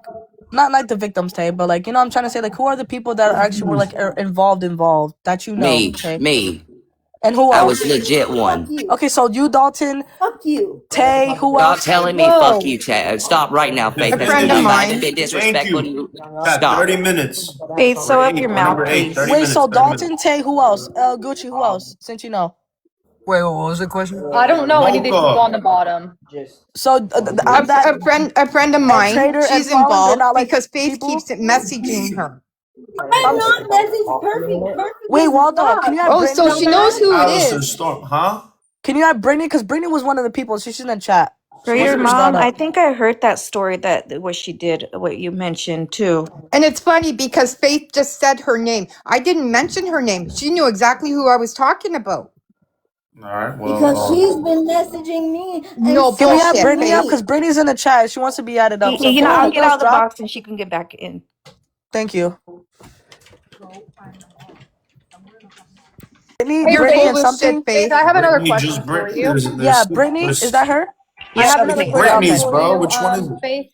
not like the victims, Tay, but like you know what I'm trying to say, like who are the people that actually were like involved that you know, Tay? Me. And who I else? was legit Fuck one. you. Okay, so you, Dalton, Fuck you. Tay, who Stop else? telling me fuck Whoa. you, Chad. Stop right now, Faith. A That's friend been of if I had mine. been Thank disrespectful to you. you. Chat, Stop. 30 minutes. Faith, Number sew up 8. your We're mouth, number 8. 30 please. Wait, minutes. so 30 minutes. Dalton, Tay, who else? Gucci, who else? Since you know. Wait, what was the question? I don't know any of these people Mocha. on the bottom. So A, I'm that a friend of and mine. Trader and She's Fallen, they're involved not like because Faith people. keeps messaging her. I'm not message perfect. Wait, Just Waldo, can stop. you add Oh, so Brittany she in knows there? who it Allison is. Storm. Huh? Can you add Brittany? Because Brittany was one of the people. She's in the chat. She wants Trader to bring that Mom, I up. think I heard that story that what she did, what you mentioned too. And it's funny because Faith just said her name. I didn't mention her name. She knew exactly who I was talking about. All right. Because Well, she's been messaging me and No Can we add bullshit, stalking Brittany up? Faith. me. Because Brittany's in the chat. She wants to be added up. So if You know, one of I'll the get girls out of the drop, box and she can get back in. thank you. Hey, You're Brittany full and of Faith. shit, something. Faith, Faith. I have another Brittany, question just for Brittany. you. Yeah, Brittany. Is that her? I Yep, have it's another me. question Brittany's, for bro. you, Which one is it? Faith.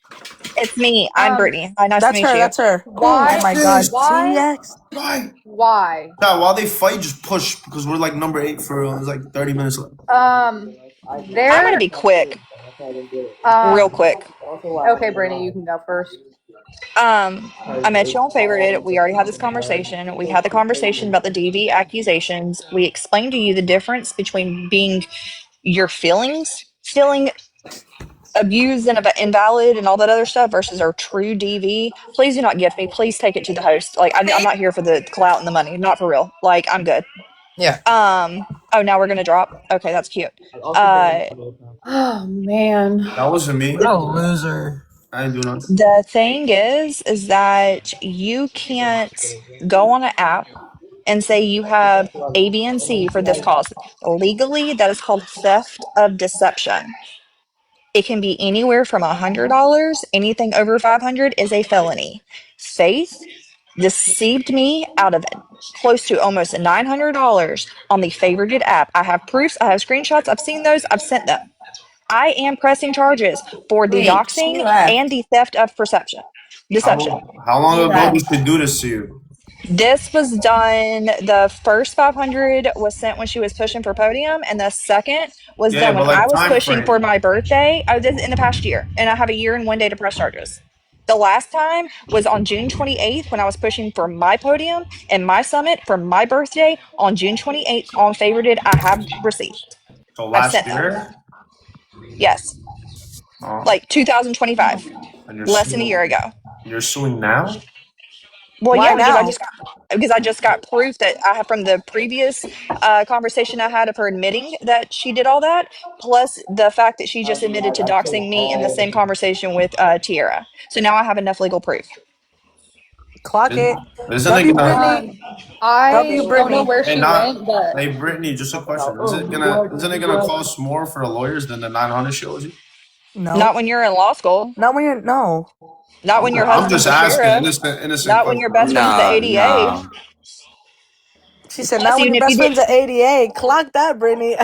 It's me. I'm Um, Brittany. Hi, nice to That's meet her. you. That's her. Oh why, my God. why, TX. Right. why? Now, while they fight, just push because we're like number 8 for real. It's like 30 minutes left. I'm gonna There, be quick, real um, quick. okay, Brittany, you can go first. I met you on Favorite. We already had this conversation. We had the conversation about the DV accusations. We explained to you the difference between being your feeling abused and invalid and all that other stuff versus our true DV. Please do not gift me. Please take it to the host. Like I'm not here for the clout and the money. Not for real. Like I'm good. Yeah. Oh, now we're gonna drop. Okay, that's cute. Uh, Oh man. That wasn't me. What a loser. I didn't do nothing. the thing is that you can't go on an app and say you have A, B, and C for this cause. Legally, that is called theft of deception. It can be anywhere from $100. Anything over 500 is a felony. Faith deceived me out of close to almost $900 on the favorited app. I have proofs. I have screenshots. I've seen those. I've sent them. I am pressing charges for the Wait, She doxing left. and the theft of deception. How long She ago left. did she do this to you? This was done. The first 500 was sent when she was pushing for podium, and the second was Yeah, done when but I like was time pushing for frame. my birthday. I did in the past year, and I have a year and 1 day to press charges. The last time was on June 28th when I was pushing for my podium and my summit for my birthday on June 28th on favorited. I have received. So I've last sent them. year? Yes, Oh, like 2025, and you're less than a year suing. ago. You're suing now? Well, Why yeah, now? because I just got proof that I have from the previous conversation I had of her admitting that she did all that, plus the fact that she just admitted to doxing me in the same conversation with Tierra. So now I have enough legal proof. Clock it. Isn't it W gonna? Brittany. Um, W I don't know Brittany. where Hey, she not. went, but Hey, Brittany. Just a question. Isn't it gonna cost more for the lawyers than the 900 she owes you? Not No. when you're in law school. Not when you're no. Not when your I'm husband's just a asking. sheriff. Innocent Not when your question. best I'm just friend's the No, asking. ADA. no. She said Plus, not when even your if you best did, friend's at ADA. Clock that, Brittany.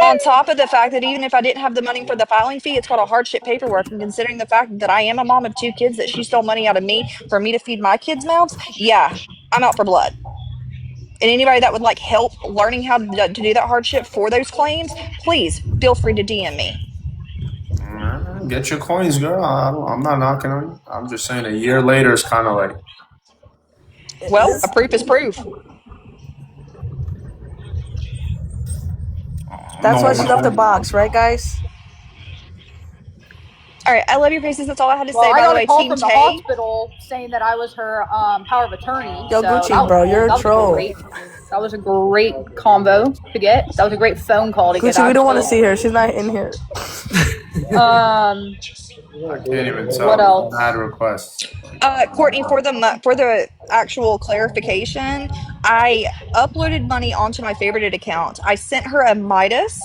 on top of the fact that even if I didn't have the money for the filing fee, it's called a hardship paperwork. And considering the fact that I am a mom of 2 kids, that she stole money out of me for me to feed my kids' mouths, yeah, I'm out for blood. And anybody that would like help learning how to do that hardship for those claims, please feel free to DM me. Get your coins, girl. I'm not knocking on you. I'm just saying a year later is kind of like. Well, a proof is proof. That's why she left the No. box, right, guys? All right, I love your faces. That's all I had to well, say. I By the got a way, call Team from the Tay, hospital saying that I was her power of attorney. Yo, So Gucci, bro, you're a that was troll. great. That was a great convo to get. That was a great phone call to get, Gucci, we don't want to actually. see her. She's not in here. I can't even tell. What There's else? mad requests. Courtney, for the actual clarification, I uploaded money onto my favorited account. I sent her a Midas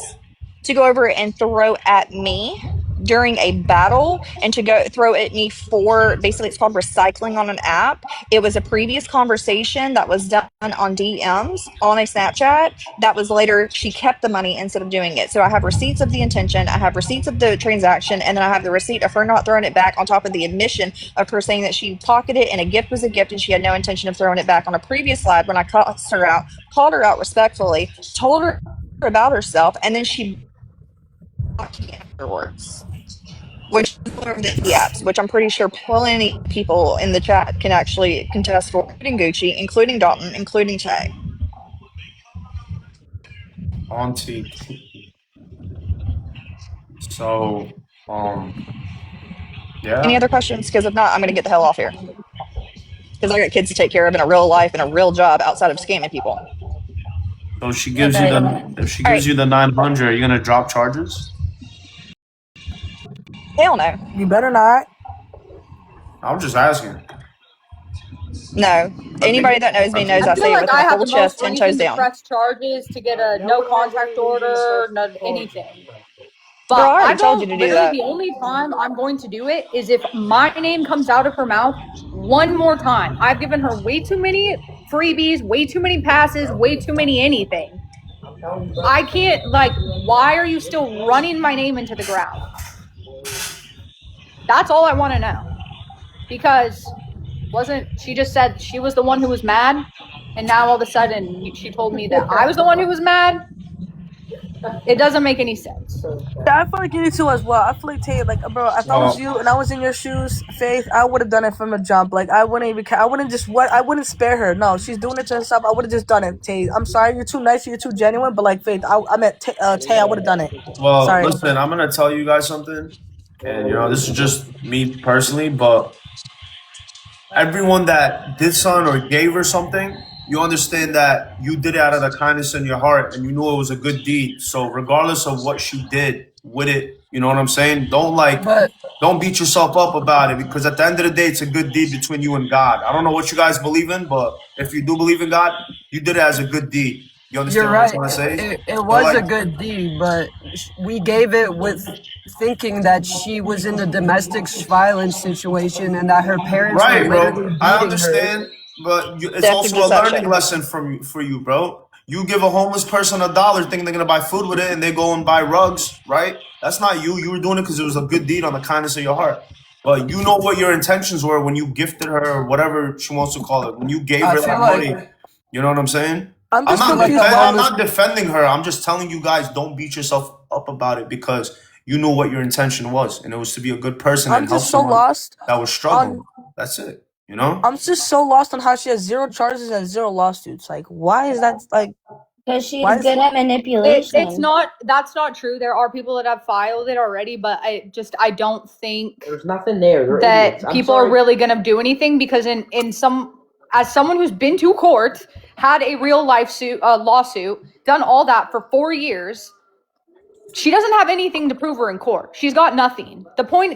to go over and throw at me during a battle and to go throw at me for basically it's called recycling on an app. It was a previous conversation that was done on DMs on a Snapchat that was later she kept the money instead of doing it. So I have receipts of the intention, I have receipts of the transaction, and then I have the receipt of her not throwing it back on top of the admission of her saying that she pocketed it and a gift was a gift and she had no intention of throwing it back on a previous slide when I called her out respectfully, told her about herself, and then she blocked me afterwards. Which is one of the apps, which I'm pretty sure plenty of people in the chat can actually contest for, including Gucci, including Dalton, including Tay. Auntie. So, Any yeah. other questions? Because if not, I'm going to get the hell off here. Because I got kids to take care of in a real life and a real job outside of scamming people. So if she gives you the 900, are you gonna drop charges? Hell no. You better not. I'm just asking. No. Anybody that knows me knows I say it with my full chest, 10 toes down. Press charges to get a no contact order, no anything. But Girl, I already told you to do that. The only time I'm going to do it is if my name comes out of her mouth one more time. I've given her way too many freebies, way too many passes, way too many anything. I can't, why are you still running my name into the ground? That's all I want to know. Because she just said she was the one who was mad, and now all of a sudden she told me that I was the one who was mad? It doesn't make any sense. Yeah, I feel like you need to as well. I feel like, Tay, bro, if I was you and I was in your shoes, Faith, I would have done it from the jump. I wouldn't even I wouldn't spare her. No, she's doing it to herself. I would have just done it, Tay. I'm sorry, you're too nice, you're too genuine, but Faith, I meant Tay, I would have done it. Well, sorry. Listen, I'm gonna tell you guys something, and this is just me personally, but everyone that did something or gave her something, you understand that you did it out of the kindness in your heart and you knew it was a good deed. So regardless of what she did with it, you know what I'm saying? Don't beat yourself up about it, because at the end of the day, it's a good deed between you and God. I don't know what you guys believe in, but if you do believe in God, you did it as a good deed. You understand what I'm trying to say? It was a good deed, but we gave it with thinking that she was in a domestic violence situation and that her parents were literally beating I understand, her. but it's also a learning lesson for you, bro. You give a homeless person $1 thinking they're gonna buy food with it, and they go and buy rugs, right? That's not you. You were doing it because it was a good deed on the kindness of your heart. But you know what your intentions were when you gifted her, or whatever she wants to call it. When you gave her that money, you know what I'm saying? I'm not defending her. I'm just telling you guys, don't beat yourself up about it, because you knew what your intention was, and it was to be a good person and help someone that was struggling. That's it. I'm just so lost on how she has 0 charges and 0 lawsuits. Why is that? Because she's good at manipulation. That's not true. There are people that have filed it already, but I don't think There's nothing there. that people are really going to do anything, because as someone who's been to court, had a real life lawsuit, done all that for 4 years, she doesn't have anything to prove her in court. She's got nothing.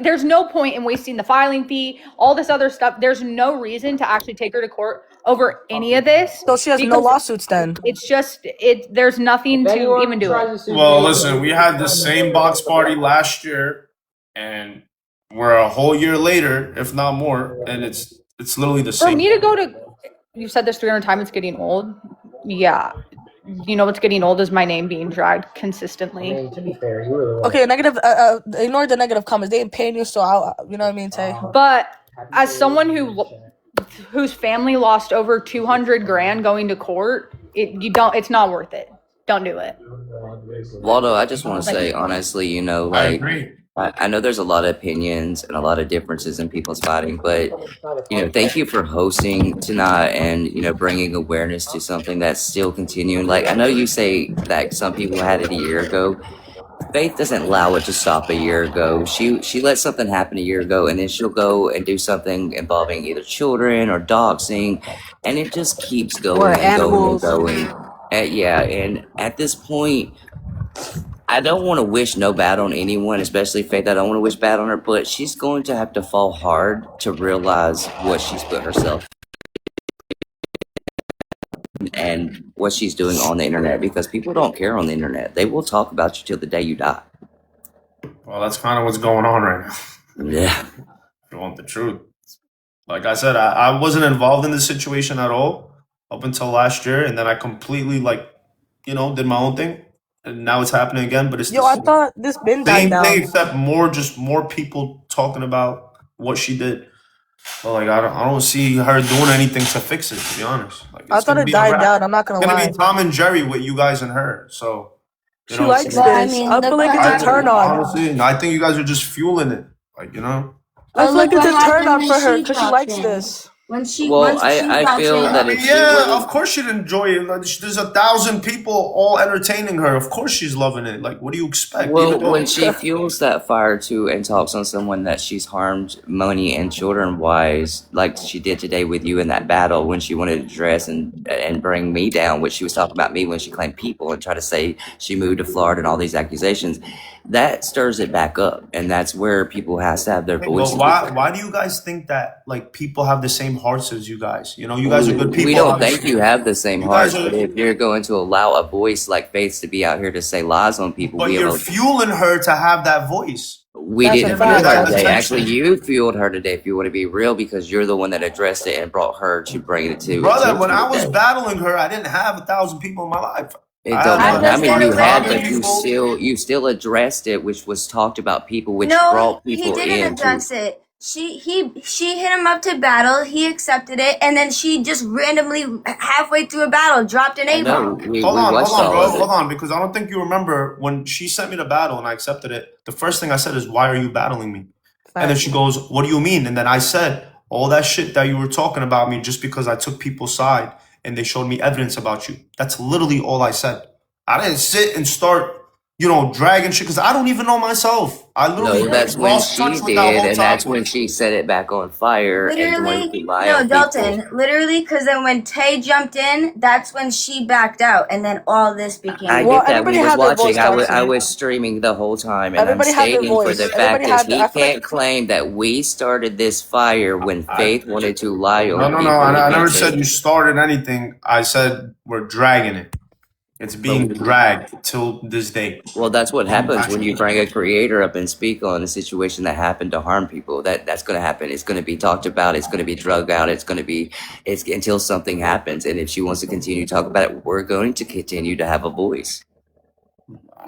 There's no point in wasting the filing fee, all this other stuff. There's no reason to actually take her to court over any of this. So she has no lawsuits then? It's just, there's nothing to even do it. Well, listen, we had the same box party last year, and we're a whole year later, if not more, and it's literally the same. For me to go to, you've said this 300 times, it's getting old. Yeah. You know what's getting old is my name being dragged consistently. To be fair, you were okay, negative. Ignore the negative comments. They ain't paying you, so you know what I mean, Tay. But as someone whose family lost over 200 grand going to court, it's not worth it. Don't do it. Waldo, I just want to say honestly, I agree. I know there's a lot of opinions and a lot of differences in people's fighting, but thank you for hosting tonight and bringing awareness to something that's still continuing. I know you say that some people had it a year ago. Faith doesn't allow it to stop a year ago. She let something happen a year ago, and then she'll go and do something involving either children or doxing, and it just keeps going and going and going. And at this point, I don't want to wish no bad on anyone, especially Faith. I don't want to wish bad on her, but she's going to have to fall hard to realize what she's put herself in and what she's doing on the internet, because people don't care on the internet. They will talk about you till the day you die. Well, that's kind of what's going on right now. Yeah. If you want the truth. Like I said, I wasn't involved in this situation at all up until last year, and then I completely did my own thing, and now it's happening again. But it's Yo, I thought this been died same down. thing, except more people talking about what she did. But like I don't see her doing anything to fix it. To be honest, like I thought it died down. I'm not gonna It's lie. gonna be Tom and Jerry with you guys and her. So She likes this. I feel like it's a turn on. Honestly, I think you guys are just fueling it. I feel like it's a turn on for her because she likes this. When she, Well, once she I got feel in- that if she Yeah, would- of course she'd enjoy it. Like, there's 1,000 people all entertaining her. Of course she's loving it. Like, what do you expect? Well, Even though- when she fuels that fire too and talks on someone that she's harmed money and children wise, like she did today with you in that battle when she wanted to dress and bring me down, which she was talking about me when she claimed people and tried to say she moved to Florida and all these accusations, that stirs it back up, and that's where people has to have their voice. Well, why do you guys think that like people have the same hearts as you guys? You know, you guys are good people. We don't think you have the same You guys heart, are- but if you're going to allow a voice like Faith's to be out here to say lies on people, But we you're have fueling her to have that voice. We That's didn't a fuel fact. her That's today. a Actually, fact. you fueled her today, if you want to be real, because you're the one that addressed it and brought her to bring it to. Brother, to when I was today. battling her, I didn't have 1,000 people in my life. It don't I matter. I mean, you had, but people. you still addressed it, which was talked about people, which No, brought he people didn't in. address it. She hit him up to battle. He accepted it, and then she just randomly halfway through a battle dropped an A-bomb. Hold on, bro. Hold on, because I don't think you remember when she sent me to battle and I accepted it. The first thing I said is, "Why are you battling me?" And then she goes, "What do you mean?" And then I said, "All that shit that you were talking about me just because I took people's side and they showed me evidence about you." That's literally all I said. I didn't sit and start, dragging shit because I don't even know myself. I literally No, that's when lost she touch with did, that whole and that's topic. when she set it back on fire and wanted to lie No, on Dalton, people. literally, because then when Tay jumped in, that's when she backed out, and then all this became. I get that. We was watching. I was streaming the whole time, and Everybody I'm had their stating for voice. the Everybody fact is had their- I he feel like- can't claim that we started this fire when Faith wanted to lie on people. No. I never against said it. you started anything. I said we're dragging it. It's being dragged till this day. Well, that's what happens when you bring a creator up and speak on a situation that happened to harm people. That's going to happen. It's going to be talked about. It's going to be drugged out. It's until something happens. And if she wants to continue to talk about it, we're going to continue to have a voice.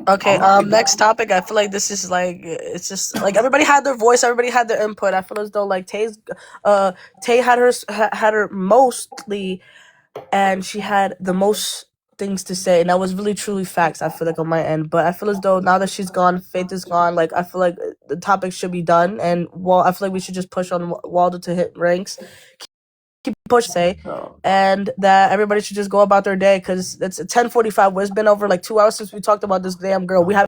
Okay, next topic. I feel like this is like, it's just like everybody had their voice, everybody had their input. I feel as though like Tay had her mostly, and she had the most things to say, and that was really truly facts. I feel like on my end, but I feel as though now that she's gone, Faith is gone. Like I feel like the topic should be done, and I feel like we should just push on Wvldo to hit ranks. Keep pushing, and that everybody should just go about their day because it's 10:45. It's been over like 2 hours since we talked about this damn girl. We have